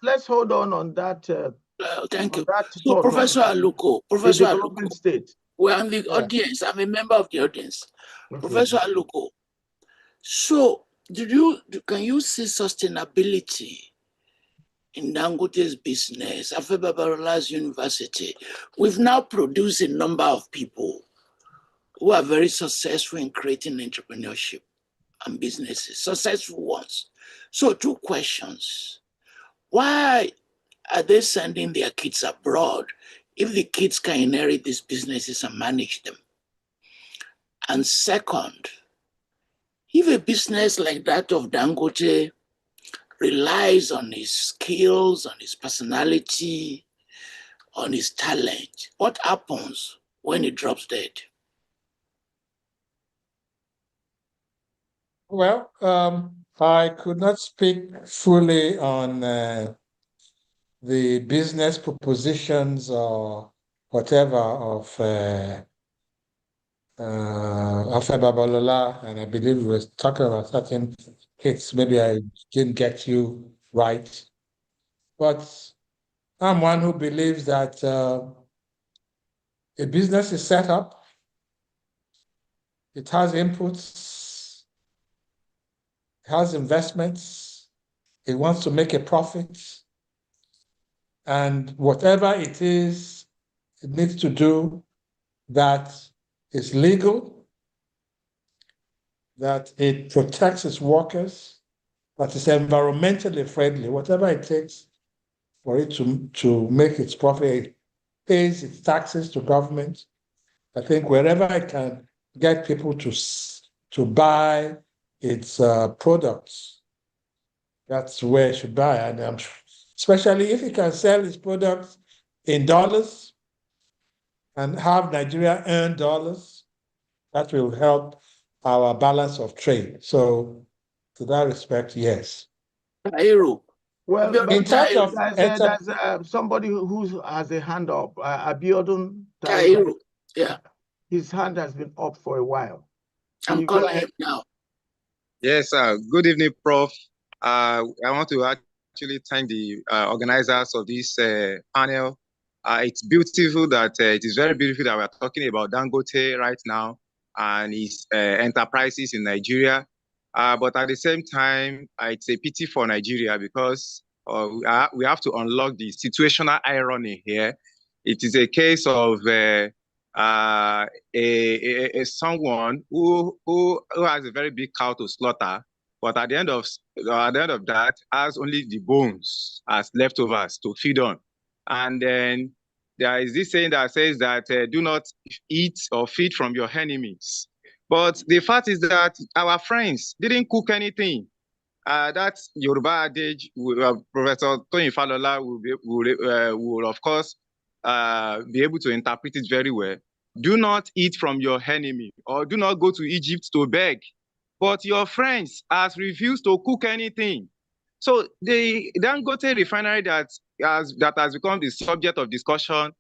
Let's hold on that. Thank you. So Professor Aluko, Professor Aluko, state. We're on the audience. I'm a member of the audience. Okay. Professor Aluko, so can you see sustainability in Dangote's business, Afe Babalola's university, we've now produced a number of people who are very successful in creating entrepreneurship and businesses, successful ones. So 2 questions. Why are they sending their kids abroad if the kids can inherit these businesses and manage them? And second, if a business like that of Dangote relies on his skills, on his personality, on his talent, what happens when he drops dead? Well, I could not speak fully on the business propositions or whatever of Afe Babalola, and I believe we were talking about certain hits. Maybe I didn't get you right. But I'm one who believes that a business is set up, it has inputs, it has investments, it wants to make a profit, and whatever it is it needs to do that is legal, that it protects its workers, that is environmentally friendly, whatever it takes for it to make its profit, it pays its taxes to government. I think wherever I can get people to buy its products, that's where it should buy. And especially if it can sell its products in dollars and have Nigeria earn dollars, that will help our balance of trade. So to that respect, yes. Well, in terms of there's somebody who has a hand up, Abiodun. Yeah. His hand has been up for a while. I'm calling him now. Yes, good evening, Prof. I want to actually thank the organizers of this panel. It's beautiful that it is very beautiful that we're talking about Dangote right now and his enterprises in Nigeria. But at the same time, it's a pity for Nigeria because we have to unlock the situational irony here. It is a case of someone who has a very big cow to slaughter, but at the end of that has only the bones as leftovers to feed on. And then there is this saying that says that do not eat or feed from your enemies. But the fact is that our friends didn't cook anything. That Yoruba adage, Professor Tony Falola will of course be able to interpret it very well. Do not eat from your enemy, or do not go to Egypt to beg. But your friends has refused to cook anything. So the Dangote refinery that has become the subject of discussion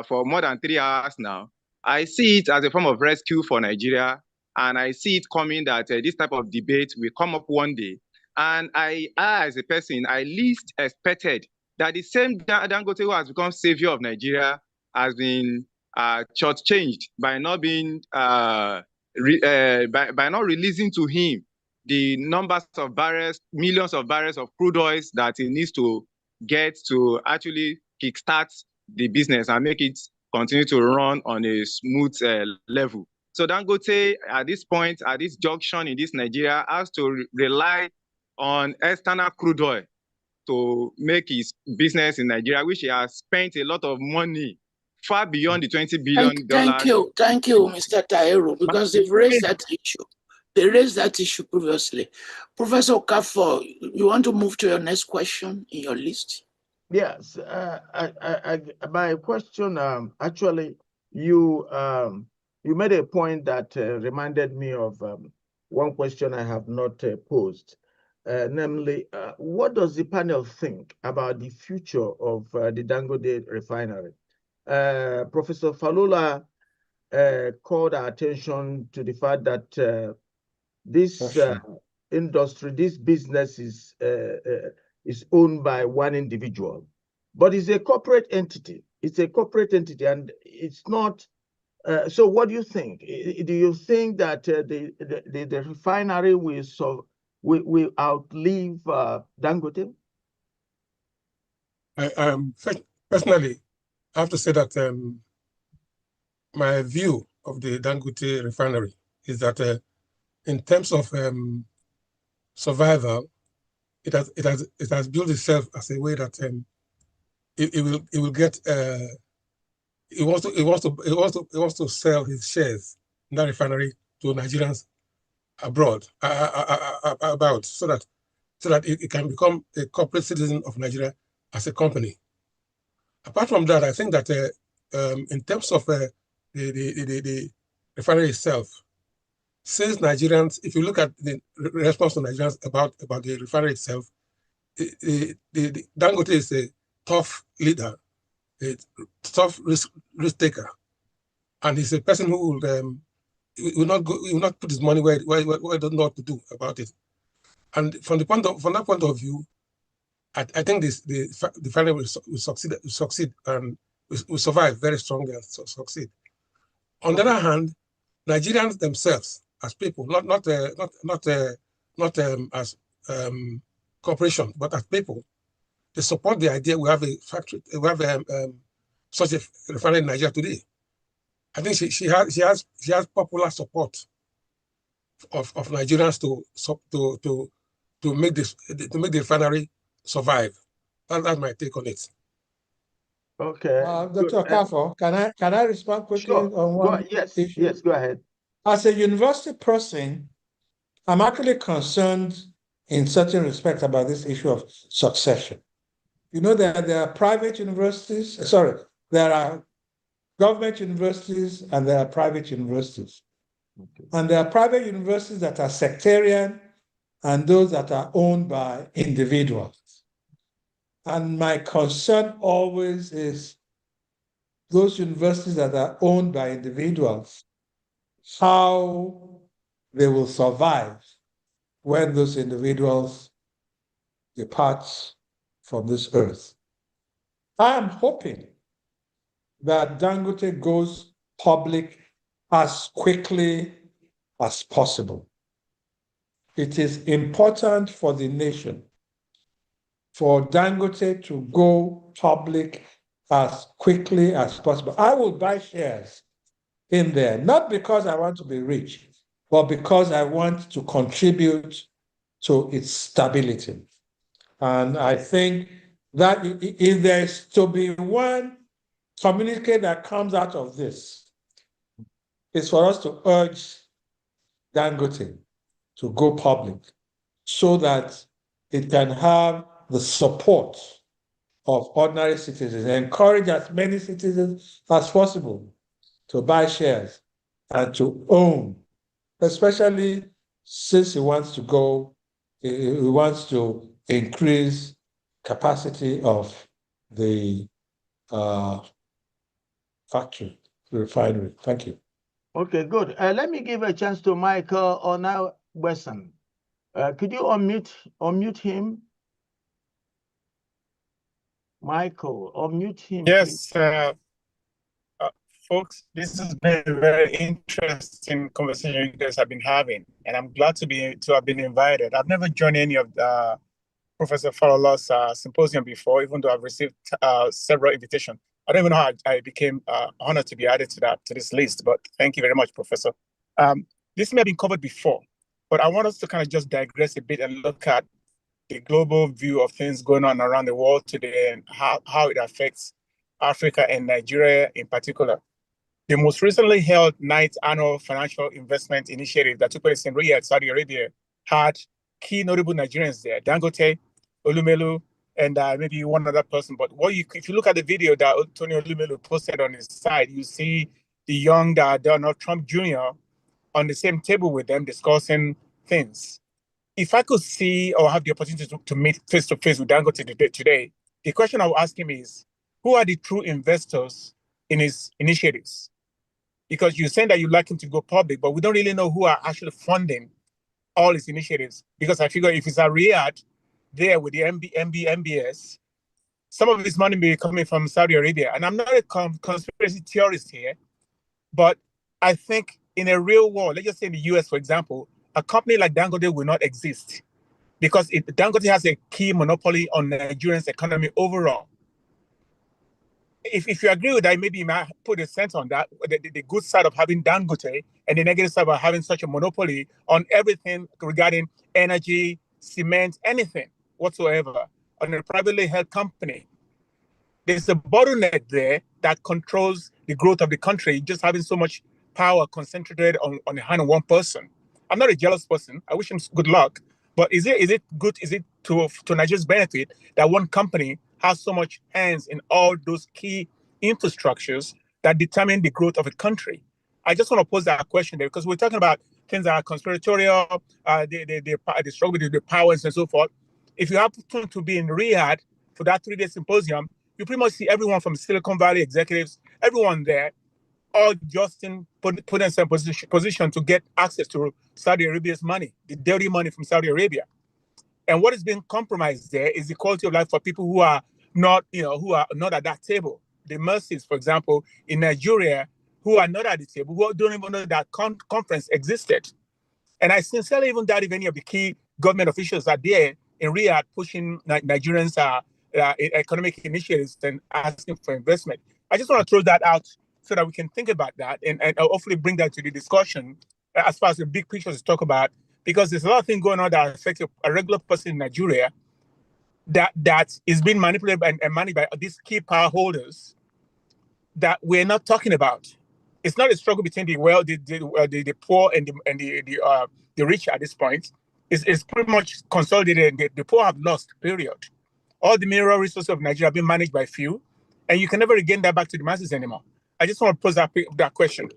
for more than 3 hours now, I see it as a form of rescue for Nigeria, and I see it coming that this type of debate will come up one day. And I as a person, I least expected that the same Dangote who has become savior of Nigeria has been shortchanged by not being by not releasing to him the numbers of barrels, millions of barrels of crude oils that he needs to get to actually kickstart the business and make it continue to run on a smooth level. So Dangote, at this point, at this junction in this Nigeria, has to rely on external crude oil to make his business in Nigeria, which he has spent a lot of money, far beyond the $20 billion. Thank you, Mr. Taheru, because they've raised that issue. They raised that issue previously. Professor Okafor, you want to move to your next question in your list? Yes. My question, actually, you made a point that reminded me of one question I have not posed. Namely, what does the panel think about the future of the Dangote refinery? Professor Falola called our attention to the fact that this industry, this business is owned by one individual, but it's a corporate entity. It's a corporate entity, and it's not. So, what do you think? Do you think that the refinery will outlive Dangote? Personally, I have to say that my view of the Dangote refinery is that in terms of survival, it has built itself as a way that it will get it wants to sell his shares in that refinery to Nigerians abroad about so that it can become a corporate citizen of Nigeria as a company. Apart from that, I think that in terms of the refinery itself, since Nigerians, if you look at the response to Nigerians about the refinery itself, the Dangote is a tough leader, a tough risk taker, and he's a person who will not put his money where he doesn't know what to do about it. And from that point of view, I think the refinery will succeed and will survive very strongly and succeed. On the other hand, Nigerians themselves, as people, not as corporation, but as people, they support the idea we have a factory, we have such a refinery in Nigeria today. I think she has popular support of Nigerians to make the refinery survive. That's my take on it. Okay. Dr. Okafor, can I respond quickly on one issue? Yes, go ahead. As a university person, I'm actually concerned in certain respects about this issue of succession. You know that there are private universities, there are government universities and there are private universities. Okay. And there are private universities that are sectarian and those that are owned by individuals. And my concern always is those universities that are owned by individuals, how they will survive when those individuals depart from this earth. I am hoping that Dangote goes public as quickly as possible. It is important for the nation for Dangote to go public as quickly as possible. I will buy shares in there, not because I want to be rich, but because I want to contribute to its stability. And I think that if there's to be one communique that comes out of this, it's for us to urge Dangote to go public so that it can have the support of ordinary citizens, encourage as many citizens as possible to buy shares and to own, especially since he wants to increase capacity of the factory, the refinery. Thank you. Okay, good. Let me give a chance to Michael Onyeukwu. Could you unmute him? Michael, unmute him. Yes, folks, this has been a very interesting conversation you guys have been having, and I'm glad to have been invited. I've never joined any of Professor Falola's symposium before, even though I've received several invitations. I don't even know how I became honored to be added to this list, but thank you very much, Professor. This may have been covered before, but I want us to kind of just digress a bit and look at the global view of things going on around the world today and how it affects Africa and Nigeria in particular. The most recently held 9th Annual Financial Investment Initiative that took place in Riyadh, Saudi Arabia, had key notable Nigerians there, Dangote, Olumelu, and maybe one other person. But if you look at the video that Tony Olumelu posted on his side, you see the young Donald Trump Jr. on the same table with them discussing things. If I could see or have the opportunity to meet face-to-face with Dangote today, the question I will ask him is, who are the true investors in his initiatives? Because you're saying that you'd like him to go public, but we don't really know who are actually funding all his initiatives. Because I figure if it's a Riyadh there with the MBS, some of his money may be coming from Saudi Arabia. And I'm not a conspiracy theorist here, but I think in a real world, let's just say in the US, for example, a company like Dangote will not exist because Dangote has a key monopoly on Nigeria's economy overall. if you agree with that, maybe you might put a sense on that, the good side of having Dangote and the negative side of having such a monopoly on everything regarding energy, cement, anything whatsoever on a privately held company. There's a bottleneck there that controls the growth of the country, just having so much power concentrated on the hand of one person. I'm not a jealous person. I wish him good luck. But is it good? Is it to Nigeria's benefit that one company has so much hands in all those key infrastructures that determine the growth of a country? I just want to pose that question there because we're talking about things that are conspiratorial, the struggle with the powers and so forth. If you happen to be in Riyadh for that 3-day symposium, you pretty much see everyone from Silicon Valley executives, everyone there, all just put themselves in position to get access to Saudi Arabia's money, the dirty money from Saudi Arabia. And what is being compromised there is the quality of life for people who are not, who are not at that table. The Mercies, for example, in Nigeria, who are not at the table, who don't even know that conference existed. And I sincerely even doubt if any of the key government officials are there in Riyadh pushing Nigerians' economic initiatives and asking for investment. I just want to throw that out so that we can think about that and hopefully bring that to the discussion as far as the big picture to talk about, because there's a lot of things going on that affect a regular person in Nigeria that is being manipulated and managed by these key power holders that we're not talking about. It's not a struggle between the poor and the rich at this point. It's pretty much consolidated. The poor have lost, period. All the mineral resources of Nigeria have been managed by few, and you can never regain that back to the masses anymore. I just want to pose that question.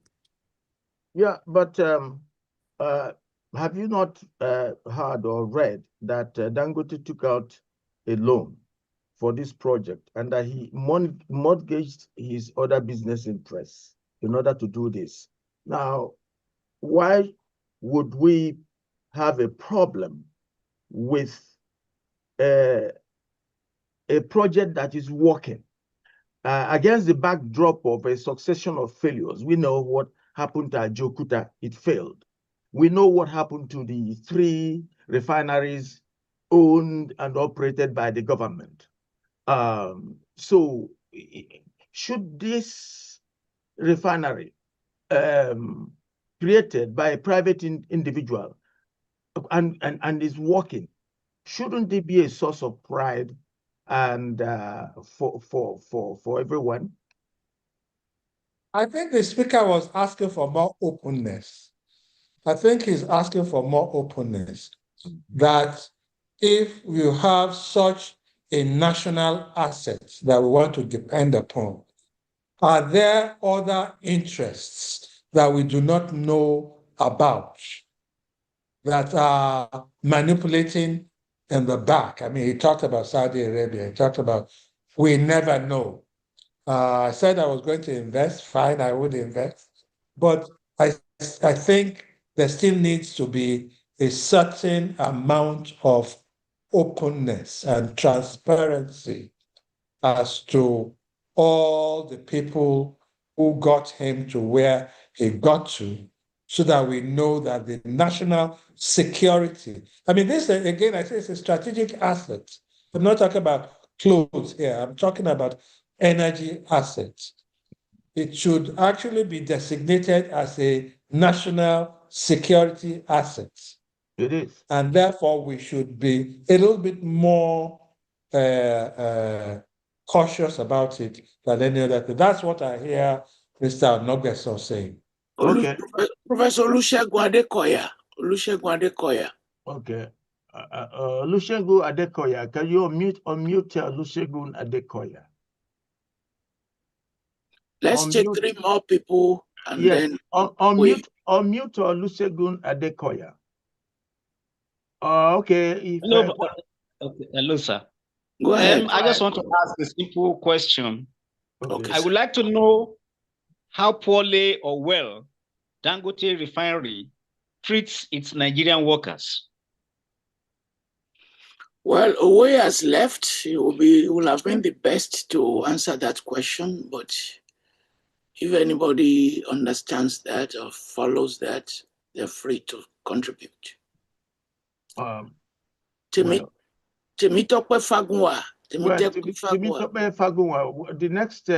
Yeah, but have you not heard or read that Dangote took out a loan for this project and that he mortgaged his other business interests in order to do this? Now, why would we have a problem with a project that is working against the backdrop of a succession of failures? We know what happened to Ajokuta, it failed. We know what happened to the 3 refineries owned and operated by the government. So should this refinery created by a private individual and is working, shouldn't it be a source of pride and for everyone? I think the speaker was asking for more openness. I think he's asking for more openness, that if you have such a national asset that we want to depend upon, are there other interests that we do not know about that are manipulating in the back? I mean, he talked about Saudi Arabia, he talked about, we never know. I said I was going to invest, fine, I would invest. But I think there still needs to be a certain amount of openness and transparency as to all the people who got him to where he got to, so that we know that the national security, I mean, this, again, I say it's a strategic asset. I'm not talking about clothes here, I'm talking about energy assets. It should actually be designated as a national security asset. It is. And therefore, we should be a little bit more cautious about it than any other thing. That's what I hear Mr. Nogbeso saying. Okay. Professor Olusegun Adekoya. Okay. Olusegun Adekoya, can you unmute Olusegun Adekoya? Let's take 3 more people and then unmute Olusegun Adekoya. Okay. Hello, okay. Hello, sir. Go ahead. I just want to ask a simple question. Okay. I would like to know how poorly or well Dangote Refinery treats its Nigerian workers. Well, Owei has left. He will have been the best to answer that question. But if anybody understands that or follows that, they're free to contribute. Temitope Fagunwa Well, Timitope Fagunwa, the next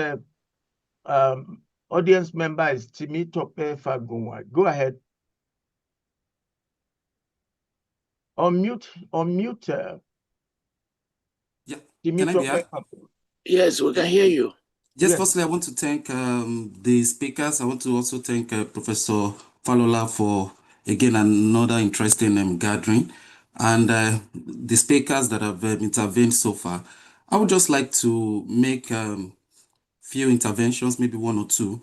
audience member is Timitope Fagunwa. Go ahead. Unmute. Yeah. Can I be heard? Yes, we can hear you. Yes, firstly, I want to thank the speakers. I want to also thank Professor Falola for, again, another interesting gathering. And the speakers that have intervened so far. I would just like to make few interventions, maybe one or two.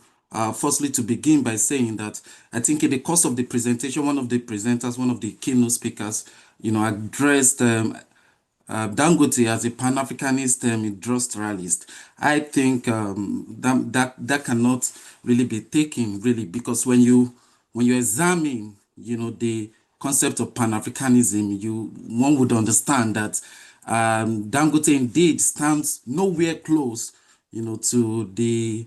Firstly, to begin by saying that I think in the course of the presentation, one of the presenters, one of the keynote speakers, addressed Dangote as a Pan-Africanist industrialist. I think that cannot really be taken because when you examine, the concept of Pan-Africanism, one would understand that Dangote indeed stands nowhere close, to the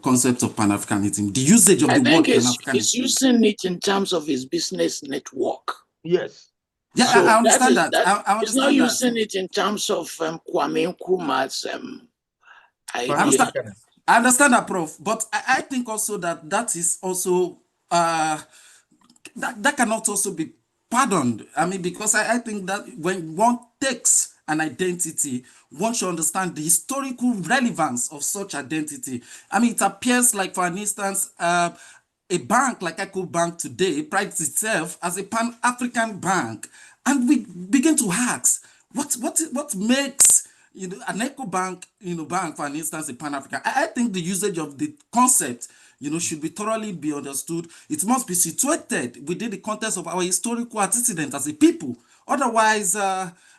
concept of Pan-Africanism. The usage of the word Pan-Africanism. He's using it in terms of his business network. Yes. Yeah, So I understand that. I He's not using it in terms of Kwame Nkrumah's idea. I understand that, Prof. But I think also that is also that cannot also be pardoned. I mean, because I think that when one takes an identity, one should understand the historical relevance of such identity. I mean, it appears like, for instance, a bank like EcoBank today prides itself as a Pan-African bank, and we begin to ask what makes an EcoBank bank, for instance, a Pan-African. I think the usage of the concept should be thoroughly be understood. It must be situated within the context of our historical antecedent as a people. Otherwise,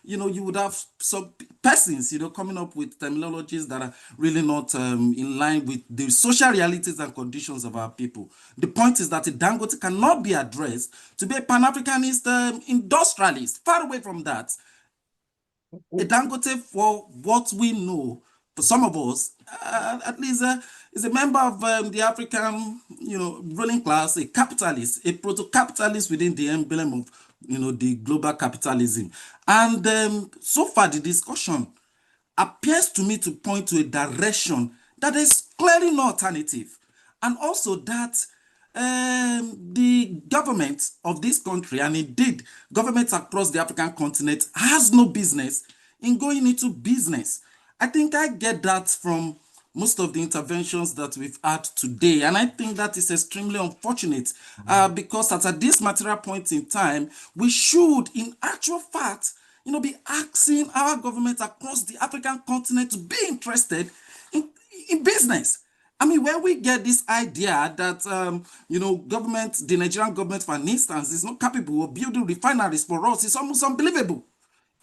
you would have some persons, coming up with terminologies that are really not in line with the social realities and conditions of our people. The point is that a Dangote cannot be addressed to be a Pan-Africanist industrialist. Far away from that. A Dangote, for what we know, for some of us, at least is a member of the African, ruling class, a capitalist, a proto-capitalist within the emblem of, the global capitalism. And so far, the discussion appears to me to point to a direction that is clearly no alternative. And also that the government of this country, and indeed governments across the African continent, has no business in going into business. I think I get that from most of the interventions that we've had today. And I think that is extremely unfortunate because at this material point in time, we should, in actual fact, be asking our government across the African continent to be interested in business. I mean, when we get this idea that, government, the Nigerian government, for instance, is not capable of building refineries for us, it's almost unbelievable.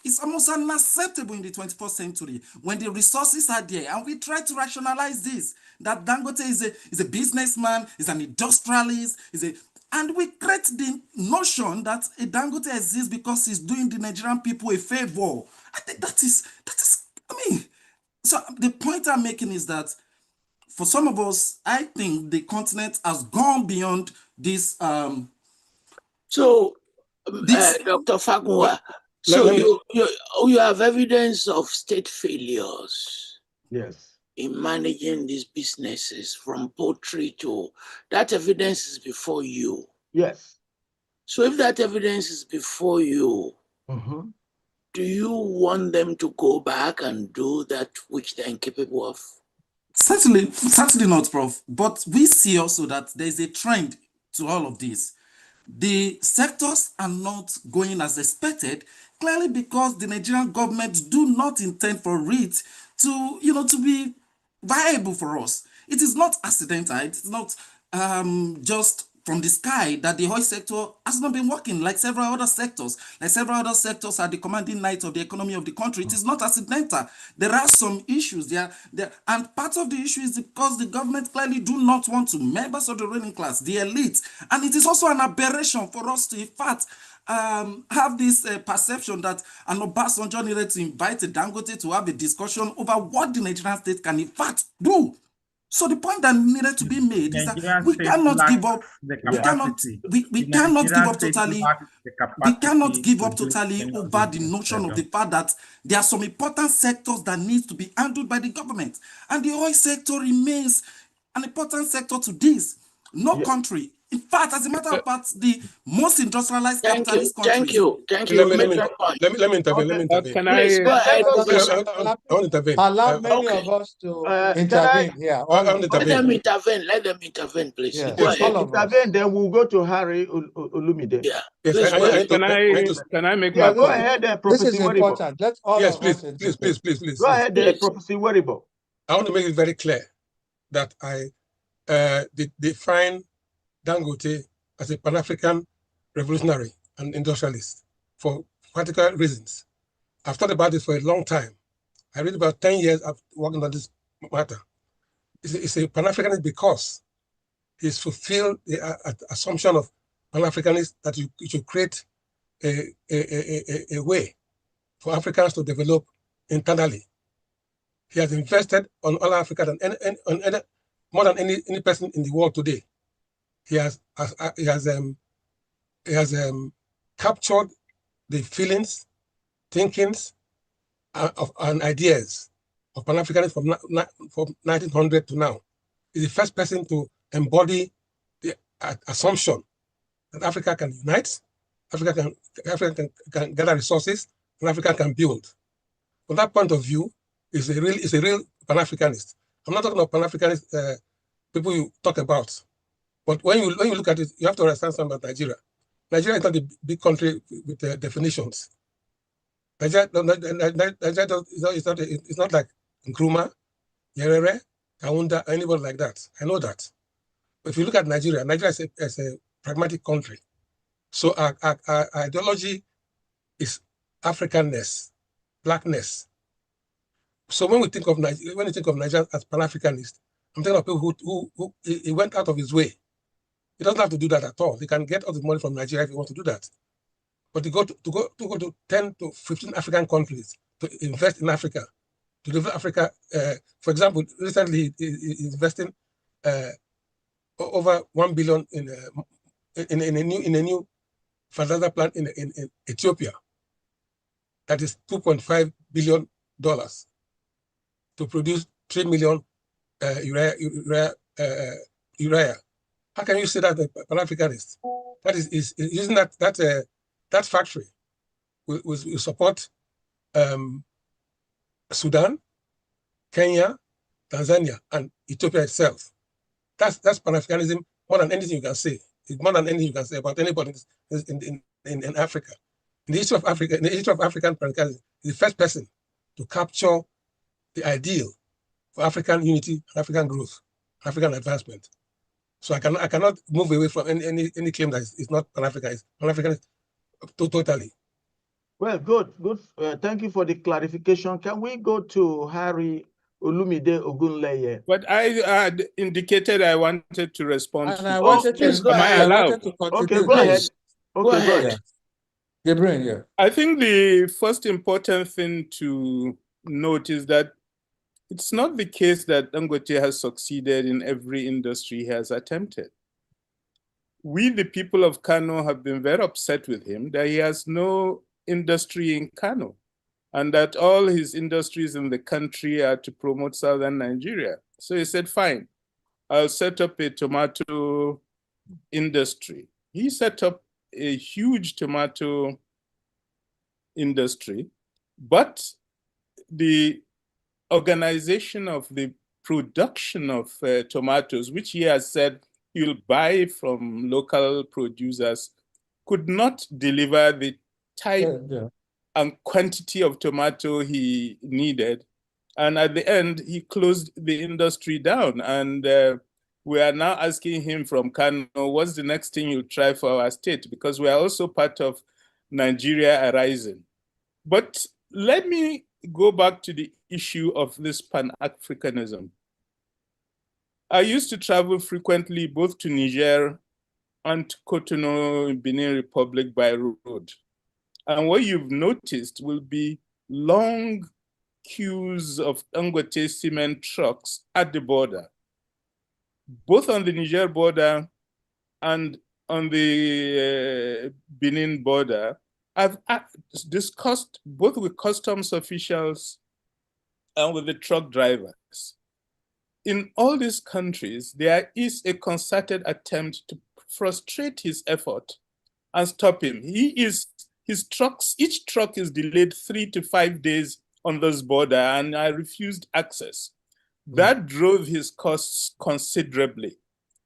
It's almost unacceptable in the 21st century when the resources are there, and we try to rationalize this, that Dangote is a businessman, is an industrialist, and we create the notion that a Dangote exists because he's doing the Nigerian people a favor. I think that is, so the point I'm making is that for some of us, I think the continent has gone beyond this. Dr. Fagunwa, so you have evidence of state failures. Yes. In managing these businesses from poultry to that evidence is before you. Yes. So if that evidence is before you, do you want them to go back and do that which they're incapable of? Certainly not, Prof. But we see also that there's a trend to all of this. The sectors are not going as expected, clearly because the Nigerian government do not intend for it to, to be viable for us. It is not accidental. It's not just from the sky that the oil sector has not been working like several other sectors. Like several other sectors are the commanding light of the economy of the country. It is not accidental. There are some issues there. And part of the issue is because the government clearly do not want to, members of the ruling class, the elite. And it is also an aberration for us to, in fact, have this perception that an Obasanjo needed to invite Dangote to have a discussion over what the Nigerian state can in fact do. So the point that needed to be made is that Nigerian we state cannot give lacks up. the We cannot. capacity. We The cannot give Nigerian up state totally. lacks the We cannot capacity give to up do totally any of over these the things. notion of the fact that there are some important sectors that need to be handled by the government, and the oil sector remains an important sector to this. No country, in fact, as a matter of fact, the most industrialized capitalist countries. Thank you. Let me intervene. Let me intervene. Can Please I? go ahead, Professor. I want to intervene. Allow many of us to intervene here. Let them intervene. Let them intervene, please. Yes, Go ahead. Intervene, then we'll go to Harry Olumide. Yeah. Yes, Please go ahead. Can I make Yeah, my go point? ahead, This Professor is Iweriebor. important. Let all yes, of us please. Go ahead, Professor Iweriebor. I want to make it very clear that I define Dangote as a Pan-African revolutionary and industrialist for practical reasons. I've thought about this for a long time. I read about 10 years of working on this matter. It's a Pan-Africanist because he's fulfilled the assumption of Pan-Africanists that you should create a way for Africans to develop internally. He has invested on all Africa more than any person in the world today. He has captured the feelings, thinkings, and ideas of Pan-Africanists from 1900 to now. He's the first person to embody the assumption that Africa can unite, Africa can gather resources, and Africa can build. From that point of view, is a real Pan-Africanist. I'm not talking about Pan-Africanist people you talk about, but when you look at it, you have to understand something about Nigeria. Nigeria is not a big country with definitions. Nigeria it's not like Nkrumah, Nyerere, Kaunda, anybody like that. I know that. But if you look at Nigeria is a pragmatic country. So our ideology is Africanness, blackness. So when you think of Nigeria as Pan-Africanist, I'm thinking of people who he went out of his way. He doesn't have to do that at all. He can get all the money from Nigeria if he wants to do that. But to go to 10 to 15 African countries to invest in Africa, to develop Africa. For example, recently he's investing over 1 billion in a new fertilizer plant in Ethiopia. That is $2.5 billion to produce 3 million urea. How can you say that Pan-Africanist? That is using that factory will support Sudan, Kenya, Tanzania, and Ethiopia itself. That's Pan-Africanism more than anything you can say. It's more than anything you can say about anybody in Africa. In the history of Africa, in the history of African Pan-Africanism, he's the first person to capture the ideal for African unity, African growth, African advancement. So I cannot move away from any claim that it's not Pan-African. It's Pan-African totally. Well, good. Thank you for the clarification. Can we go to Harry Olumide Ogunleye? But I had indicated I wanted to respond. And I wanted to. Am I allowed? Okay, go ahead. Okay, go ahead. Jibrin, yeah. I think the first important thing to note is that it's not the case that Dangote has succeeded in every industry he has attempted. We, the people of Kano, have been very upset with him that he has no industry in Kano and that all his industries in the country are to promote southern Nigeria. So he said, fine, I'll set up a tomato industry. He set up a huge tomato industry, but the organization of the production of tomatoes, which he has said he'll buy from local producers, could not deliver the type and quantity of tomato he needed. And at the end, he closed the industry down. And we are now asking him from Kano, what's the next thing you try for our state? Because we are also part of Nigeria Arising. But let me go back to the issue of this Pan-Africanism. I used to travel frequently both to Niger and to Cotonou, Benin Republic by road. And what you've noticed will be long queues of Dangote cement trucks at the border. both on the Niger border and on the Benin border, I've discussed both with customs officials and with the truck drivers. In all these countries, there is a concerted attempt to frustrate his effort and stop him. His trucks, each truck is delayed 3 to 5 days on this border, and I refused access. That drove his costs considerably.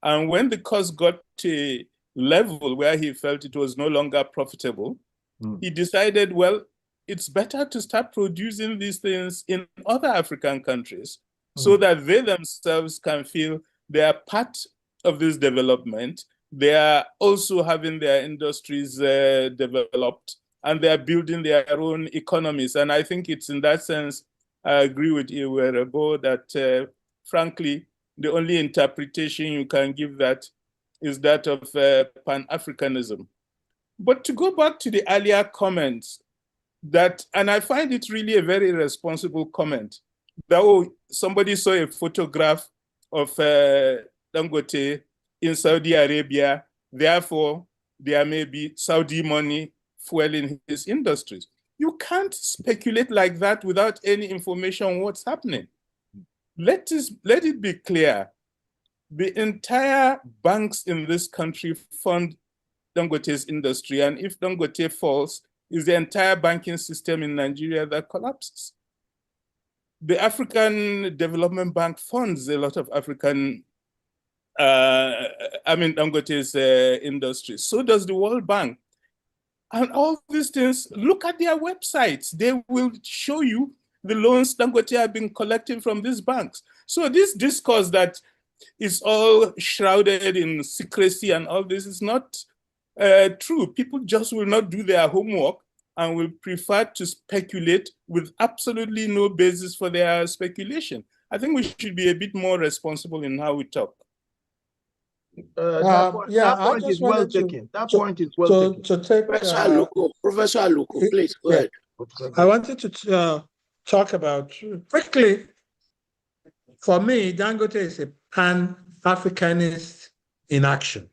And when the cost got to a level where he felt it was no longer profitable, he decided, well, it's better to start producing these things in other African countries so that they themselves can feel they are part of this development. They are also having their industries developed, and they are building their own economies. And I think it's in that sense, I agree with Iweriebor that, frankly, the only interpretation you can give that is that of Pan-Africanism. But to go back to the earlier comments, and I find it really a very responsible comment, that somebody saw a photograph of Dangote in Saudi Arabia, therefore there may be Saudi money fueling his industries. You can't speculate like that without any information on what's happening. Let it be clear, the entire banks in this country fund Dangote's industry, and if Dangote falls, it's the entire banking system in Nigeria that collapses. The African Development Bank funds a lot of African, Dangote's industry. So does the World Bank. And all these things, look at their websites. They will show you the loans Dangote have been collecting from these banks. So this discourse that is all shrouded in secrecy and all this is not true. People just will not do their homework and will prefer to speculate with absolutely no basis for their speculation. I think we should be a bit more responsible in how we talk. That point is well taken. Professor Aluko, please go ahead. I wanted to talk about quickly. For me, Dangote is a pan-Africanist in action,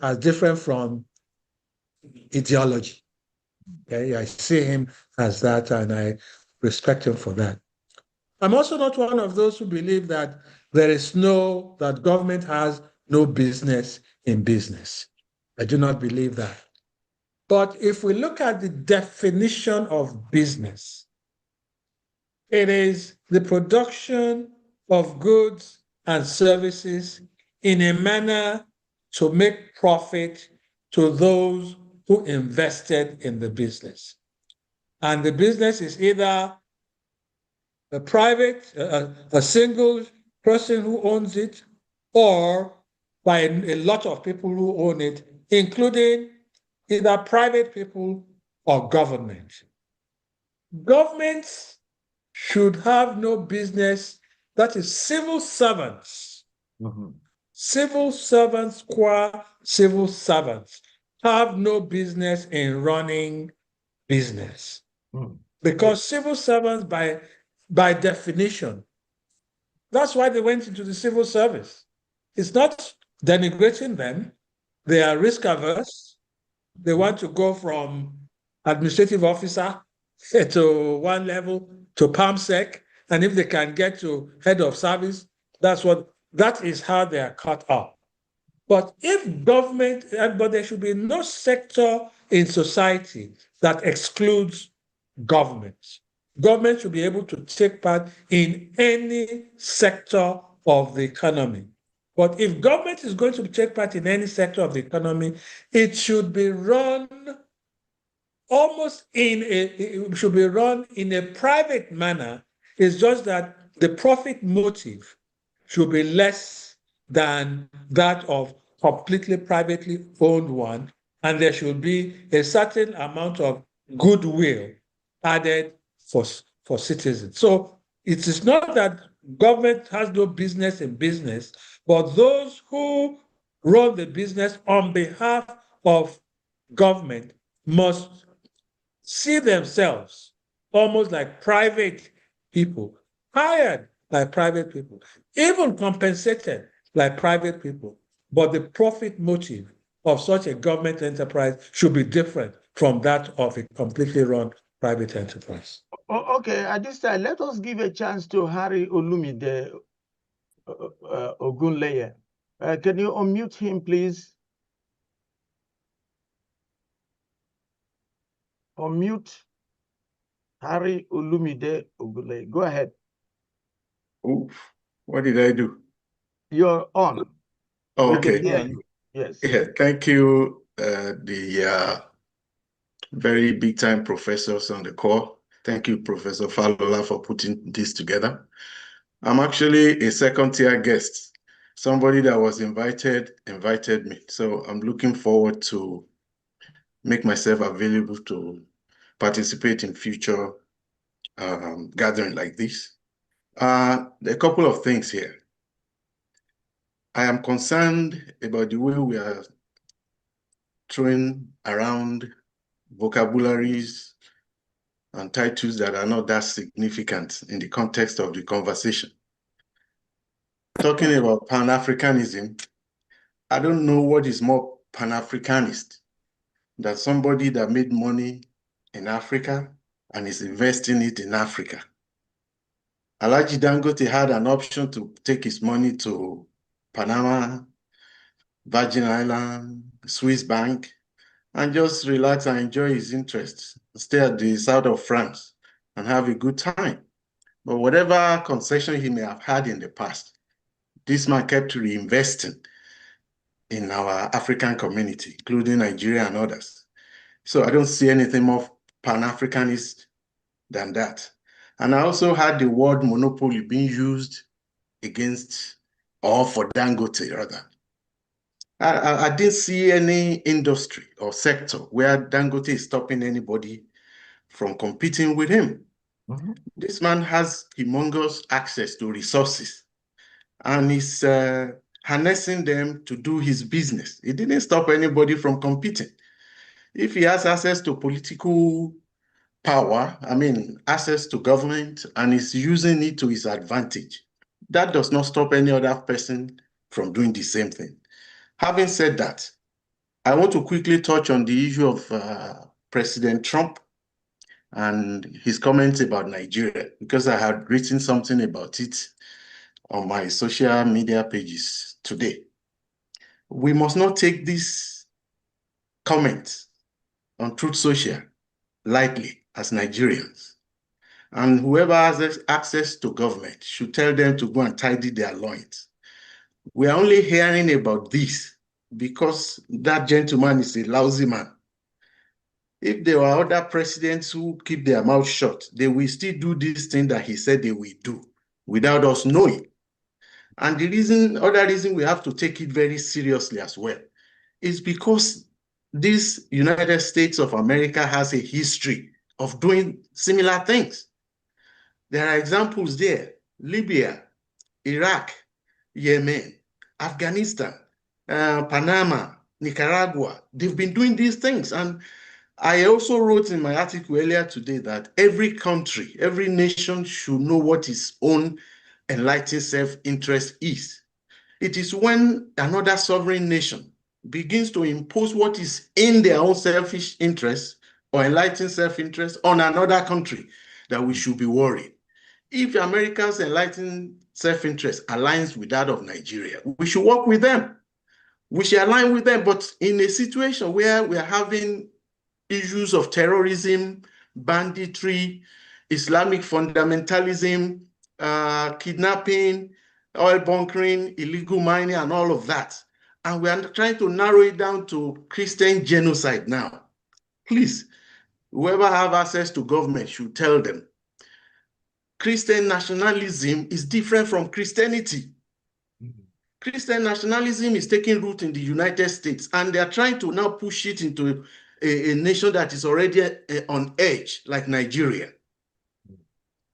as different from ideology. Okay, I see him as that, and I respect him for that. I'm also not one of those who believe that that government has no business in business. I do not believe that. But if we look at the definition of business, it is the production of goods and services in a manner to make profit to those who invested in the business. And the business is either a private, a single person who owns it, or by a lot of people who own it, including either private people or government. Governments should have no business, that is civil servants. Civil servants, qua civil servants, have no business in running business. Because civil servants, by definition, that's why they went into the civil service. It's not denigrating them. They are risk averse. They want to go from administrative officer to one level to PAMSEC, and if they can get to head of service, that is how they are cut off. But if government, but there should be no sector in society that excludes government. Government should be able to take part in any sector of the economy. But if government is going to take part in any sector of the economy, it should be run it should be run in a private manner. It's just that the profit motive should be less than that of completely privately owned one, and there should be a certain amount of goodwill added for citizens. So it is not that government has no business in business, but those who run the business on behalf of government must see themselves almost like private people hired like private people, even compensated like private people. But the profit motive of such a government enterprise should be different from that of a completely run private enterprise. Okay, at this time, let us give a chance to Harry Olumide Ogunleye. Can you unmute him, please? Unmute Harry Olumide Ogunleye. Go ahead. Oof, what did I do? You're on. Oh, We can okay. hear you. Yes. Yeah, thank you, the very big time professors on the call. Thank you, Professor Falola, for putting this together. I'm actually a second-tier guest. Somebody that was invited me. So I'm looking forward to make myself available to participate in future gathering like this. A couple of things here. I am concerned about the way we are throwing around vocabularies and titles that are not that significant in the context of the conversation. Talking about Pan-Africanism, I don't know what is more Pan-Africanist than somebody that made money in Africa and is investing it in Africa. Alhaji Dangote had an option to take his money to Panama, Virgin Island, Swiss Bank, and just relax and enjoy his interests, stay at the south of France and have a good time. But whatever concession he may have had in the past, this man kept reinvesting in our African community, including Nigeria and others. So I don't see anything more Pan-Africanist than that. And I also had the word monopoly being used against, or for Dangote rather. I didn't see any industry or sector where Dangote is stopping anybody from competing with him. This man has humongous access to resources and he's harnessing them to do his business. He didn't stop anybody from competing. If he has access to political power, access to government, and is using it to his advantage, that does not stop any other person from doing the same thing. Having said that, I want to quickly touch on the issue of President Trump and his comments about Nigeria, because I had written something about it on my social media pages today. We must not take this comment on Truth Social lightly as Nigerians. And whoever has access to government should tell them to go and tidy their loins. We are only hearing about this because that gentleman is a lousy man. If there were other presidents who keep their mouth shut, they will still do this thing that he said they will do without us knowing. And the other reason we have to take it very seriously as well is because this United States of America has a history of doing similar things. There are examples there: Libya, Iraq, Yemen, Afghanistan, Panama, Nicaragua. They've been doing these things. And I also wrote in my article earlier today that every country, every nation should know what its own enlightened self-interest is. It is when another sovereign nation begins to impose what is in their own selfish interest or enlightened self-interest on another country that we should be worried. If America's enlightened self-interest aligns with that of Nigeria, we should work with them. We should align with them. But in a situation where we are having issues of terrorism, banditry, Islamic fundamentalism, kidnapping, oil bunkering, illegal mining, and all of that, and we are trying to narrow it down to Christian genocide now, please, whoever have access to government should tell them Christian nationalism is different from Christianity. Christian nationalism is taking root in the United States, and they are trying to now push it into a nation that is already on edge, like Nigeria.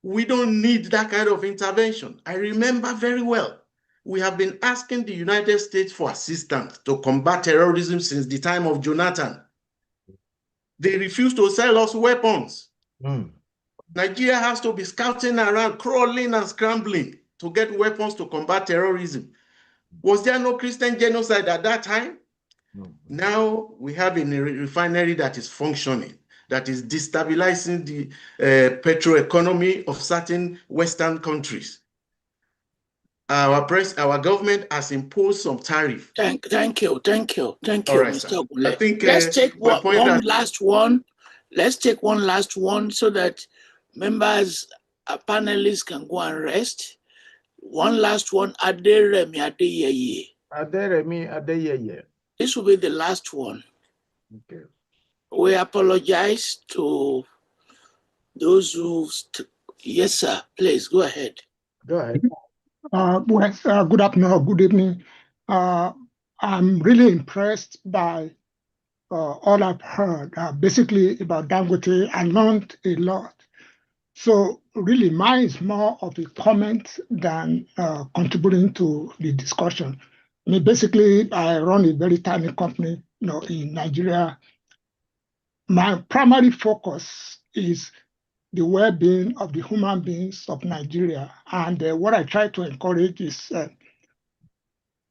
We don't need that kind of intervention. I remember very well, we have been asking the United States for assistance to combat terrorism since the time of Jonathan. They refuse to sell us weapons. Nigeria has to be scouting around, crawling and scrambling to get weapons to combat terrorism. Was there no Christian genocide at that time? No. Now we have a refinery that is functioning, that is destabilizing the petro economy of certain Western countries. Our government has imposed some tariff. Thank you, All right, Mr. Ogule. I think Let's take one last one. Let's take one last one so that members, panelists can go and rest. One last one, Aderemi Adeyeye. Aderemi Adeyeye. This will be the last one. Okay. We apologize to those who... Yes, sir. Please, go ahead. Go ahead. Good afternoon or good evening. I'm really impressed by all I've heard. Basically, about Dangote, I learned a lot. So really, mine is more of a comment than contributing to the discussion. I mean, basically, I run a very tiny company, in Nigeria. My primary focus is the well-being of the human beings of Nigeria. And what I try to encourage is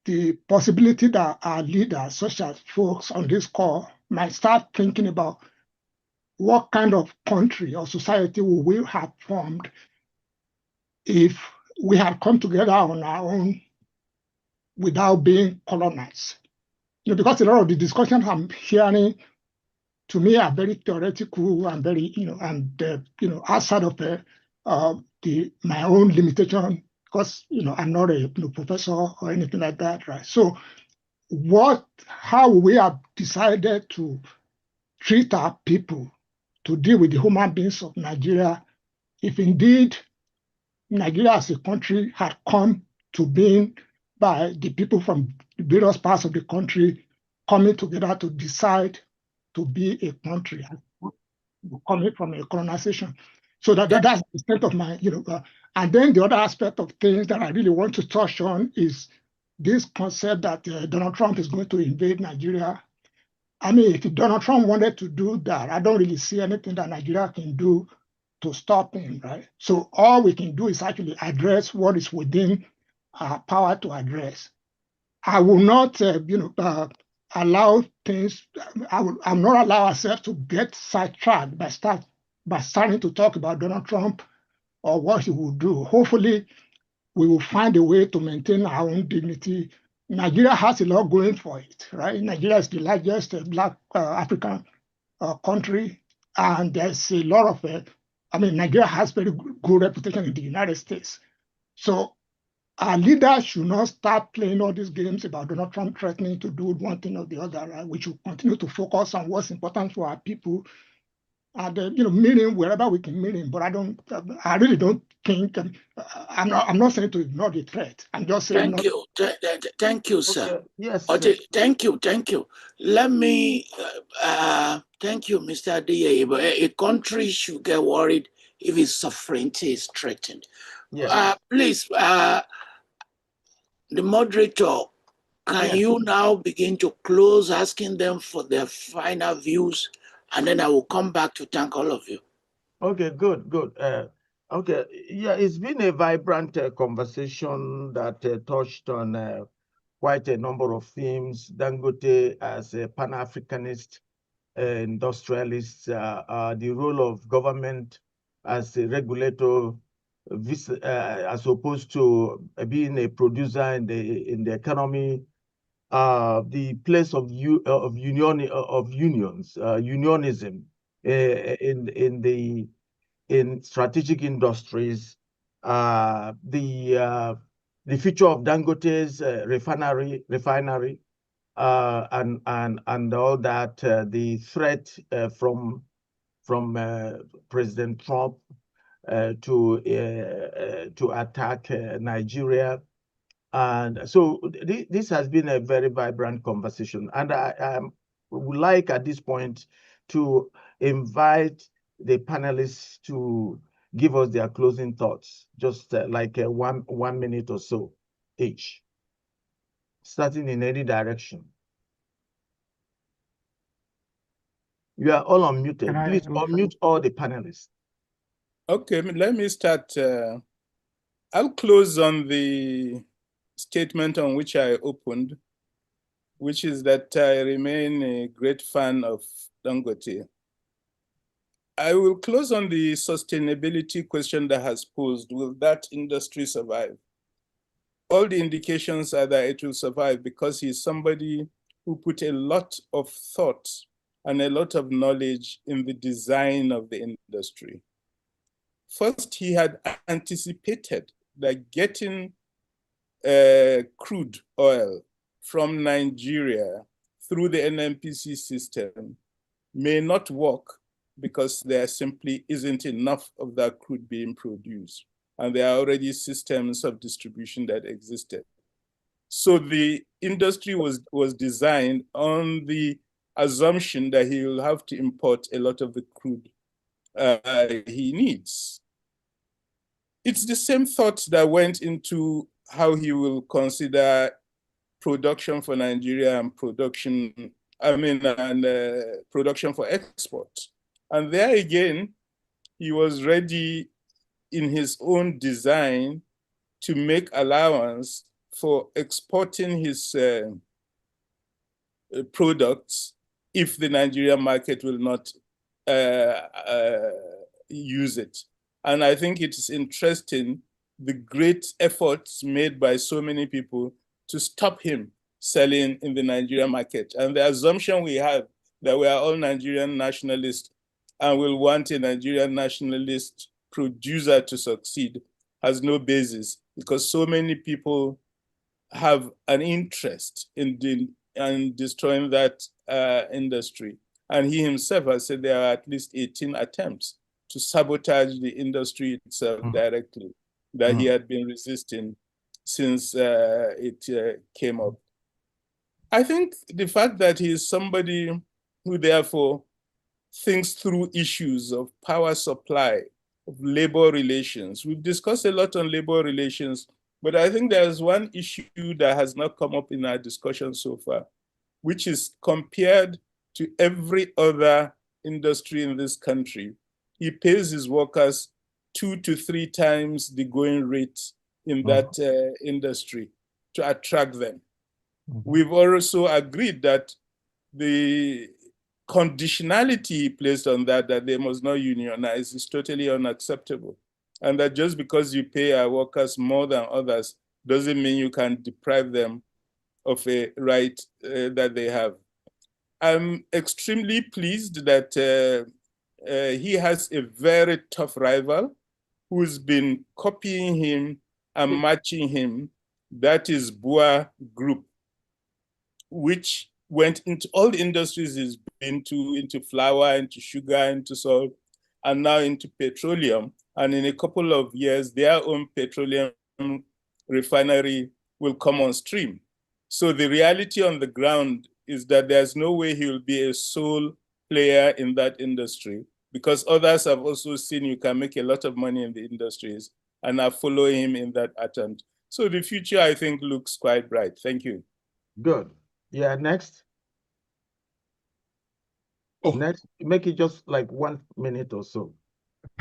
the possibility that our leaders, such as folks on this call, might start thinking about what kind of country or society we will have formed if we had come together on our own without being colonized. Because a lot of the discussions I'm hearing, to me, are very theoretical and very, outside of my own limitation, because, I'm not a professor or anything like that, right? So how we have decided to treat our people to deal with the human beings of Nigeria, if indeed Nigeria as a country had come to being by the people from various parts of the country coming together to decide to be a country, coming from a colonization. So that's the extent of my, and then the other aspect of things that I really want to touch on is this concept that Donald Trump is going to invade Nigeria. I mean, if Donald Trump wanted to do that, I don't really see anything that Nigeria can do to stop him, right? So all we can do is actually address what is within our power to address. I will not, allow things. I'm not allow ourselves to get sidetracked by starting to talk about Donald Trump or what he will do. Hopefully, we will find a way to maintain our own dignity. Nigeria has a lot going for it, right? Nigeria is the largest Black African country, and there's a lot of, Nigeria has very good reputation in the United States. So our leaders should not start playing all these games about Donald Trump threatening to do one thing or the other, right? We should continue to focus on what's important for our people, and meaning wherever we can mean, but I really don't think. I'm not saying to ignore the threat. I'm just saying. Thank you, sir. Okay. Yes. Thank you. Let me thank you, Mr. Adeyeye. But a country should get worried if its sovereignty is threatened. Yes. Please, the moderator, can you now begin to close, asking them for their final views, and then I will come back to thank all of you. Okay, good. Okay, yeah, it's been a vibrant conversation that touched on quite a number of themes. Dangote as a Pan-Africanist industrialist, the role of government as a regulator, as opposed to being a producer in the economy, the place of unionism in strategic industries, the future of Dangote's refinery, and all that, the threat from President Trump to attack Nigeria. And so this has been a very vibrant conversation. And I would like at this point to invite the panelists to give us their closing thoughts, just like 1 minute or so each, starting in any direction. You are all unmuted. Please unmute all the panelists. Okay, let me start. I'll close on the statement on which I opened, which is that I remain a great fan of Dangote. I will close on the sustainability question that has posed. Will that industry survive? All the indications are that it will survive because he's somebody who put a lot of thought and a lot of knowledge in the design of the industry. First, he had anticipated that getting crude oil from Nigeria through the NNPC system may not work because there simply isn't enough of that crude being produced. And there are already systems of distribution that existed. So the industry was designed on the assumption that he will have to import a lot of the crude he needs. It's the same thought that went into how he will consider production for Nigeria and production for export. And there again, he was ready in his own design to make allowance for exporting his products if the Nigerian market will not use it. And I think it's interesting the great efforts made by so many people to stop him selling in the Nigerian market. And the assumption we have that we are all Nigerian nationalists and will want a Nigerian nationalist producer to succeed has no basis, because so many people have an interest in destroying that industry. And he himself has said there are at least 18 attempts to sabotage the industry itself directly that he had been resisting since it came up. I think the fact that he is somebody who therefore thinks through issues of power supply, of labor relations. We've discussed a lot on labor relations, but I think there's one issue that has not come up in our discussion so far, which is compared to every other industry in this country. He pays his workers 2 to 3 times the going rate in that industry to attract them. We've also agreed that the conditionality placed on that they must not unionize is totally unacceptable. And that just because you pay our workers more than others doesn't mean you can deprive them of a right that they have. I'm extremely pleased that he has a very tough rival who's been copying him and matching him. That is Bua Group, which went into all the industries he's been to, into flour, into sugar, into salt, and now into petroleum. And in a couple of years, their own petroleum refinery will come on stream. So the reality on the ground is that there's no way he will be a sole player in that industry, because others have also seen you can make a lot of money in the industries and are following him in that attempt. So the future, I think, looks quite bright. Thank you. Good. Yeah, next. Oh. Next, make it just like 1 minute or so.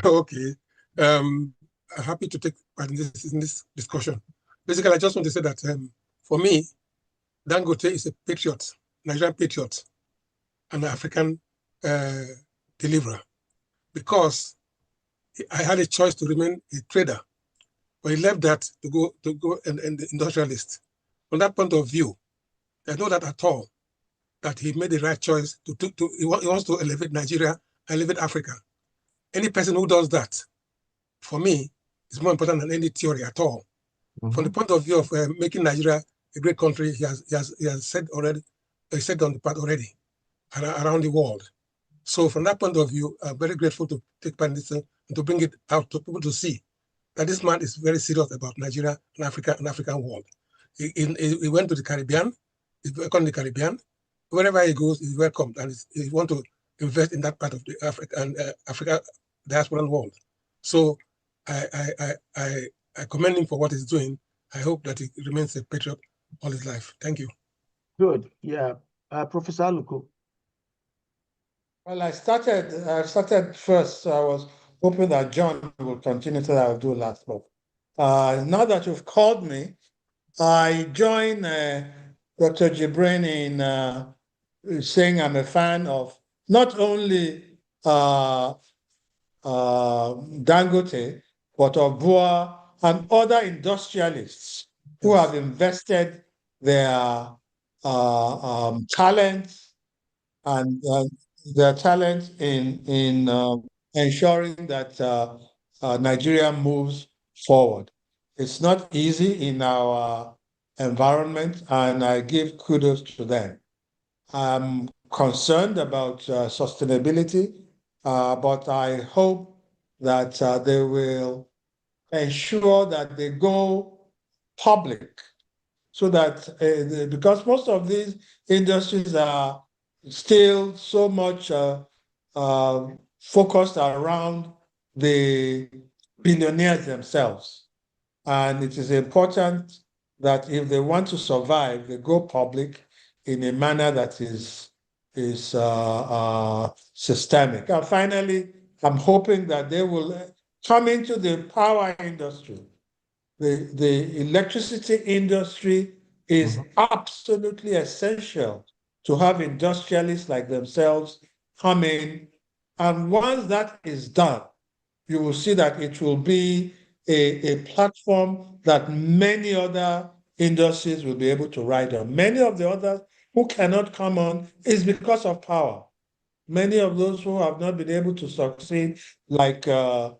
Okay. Happy to take part in this discussion. Basically, I just want to say that for me, Dangote is a patriot, Nigerian patriot, and an African deliverer, because I had a choice to remain a trader, but he left that to go and the industrialist. From that point of view, there's no doubt at all that he made the right choice. He wants to elevate Nigeria, elevate Africa. Any person who does that, for me, is more important than any theory at all. From the point of view of making Nigeria a great country, he has said already, he said on the part already, around the world. So from that point of view, I'm very grateful to take part in this and to bring it out to people to see that this man is very serious about Nigeria and Africa and African world. He went to the Caribbean, he's welcome in the Caribbean. Wherever he goes, he's welcomed, and he wants to invest in that part of the Africa diasporan world. So I commend him for what he's doing. I hope that he remains a patriot all his life. Thank you. Good. Yeah. Professor Aluko. Well, I started first, so I was hoping that John will continue till I'll do last. But now that you've called me, I join Dr. Jibrin in saying I'm a fan of not only Dangote, but of Bua and other industrialists who have invested their talent and their talent in ensuring that Nigeria moves forward. It's not easy in our environment, and I give kudos to them. I'm concerned about sustainability, but I hope that they will ensure that they go public so that, because most of these industries are still so much focused around the billionaires themselves. And it is important that if they want to survive, they go public in a manner that is systemic. And finally, I'm hoping that they will come into the power industry. The electricity industry is absolutely essential to have industrialists like themselves come in. And once that is done, you will see that it will be a platform that many other industries will be able to ride on. Many of the others who cannot come on is because of power. Many of those who have not been able to succeed, like Dangote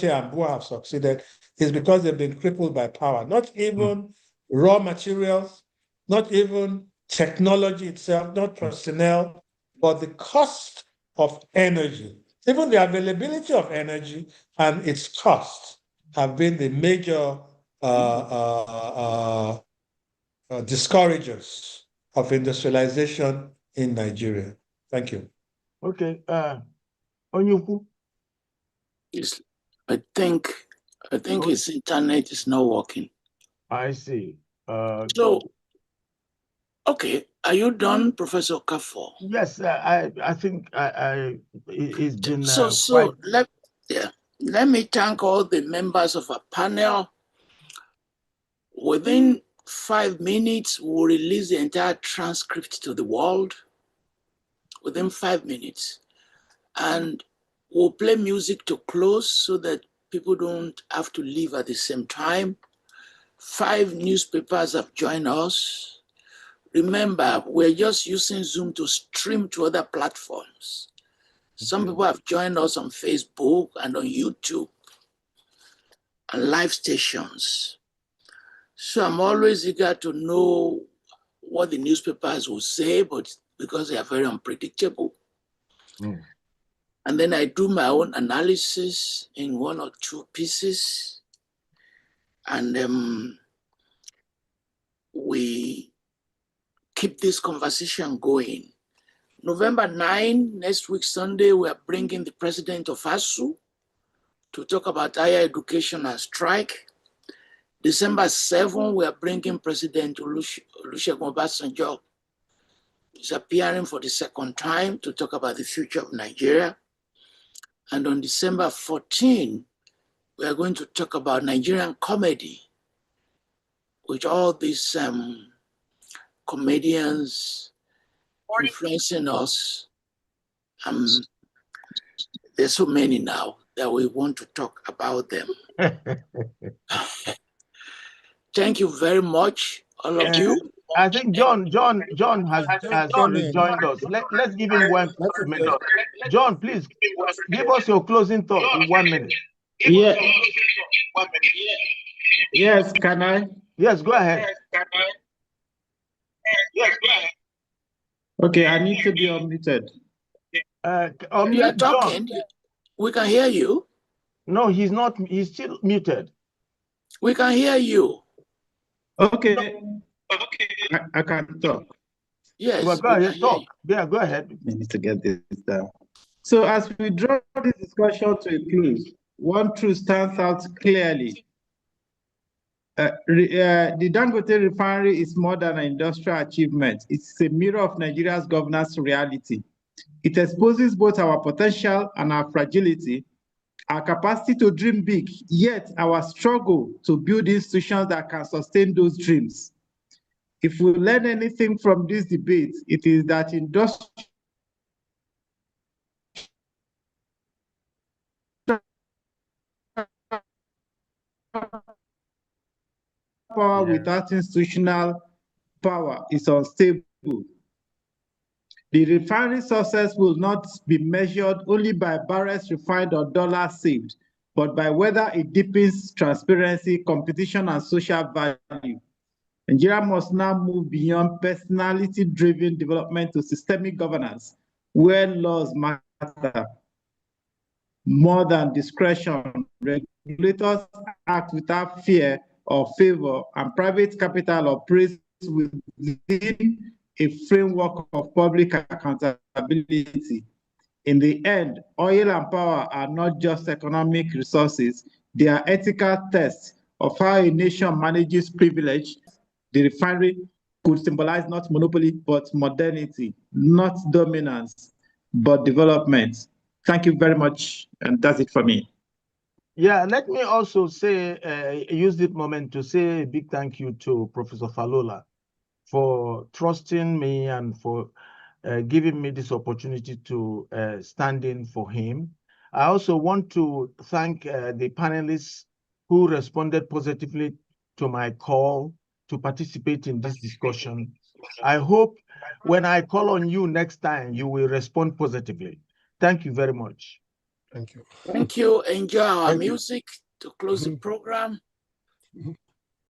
and Bua have succeeded, is because they've been crippled by power. Not even raw materials, not even technology itself, not personnel, but the cost of energy. Even the availability of energy and its cost have been the major discouragers of industrialization in Nigeria. Thank you. Okay, Onyeukwu. Yes, I think his internet is not working. I see. So, okay, are you done, Professor Okafor? Yes, I think it's been so let me thank all the members of our panel. Within 5 minutes, we'll release the entire transcript to the world. Within 5 minutes. And we'll play music to close so that people don't have to leave at the same time. 5 newspapers have joined us. Remember, we're just using Zoom to stream to other platforms. Some people have joined us on Facebook and on YouTube and live stations. So I'm always eager to know what the newspapers will say, but because they are very unpredictable. And then I do my own analysis in 1 or 2 pieces. And we keep this conversation going. November 9, next week, Sunday, we are bringing the president of ASU to talk about higher education and strike. December 7, we are bringing President Olusegun Obasanjo. He's appearing for the 2nd time to talk about the future of Nigeria. And on December 14, we are going to talk about Nigerian comedy, with all these comedians influencing us. There's so many now that we want to talk about them. Thank you very much, all of you. I think John has rejoined us. Let's give him 1 minute. John, please give us your closing thought in 1 minute. Yeah. Yes, can I? Yes, go ahead. Okay, I need to be unmuted. You are talking. John. We can hear you. No, he's not. He's still muted. We can hear you. Okay. I can talk. Yes. Well, go ahead, talk. Yeah, go ahead. I need to get this down. So as we draw this discussion to a close, one truth stands out clearly. The Dangote refinery is more than an industrial achievement. It's a mirror of Nigeria's governance reality. It exposes both our potential and our fragility, our capacity to dream big, yet our struggle to build institutions that can sustain those dreams. If we learn anything from this debate, it is that industrial power without institutional power is unstable. The refinery success will not be measured only by barrels refined or dollars saved, but by whether it deepens transparency, competition, and social value. Nigeria must now move beyond personality-driven development to systemic governance, where laws matter more than discretion. Regulators act without fear or favor, and private capital operates within a framework of public accountability. In the end, oil and power are not just economic resources, they are ethical tests of how a nation manages privilege. The refinery could symbolize not monopoly, but modernity, not dominance, but development. Thank you very much, and that's it for me. Yeah, let me also say, use this moment to say a big thank you to Professor Falola for trusting me and for giving me this opportunity to stand in for him. I also want to thank the panelists who responded positively to my call to participate in this discussion. I hope when I call on you next time, you will respond positively. Thank you very much. Thank you. Thank you. Enjoy our Thank you. music to close the program.